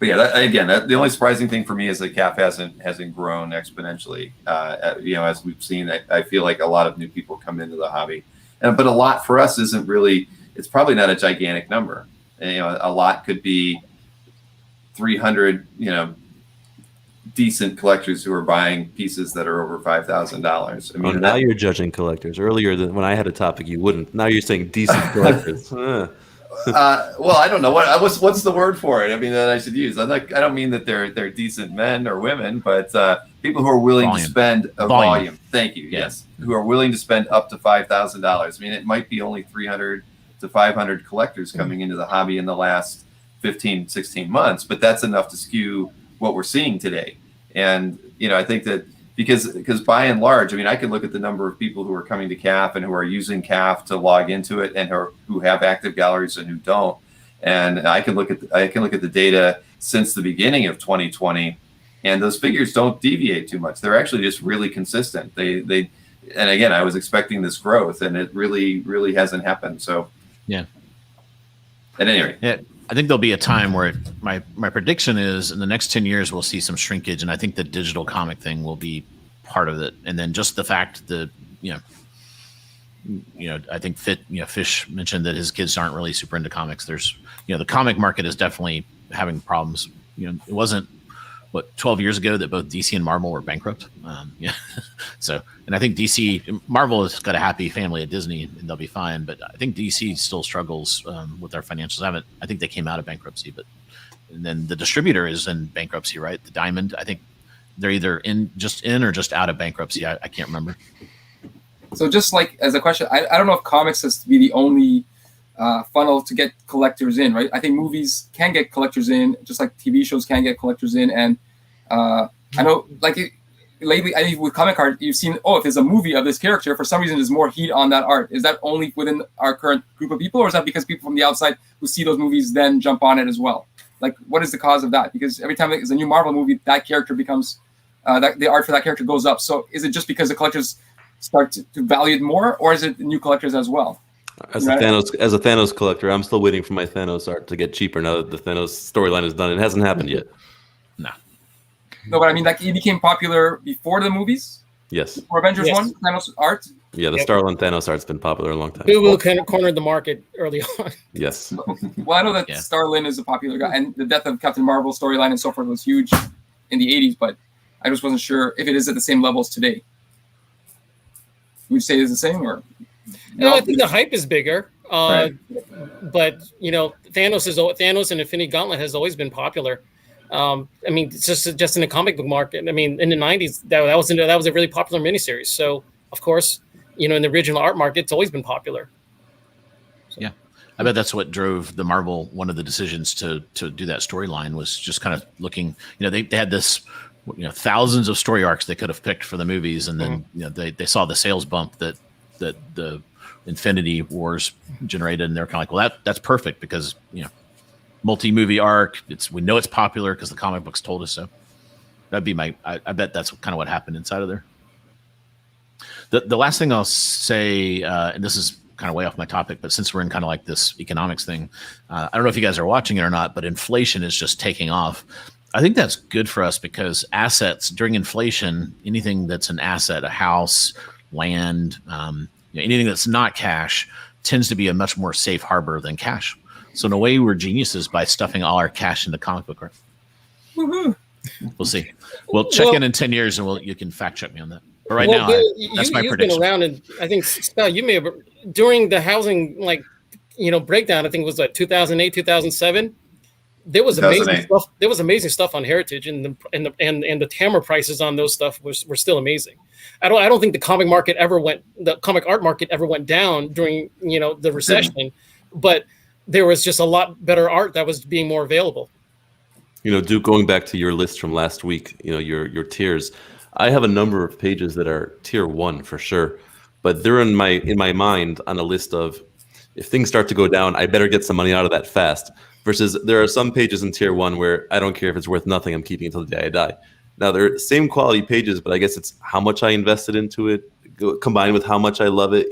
Speaker 1: the only surprising thing for me is that CAF hasn't grown exponentially. As we've seen, I feel like a lot of new people come into the hobby, but a lot for us isn't really. It's probably not a gigantic number. A lot could be 300. Decent collectors who are buying pieces that are over $5,000. I mean,
Speaker 6: now you're judging collectors. Earlier, when I had a topic, you wouldn't. Now you're saying decent collectors.
Speaker 1: Well, I don't know what's the word for it. I mean, that I should use. I don't mean that they're decent men or women, but people who are willing to spend a volume. Thank you. Yes, who are willing to spend up to $5,000. I mean, it might be only 300 to 500 collectors coming into the hobby in the last 15, 16 months, but that's enough to skew what we're seeing today. And I think that because by and large, I mean, I can look at the number of people who are coming to CAF and who are using CAF to log into it, and who have active galleries and who don't. And I can look at the data since the beginning of 2020, and those figures don't deviate too much. They're actually just really consistent. And again, I was expecting this growth, and it really hasn't happened. So
Speaker 3: yeah.
Speaker 1: At any rate.
Speaker 3: Yeah. I think there'll be a time where my prediction is in the next 10 years, we'll see some shrinkage. And I think the digital comic thing will be part of it. And then just the fact that, I think Fish mentioned that his kids aren't really super into comics. There's, the comic market is definitely having problems. It wasn't 12 years ago that both DC and Marvel were bankrupt. So, and I think Marvel has got a happy family at Disney and they'll be fine. But I think DC still struggles with their financials. I think they came out of bankruptcy, and then the distributor is in bankruptcy, right? The Diamond, I think they're either in or just out of bankruptcy. I can't remember.
Speaker 5: So just like as a question, I don't know if comics has to be the only funnel to get collectors in, right? I think movies can get collectors in, just like TV shows can get collectors in. And I know, lately, I think with comic art, you've seen, if there's a movie of this character, for some reason there's more heat on that art. Is that only within our current group of people, or is that because people from the outside who see those movies then jump on it as well? Like, what is the cause of that? Because every time there's a new Marvel movie, that character becomes, the art for that character goes up. So is it just because the collectors start to value it more, or is it the new collectors as well?
Speaker 6: As a Thanos collector, I'm still waiting for my Thanos art to get cheaper now that the Thanos storyline is done. It hasn't happened yet.
Speaker 5: No, but I mean, it became popular before the movies?
Speaker 6: Yes.
Speaker 5: Before Avengers 1, Thanos art?
Speaker 6: Yeah, the Starlin Thanos art's been popular a long time.
Speaker 4: Google kind of cornered the market early on.
Speaker 6: Yes.
Speaker 5: Well, I know that Starlin is a popular guy, and the death of Captain Marvel storyline and so forth was huge in the 80s, but I just wasn't sure if it is at the same levels today. Would you say it's the same, or?
Speaker 4: No, I think the hype is bigger.
Speaker 1: Right.
Speaker 4: But Thanos and Infinity Gauntlet has always been popular. I mean, it's just in the comic book market. I mean, in the 90s, that was a really popular miniseries. So, of course, in the original art market, it's always been popular. So.
Speaker 3: Yeah, I bet that's what drove the Marvel. One of the decisions to do that storyline was just kind of looking. They had this, thousands of story arcs they could have picked for the movies, and then they saw the sales bump that the Infinity Wars generated, and they're kind of like, well, that's perfect because multi-movie arc. We know it's popular because the comic books told us so. That'd be I bet that's kind of what happened inside of there. The last thing I'll say, and this is kind of way off my topic, but since we're in kind of like this economics thing, I don't know if you guys are watching it or not, but inflation is just taking off. I think that's good for us because assets during inflation, anything that's an asset, a house, land, anything that's not cash tends to be a much more safe harbor than cash. So in a way, we're geniuses by stuffing all our cash into comic book art.
Speaker 5: Woohoo.
Speaker 3: We'll see. We'll check in 10 years, and you can fact check me on that. But right now, that's my prediction.
Speaker 4: You've been around, and I think Scott, you may have during the housing breakdown. I think it was 2008, 2007. There was amazing stuff. There was amazing stuff on Heritage, and the hammer prices on those stuff were still amazing. I don't think the comic art market ever went down during, the recession, but there was just a lot better art that was being more available.
Speaker 6: Duke, going back to your list from last week, your tiers, I have a number of pages that are tier 1 for sure, but they're in my mind on a list of, if things start to go down, I better get some money out of that fast. Versus there are some pages in tier 1 where I don't care if it's worth nothing, I'm keeping it until the day I die. Now they're same quality pages, but I guess it's how much I invested into it combined with how much I love it.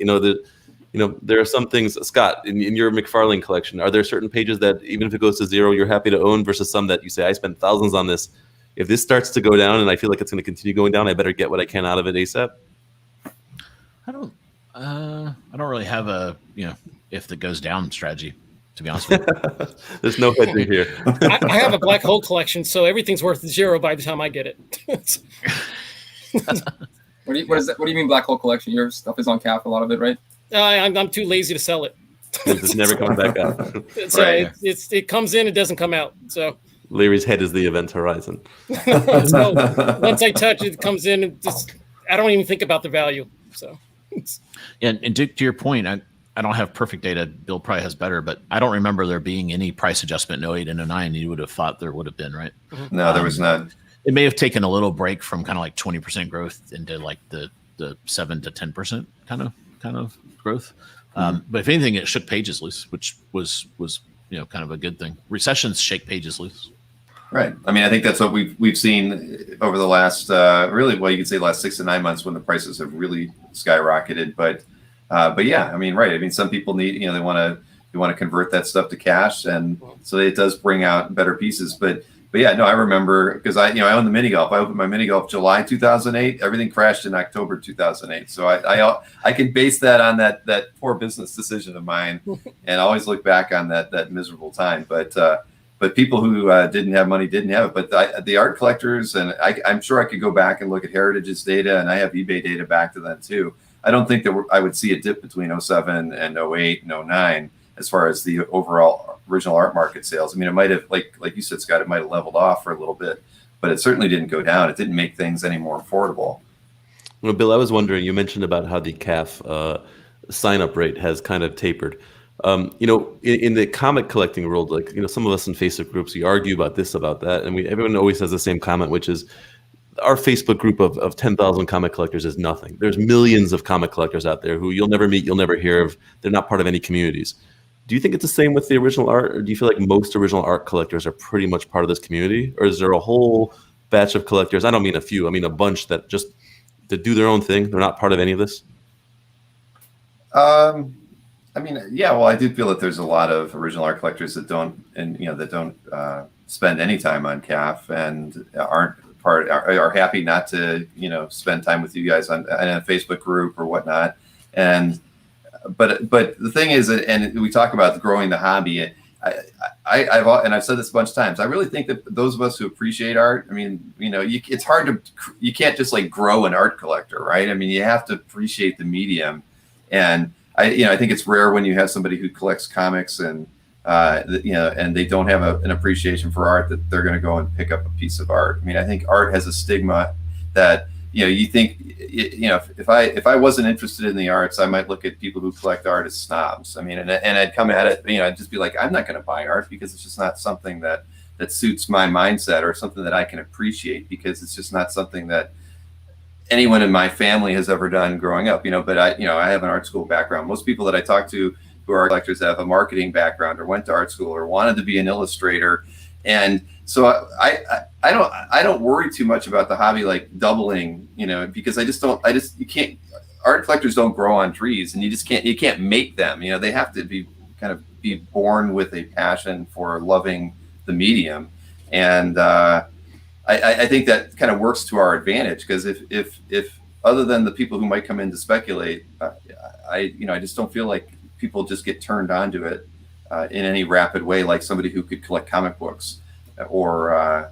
Speaker 6: There are some things, Scott, in your McFarlane collection, are there certain pages that even if it goes to 0, you're happy to own versus some that you say, I spent thousands on this. If this starts to go down and I feel like it's going to continue going down, I better get what I can out of it ASAP?
Speaker 3: I don't really have a, if it goes down strategy, to be honest with you.
Speaker 6: There's no hedging here.
Speaker 4: I have a black hole collection, so everything's worth 0 by the time I get it.
Speaker 5: What do you mean black hole collection? Your stuff is on CAF, a lot of it, right?
Speaker 4: I'm too lazy to sell it.
Speaker 6: It's never coming back out.
Speaker 4: So right. It comes in, it doesn't come out. So
Speaker 6: Larry's head is the event horizon.
Speaker 4: So once I touch it, it comes in, and I don't even think about the value. So
Speaker 3: yeah, and to your point, I don't have perfect data. Bill probably has better, but I don't remember there being any price adjustment in 08 and 09. You would have thought there would have been, right?
Speaker 1: No, there was not.
Speaker 3: It may have taken a little break from kind of like 20% growth into like the 7 to 10% kind of growth. But if anything, it shook pages loose, which was kind of a good thing. Recessions shake pages loose.
Speaker 1: Right. I mean, I think that's what we've seen over the last you could say last 6 to 9 months when the prices have really skyrocketed. But yeah, I mean, right. I mean, some people need, they want to convert that stuff to cash, and so it does bring out better pieces. But yeah, no, I remember because I own the mini golf. I opened my mini golf July 2008. Everything crashed in October 2008. So I can base that on that poor business decision of mine, and always look back on that miserable time. But people who didn't have money didn't have it. But the art collectors, and I'm sure I could go back and look at Heritage's data, and I have eBay data back to then too. I don't think that I would see a dip between 07 and 08 and 09 as far as the overall original art market sales. I mean, it might have, like you said, Scott, it might have leveled off for a little bit, but it certainly didn't go down. It didn't make things any more affordable.
Speaker 6: Well, Bill, I was wondering, you mentioned about how the CAF sign-up rate has kind of tapered. In the comic collecting world, some of us in Facebook groups, we argue about this, about that, and everyone always has the same comment, which is our Facebook group of 10,000 comic collectors is nothing. There's millions of comic collectors out there who you'll never meet, you'll never hear of. They're not part of any communities. Do you think it's the same with the original art, or do you feel like most original art collectors are pretty much part of this community? Or is there a whole batch of collectors, I don't mean a few, I mean a bunch that do their own thing, they're not part of any of this?
Speaker 1: I mean, yeah, well, I do feel that there's a lot of original art collectors that don't spend any time on CAF and are happy not to, spend time with you guys in a Facebook group or whatnot. But the thing is, and we talk about growing the hobby. I've said this a bunch of times. I really think that those of us who appreciate art, I mean, it's hard to, you can't just like grow an art collector, right? I mean, you have to appreciate the medium, and I think it's rare when you have somebody who collects comics and and they don't have an appreciation for art that they're going to go and pick up a piece of art. I mean, I think art has a stigma that you think if I wasn't interested in the arts, I might look at people who collect art as snobs. I mean, and I'd come at it, I'd just be like, I'm not going to buy art because it's just not something that suits my mindset or something that I can appreciate, because it's just not something that anyone in my family has ever done growing up. But I have an art school background. Most people that I talk to who are art collectors have a marketing background or went to art school or wanted to be an illustrator. And so I don't worry too much about the hobby like doubling, because you can't, art collectors don't grow on trees, and you can't make them. They have to be born with a passion for loving the medium. And I think that kind of works to our advantage, because if other than the people who might come in to speculate, I just don't feel like people just get turned on to it in any rapid way, like somebody who could collect comic books or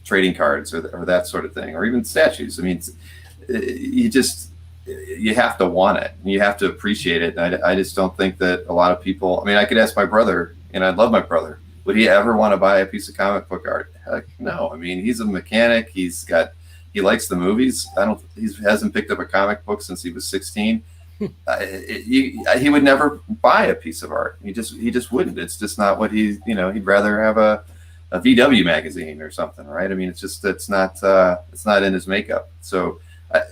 Speaker 1: trading cards or that sort of thing, or even statues. I mean, you have to want it, and you have to appreciate it. And I just don't think that a lot of people, I mean, I could ask my brother, and I love my brother, would he ever want to buy a piece of comic book art? Heck no. I mean, he's a mechanic. He's got he likes the movies. He hasn't picked up a comic book since he was 16. He would never buy a piece of art. He just wouldn't. It's just not what he'd rather have a VW magazine or something, right? I mean, it's not in his makeup. So, I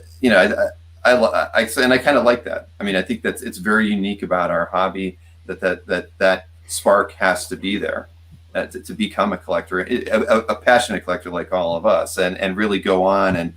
Speaker 1: kind of like that. I mean, I think it's very unique about our hobby that spark has to be there to become a collector, a passionate collector like all of us, and really go on and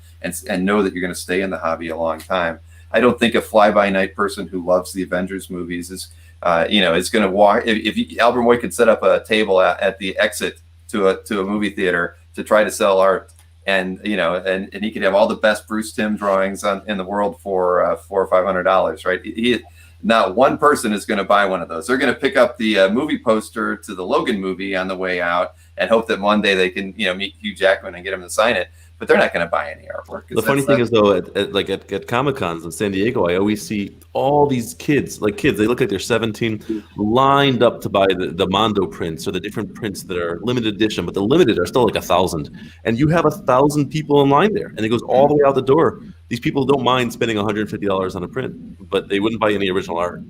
Speaker 1: know that you're going to stay in the hobby a long time. I don't think a fly-by-night person who loves the Avengers movies is going to walk. If Albert Moy could set up a table at the exit to a movie theater to try to sell art, and he could have all the best Bruce Timm drawings in the world for $400 or $500, right? Not one person is going to buy one of those. They're going to pick up the movie poster to the Logan movie on the way out and hope that one day they can meet Hugh Jackman and get him to sign it. But they're not going to buy any artwork.
Speaker 6: The funny thing is, though, at Comic Cons in San Diego, I always see all these kids. They look like they're 17, lined up to buy the Mondo prints or the different prints that are limited edition. But the limited are still like 1,000, and you have 1,000 people in line there, and it goes all the way out the door. These people don't mind spending $150 on a print, but they wouldn't buy any original art.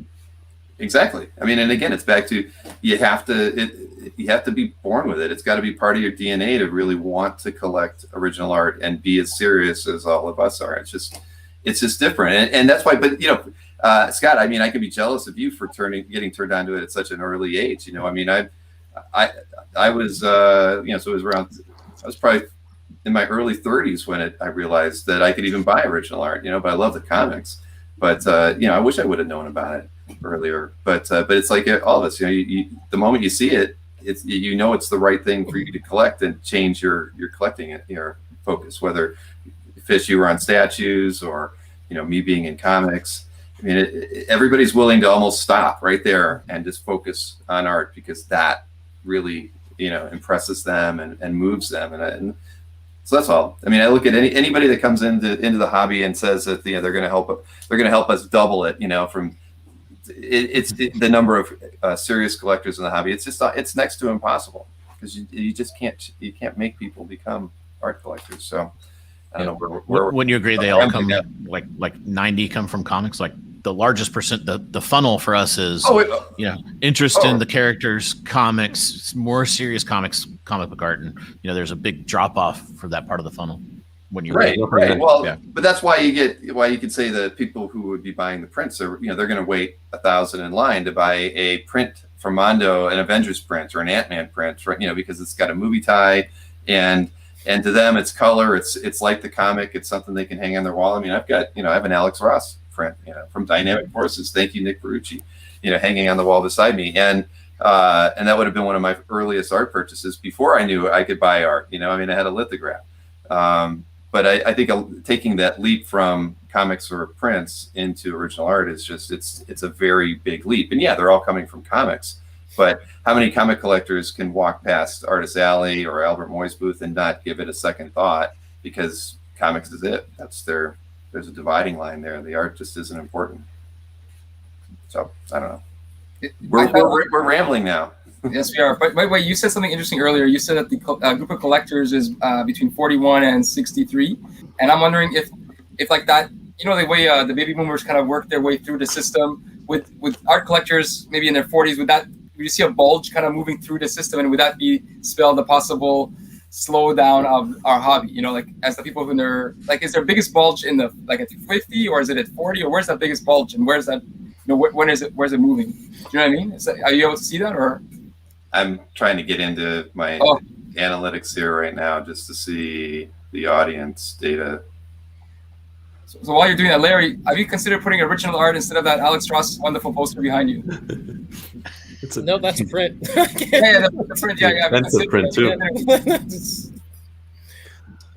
Speaker 1: Exactly. I mean, and again, it's back to you have to be born with it. It's got to be part of your DNA to really want to collect original art and be as serious as all of us are. It's just different, and that's why. But Scott, I mean, I can be jealous of you for getting turned on to it at such an early age. I mean, I was so it was around. I was probably in my early 30s when I realized that I could even buy original art. But I love the comics. But I wish I would have known about it earlier. But it's like all of us. The moment you see it, it's it's the right thing for you to collect and change your collecting your focus. Whether Fish, you were on statues, or me being in comics. I mean, everybody's willing to almost stop right there and just focus on art because that really impresses them and moves them and so that's all. I mean, I look at anybody that comes into the hobby and says that they're going to help us double it. From the number of serious collectors in the hobby. It's next to impossible because you just can't make people become art collectors. So I don't know.
Speaker 3: Wouldn't you agree? They all come like 90 come from comics. Like the largest percent, the funnel for us is interest in the characters, comics, more serious comics, comic book art, and there's a big drop off for that part of the funnel when you
Speaker 1: right. Well, but that's why you could say that people who would be buying the prints are they're going to wait 1,000 in line to buy a print from Mondo, an Avengers print or an Ant-Man print, right? Because it's got a movie tie and to them it's color, it's like the comic, it's something they can hang on their wall. I mean, I have an Alex Ross print, from Dynamic Forces. Thank you, Nick Barucci, hanging on the wall beside me. And that would have been one of my earliest art purchases before I knew I could buy art. I mean, I had a lithograph. But I think taking that leap from comics or prints into original art is it's a very big leap. And yeah, they're all coming from comics. But how many comic collectors can walk past Artist Alley or Albert Moy's booth and not give it a second thought because comics is it? There's a dividing line there. The art just isn't important. So I don't know. We're rambling now.
Speaker 5: Yes, we are. But by the way, you said something interesting earlier. You said that the group of collectors is between 41 and 63, and I'm wondering if like that, the way the baby boomers kind of work their way through the system with art collectors maybe in their 40s. Would you see a bulge kind of moving through the system, and would that spell the possible slowdown of our hobby? Like as the people who are like, is there biggest bulge in the at 50 or is it at 40 or where's that biggest bulge and where's that? Where's it moving? Do you know what I mean? Are you able to see that or?
Speaker 1: I'm trying to get into my analytics here right now just to see the audience data.
Speaker 5: So while you're doing that, Larry, have you considered putting original art instead of that Alex Ross wonderful poster behind you?
Speaker 4: No, that's a print.
Speaker 5: The print. Yeah.
Speaker 6: That's a print too.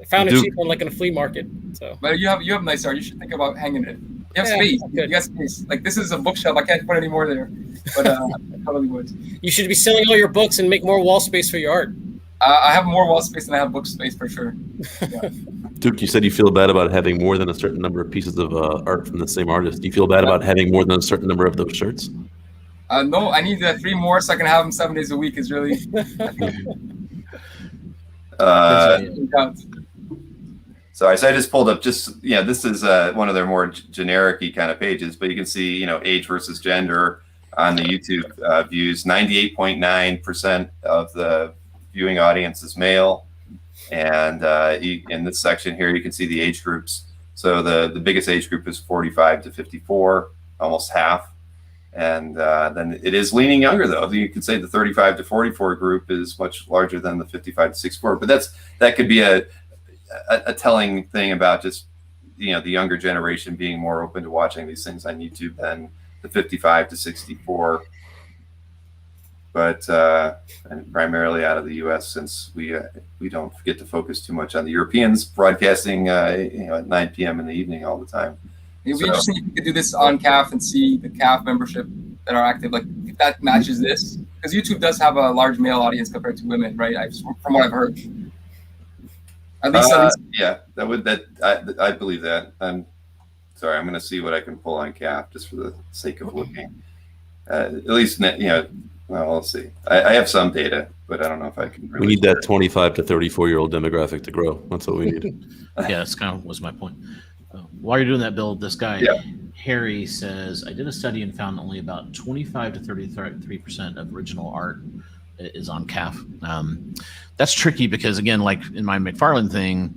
Speaker 4: I found a cheap one like in a flea market. So,
Speaker 5: but you have nice art. You should think about hanging it. You have space. You got space. Like this is a bookshelf. I can't put any more there. But I probably would.
Speaker 4: You should be selling all your books and make more wall space for your art.
Speaker 5: I have more wall space than I have book space for sure. Yeah.
Speaker 6: Duke, you said you feel bad about having more than a certain number of pieces of art from the same artist. Do you feel bad about having more than a certain number of those shirts?
Speaker 5: No, I need 3 more so I can have them 7 days a week. Is really.
Speaker 1: So I just pulled up this is one of their more generic-y kind of pages, but you can see, age versus gender on the YouTube views. 98.9% of the viewing audience is male. And in this section here, you can see the age groups. So the biggest age group is 45 to 54, almost half. And then it is leaning younger, though. You could say the 35 to 44 group is much larger than the 55 to 64. But that could be a telling thing about just the younger generation being more open to watching these things on YouTube than the 55 to 64. But and primarily out of the U.S., since we don't get to focus too much on the Europeans broadcasting at 9 p.m. in the evening all the time.
Speaker 5: It'd be interesting if you could do this on CAF and see the CAF membership that are active, like if that matches this, because YouTube does have a large male audience compared to women, right? From what I've heard. At least.
Speaker 1: Yeah, I believe that. I'm sorry, I'm going to see what I can pull on CAF just for the sake of looking. At least, well, let's see. I have some data, but I don't know if I can.
Speaker 6: We need that 25 to 34-year-old demographic to grow. That's what we need.
Speaker 3: Yeah, that's kind of was my point. While you're doing that, Bill, this guy, Harry, says, I did a study and found only about 25 to 33% of original art is on CAF. That's tricky because, again, like in my McFarlane thing,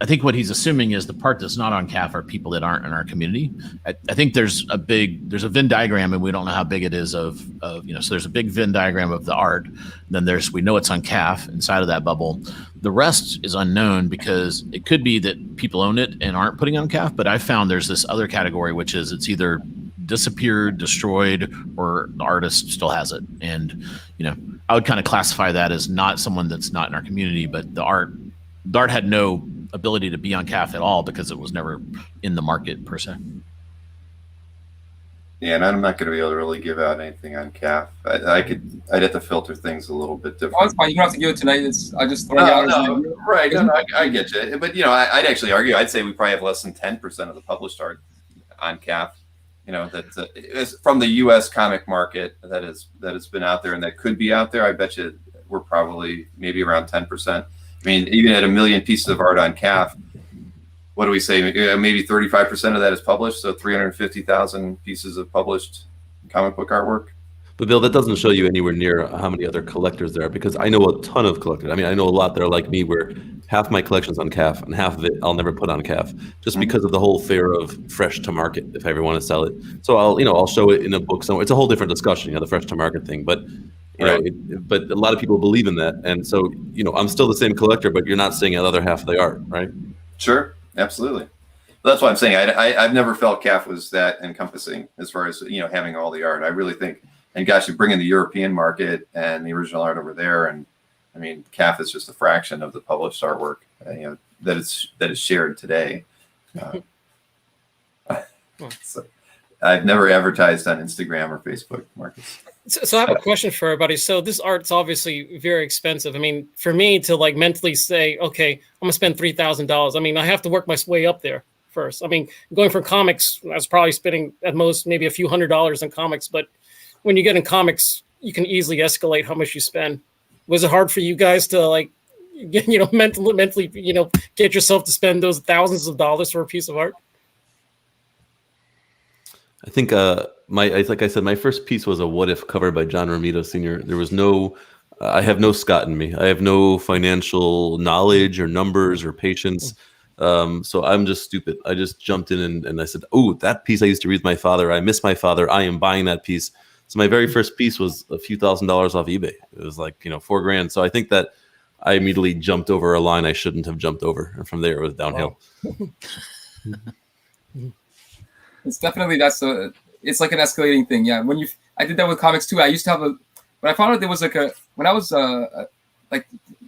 Speaker 3: I think what he's assuming is the part that's not on CAF are people that aren't in our community. I think there's a Venn diagram, and we don't know how big it is so there's a big Venn diagram of the art. Then we know it's on CAF inside of that bubble. The rest is unknown because it could be that people own it and aren't putting on CAF. But I found there's this other category, which is it's either disappeared, destroyed, or the artist still has it. And, I would kind of classify that as not someone that's not in our community, but the art had no ability to be on CAF at all because it was never in the market per se.
Speaker 1: Yeah, and I'm not going to be able to really give out anything on CAF. I'd have to filter things a little bit different.
Speaker 5: Oh, it's fine. You don't have to give it tonight. I just throw it out.
Speaker 1: Right. No, I get you. But I'd actually argue. I'd say we probably have less than 10% of the published art on CAF. That is from the U.S. comic market that has been out there and that could be out there. I bet you we're probably maybe around 10%. I mean, even at 1 million pieces of art on CAF, what do we say? Maybe 35% of that is published. So 350,000 pieces of published comic book artwork.
Speaker 6: But Bill, that doesn't show you anywhere near how many other collectors there are, because I know a ton of collectors. I mean, I know a lot that are like me, where half my collection's on CAF and half of it I'll never put on CAF, just because of the whole fear of fresh to market if I ever want to sell it. So I'll show it in a book somewhere. It's a whole different discussion, the fresh to market thing. But but a lot of people believe in that, and so I'm still the same collector, but you're not seeing the other half of the art, right?
Speaker 1: Sure, absolutely. That's what I'm saying. I've never felt CAF was that encompassing as far as having all the art. I really think. And gosh, you bring in the European market and the original art over there, and I mean, CAF is just a fraction of the published artwork that is shared today. So I've never advertised on Instagram or Facebook, Marcus.
Speaker 4: So I have a question for everybody. So this art's obviously very expensive. I mean, for me to mentally say, okay, I'm gonna spend $3,000. I mean, I have to work my way up there first. I mean, going from comics, I was probably spending at most maybe a few $100s on comics, but when you get in comics, you can easily escalate how much you spend. Was it hard for you guys to mentally get yourself to spend those thousands of dollars for a piece of art?
Speaker 6: I think like I said, my first piece was a What If cover by John Romito Sr. There was I have no Scott in me. I have no financial knowledge or numbers or patience. So I'm just stupid. I just jumped in and I said, oh, that piece I used to read with my father. I miss my father. I am buying that piece. So my very first piece was a few $1,000s off eBay. It was like, $4,000. So I think that I immediately jumped over a line I shouldn't have jumped over. And from there it was downhill.
Speaker 5: It's definitely, it's like an escalating thing. Yeah. I did that with comics too. I used to have when I found out there was when I was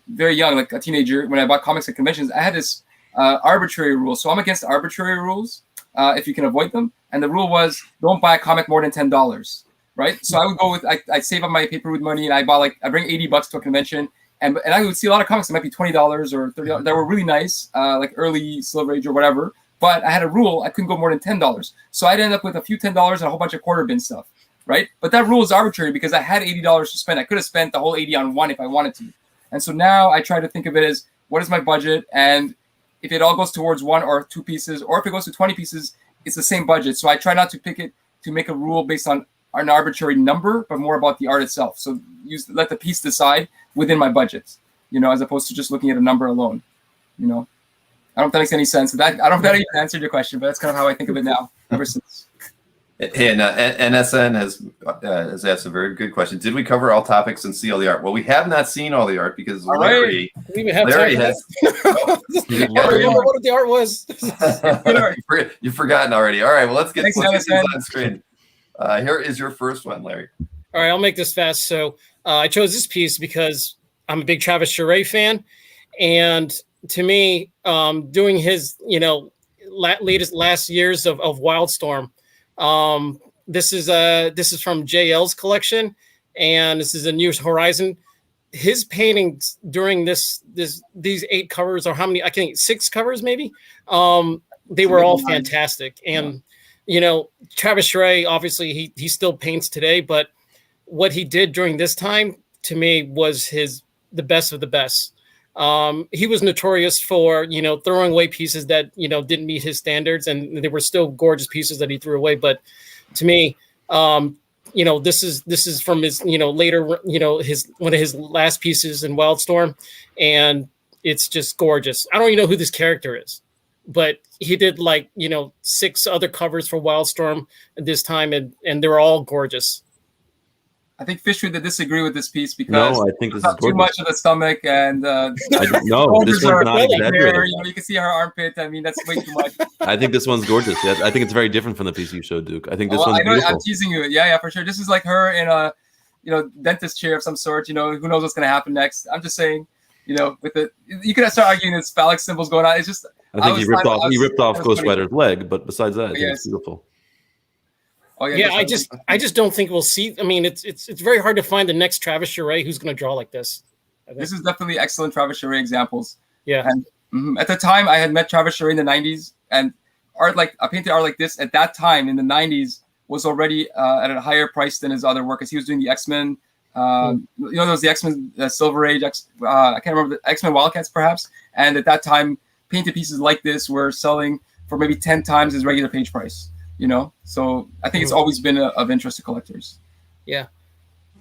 Speaker 5: very young, like a teenager, when I bought comics at conventions, I had this arbitrary rule. So I'm against arbitrary rules if you can avoid them. And the rule was don't buy a comic more than $10. Right. So I would go I'd save up my paper route money and I bring $80 to a convention and I would see a lot of comics that might be $20 or $30 that were really nice, like early Silver Age or whatever. But I had a rule, I couldn't go more than $10. So I'd end up with a few $10 and a whole bunch of quarter bin stuff. Right. But that rule is arbitrary because I had $80 to spend. I could have spent the whole 80 on one if I wanted to. And so now I try to think of it as what is my budget? And if it all goes towards 1 or 2 pieces, or if it goes to 20 pieces, it's the same budget. So I try not to pick it to make a rule based on an arbitrary number, but more about the art itself. So let the piece decide within my budget, as opposed to just looking at a number alone. I don't know if that makes any sense. I don't know if that even answered your question, but that's kind of how I think of it now ever since.
Speaker 1: Hey, and NSN has asked a very good question. Did we cover all topics and see all the art? Well, we have not seen all the art because Larry has.
Speaker 4: I don't remember what the art was.
Speaker 1: You've forgotten already. All right, well, let's get these on screen. Here is your first one, Larry.
Speaker 4: All right, I'll make this fast. So I chose this piece because I'm a big Travis Charest fan, and to me, doing his last years of Wildstorm. This is from JL's collection, and this is a New Horizon. His paintings during these 8 covers, or how many? I think 6 covers, maybe. They were all fantastic, and Travis Charest, obviously he still paints today, but what he did during this time to me was the best of the best. He was notorious for, throwing away pieces that, didn't meet his standards, and they were still gorgeous pieces that he threw away. But to me, this is from his, later, one of his last pieces in Wildstorm, and it's just gorgeous. I don't even know who this character is, but he did 6 other covers for Wildstorm at this time, and they were all gorgeous.
Speaker 5: I think Fish would disagree with this piece because
Speaker 6: I think this is
Speaker 5: too much of the stomach, and
Speaker 6: no, this one's not exaggerated.
Speaker 5: You can see her armpit. I mean, that's way too much.
Speaker 6: I think this one's gorgeous. Yeah, I think it's very different from the piece you showed, Duke. I think this one's beautiful.
Speaker 5: I'm teasing you. Yeah, for sure. This is like her in a, dentist chair of some sort. Who knows what's going to happen next? I'm just saying, with you could start arguing it's phallic symbols going on. It's just.
Speaker 6: I think he ripped off Ghost Rider's leg, but besides that, I think it's beautiful.
Speaker 5: Oh, yeah,
Speaker 4: I just don't think we'll see. I mean, it's very hard to find the next Travis Charest who's going to draw like this.
Speaker 5: This is definitely excellent Travis Charest examples.
Speaker 4: Yeah.
Speaker 5: And at the time, I had met Travis Charest in the 90s, and I painted art like this at that time in the 90s was already at a higher price than his other work, because he was doing the X-Men. There was the X-Men Silver Age. I can't remember, the X-Men Wildcats perhaps. And at that time, painted pieces like this were selling for maybe 10 times his regular page price. So I think it's always been of interest to collectors.
Speaker 4: Yeah.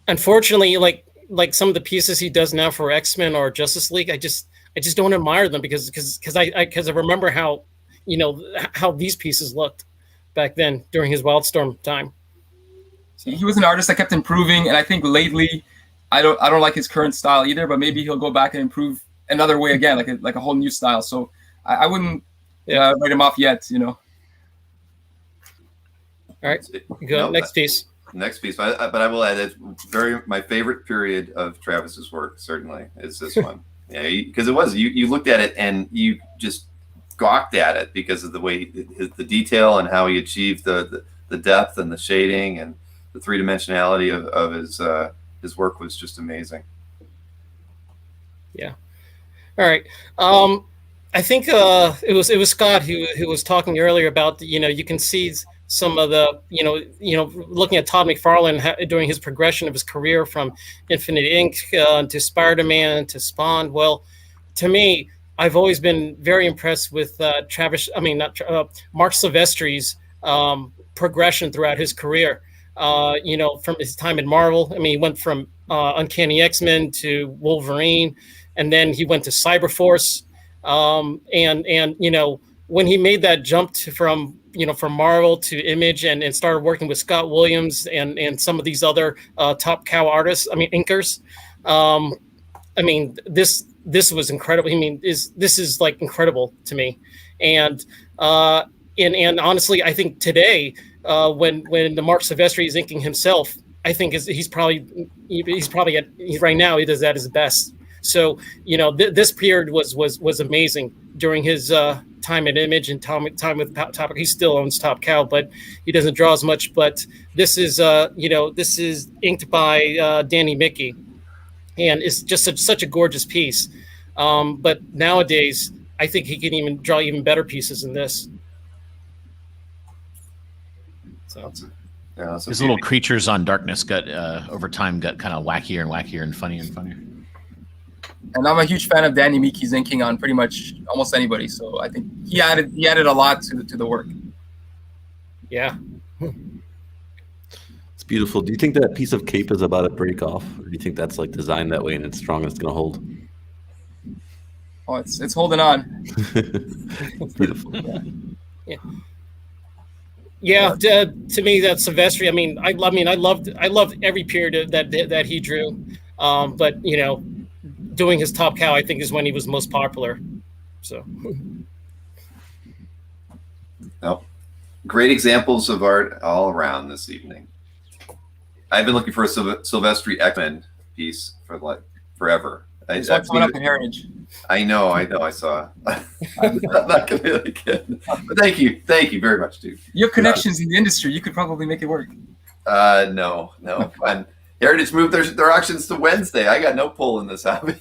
Speaker 4: Unfortunately, like some of the pieces he does now for X-Men or Justice League, I just don't admire them because I remember how these pieces looked back then during his Wildstorm time.
Speaker 5: So he was an artist that kept improving, and I think lately I don't like his current style either, but maybe he'll go back and improve another way again, like a whole new style. So I wouldn't write him off yet,
Speaker 4: All right, go next piece.
Speaker 1: Next piece, but I will add it's my favorite period of Travis's work. Certainly, is this one. Yeah, because it was you looked at it and you just gawked at it because of the way the detail and how he achieved the depth and the shading and the 3-dimensionality of his work was just amazing.
Speaker 4: Yeah. All right. I think it was Scott who was talking earlier about you can see some of the looking at Todd McFarlane doing his progression of his career from Infinite Ink to Spider-Man to Spawn. Well, to me, I've always been very impressed with Mark Silvestri's progression throughout his career. From his time in Marvel. I mean, he went from Uncanny X-Men to Wolverine, and then he went to Cyberforce. And when he made that jump from Marvel to Image and started working with Scott Williams and some of these other top cow artists, inkers. This was incredible. This is like incredible to me. And honestly, I think today, when the Mark Silvestri is inking himself, I think he's right now he does that his best. So this period was amazing during his time at Image and time with Top. He still owns Top Cow, but he doesn't draw as much. But this is this is inked by Danny Mickey, and it's just such a gorgeous piece. But nowadays, I think he can even draw even better pieces than this. So
Speaker 3: his little creatures on Darkness got over time got kind of wackier and wackier and funnier and funnier.
Speaker 5: And I'm a huge fan of Danny Meekie's inking on pretty much almost anybody. So I think he added a lot to the work.
Speaker 4: Yeah.
Speaker 6: It's beautiful. Do you think that piece of cape is about to break off, or do you think that's like designed that way and it's strong and it's going to hold?
Speaker 5: Oh, it's holding on.
Speaker 6: It's beautiful.
Speaker 4: Yeah. To me, that's Silvestri. I loved every period that he drew. But doing his Top Cow, I think, is when he was most popular. So.
Speaker 1: Well, great examples of art all around this evening. I've been looking for a Silvestri Ekman piece for like forever.
Speaker 5: It's coming up in Heritage.
Speaker 1: I know. I saw. I'm not gonna be like it. But thank you very much, dude.
Speaker 5: You have connections in the industry. You could probably make it work.
Speaker 1: No. And Heritage moved their auctions to Wednesday. I got no pull in this hobby.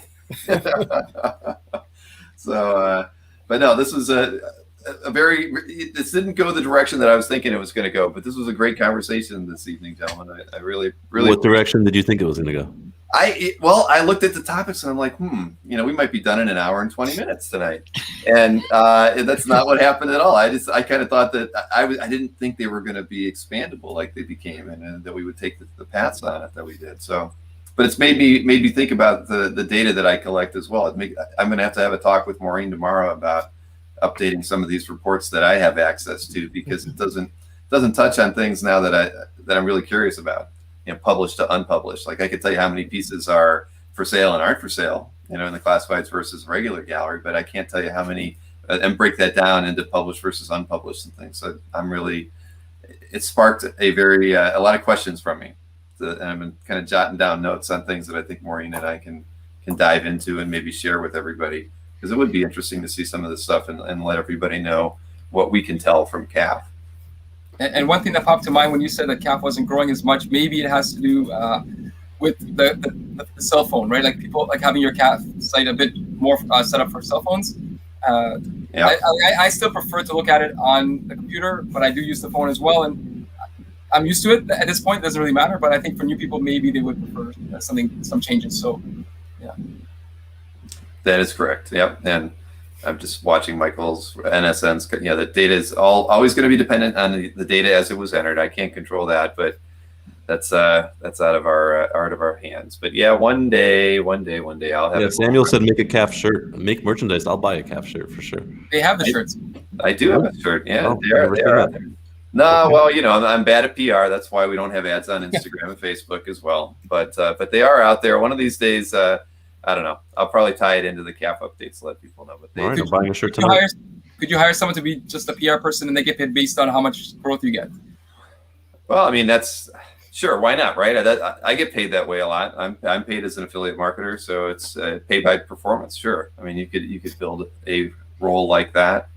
Speaker 1: So, but no, this was this didn't go the direction that I was thinking it was going to go. But this was a great conversation this evening, gentlemen. I really.
Speaker 6: What direction did you think it was going to go?
Speaker 1: I looked at the topics and I'm like, we might be done in an hour and 20 minutes tonight, and that's not what happened at all. I kind of thought that I didn't think they were going to be expandable like they became, and that we would take the paths on it that we did. So, but it's made me think about the data that I collect as well. I'm going to have a talk with Maureen tomorrow about updating some of these reports that I have access to, because it doesn't touch on things now that I'm really curious about. Published to unpublished. Like I could tell you how many pieces are for sale and aren't for sale, in the classifieds versus regular gallery, but I can't tell you how many, and break that down into published versus unpublished and things. So it sparked a lot of questions from me. And I've been kind of jotting down notes on things that I think Maureen and I can dive into and maybe share with everybody, because it would be interesting to see some of this stuff and let everybody know what we can tell from CAF.
Speaker 5: And one thing that popped to mind when you said that CAF wasn't growing as much, maybe it has to do with the cell phone, right? Like people like having your CAF site a bit more set up for cell phones. I still prefer to look at it on the computer, but I do use the phone as well, and I'm used to it. At this point, it doesn't really matter. But I think for new people, maybe they would prefer some changes. So, yeah,
Speaker 1: that is correct. Yep, and I'm just watching Michael's NSN's. The data is always going to be dependent on the data as it was entered. I can't control that, but that's out of our hands. But yeah, one day I'll have.
Speaker 6: Yeah, Samuel said make a CAF shirt, make merchandise. I'll buy a CAF shirt for sure.
Speaker 5: They have the shirts.
Speaker 1: I do have a shirt. Yeah,
Speaker 6: Oh,
Speaker 1: they are out there. No, well, I'm bad at PR. That's why we don't have ads on Instagram and Facebook as well. But they are out there. One of these days. I don't know. I'll probably tie it into the CAF updates to let people know. But
Speaker 6: All right, I'm buying a shirt tonight.
Speaker 5: Could you hire someone to be just a PR person and they get paid based on how much growth you get?
Speaker 1: Well, that's sure. Why not, right? I get paid that way a lot. I'm paid as an affiliate marketer, so it's paid by performance. Sure. You could build a role like that.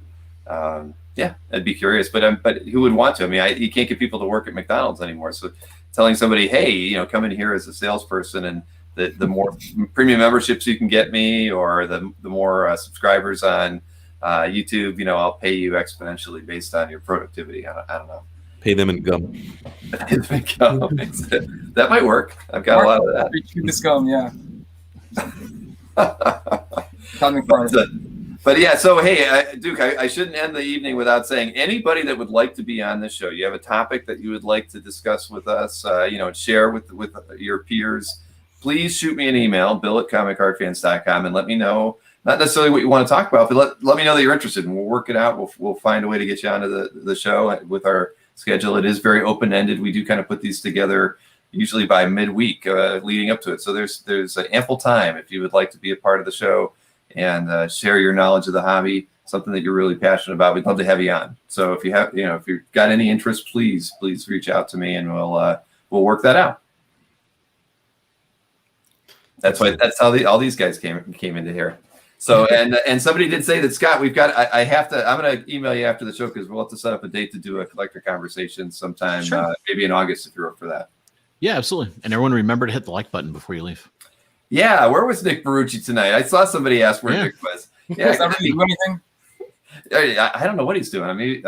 Speaker 1: Yeah, I'd be curious, but who would want to? You can't get people to work at McDonald's anymore. So telling somebody, hey, come in here as a salesperson, and the more premium memberships you can get me, or the more subscribers on YouTube, I'll pay you exponentially based on your productivity. I don't know.
Speaker 6: Pay them in gum.
Speaker 1: That might work. I've got a lot of that.
Speaker 5: This gum, yeah.
Speaker 1: But yeah, so hey, Duke, I shouldn't end the evening without saying, anybody that would like to be on this show, you have a topic that you would like to discuss with us, share with your peers, please shoot me an email, bill@comicartfans.com, and let me know, not necessarily what you want to talk about, but let me know that you're interested, and we'll work it out. We'll find a way to get you onto the show with our schedule. It is very open-ended. We do kind of put these together usually by midweek leading up to it. So there's ample time if you would like to be a part of the show and share your knowledge of the hobby, something that you're really passionate about. We'd love to have you on. So if you've got any interest, please reach out to me, and we'll work that out. That's how all these guys came into here. So and somebody did say that, Scott, we've got. I'm going to email you after the show, because we'll have to set up a date to do a collector conversation sometime, sure. Maybe in August if you're up for that.
Speaker 3: Yeah, absolutely. And everyone remember to hit the like button before you leave.
Speaker 1: Yeah, where was Nick Barucci tonight? I saw somebody ask where Nick was. Yeah,
Speaker 5: does that really do anything?
Speaker 1: I don't know what he's doing. I mean,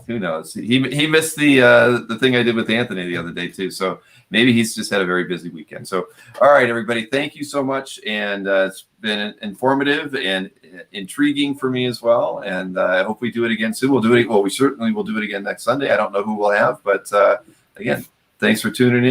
Speaker 1: who knows? He missed the thing I did with Anthony the other day too. So maybe he's just had a very busy weekend. So all right, everybody, thank you so much, and it's been informative and intriguing for me as well. And I hope we do it again soon. We'll do it. Well, we certainly will do it again next Sunday. I don't know who we'll have, but again, thanks for tuning in.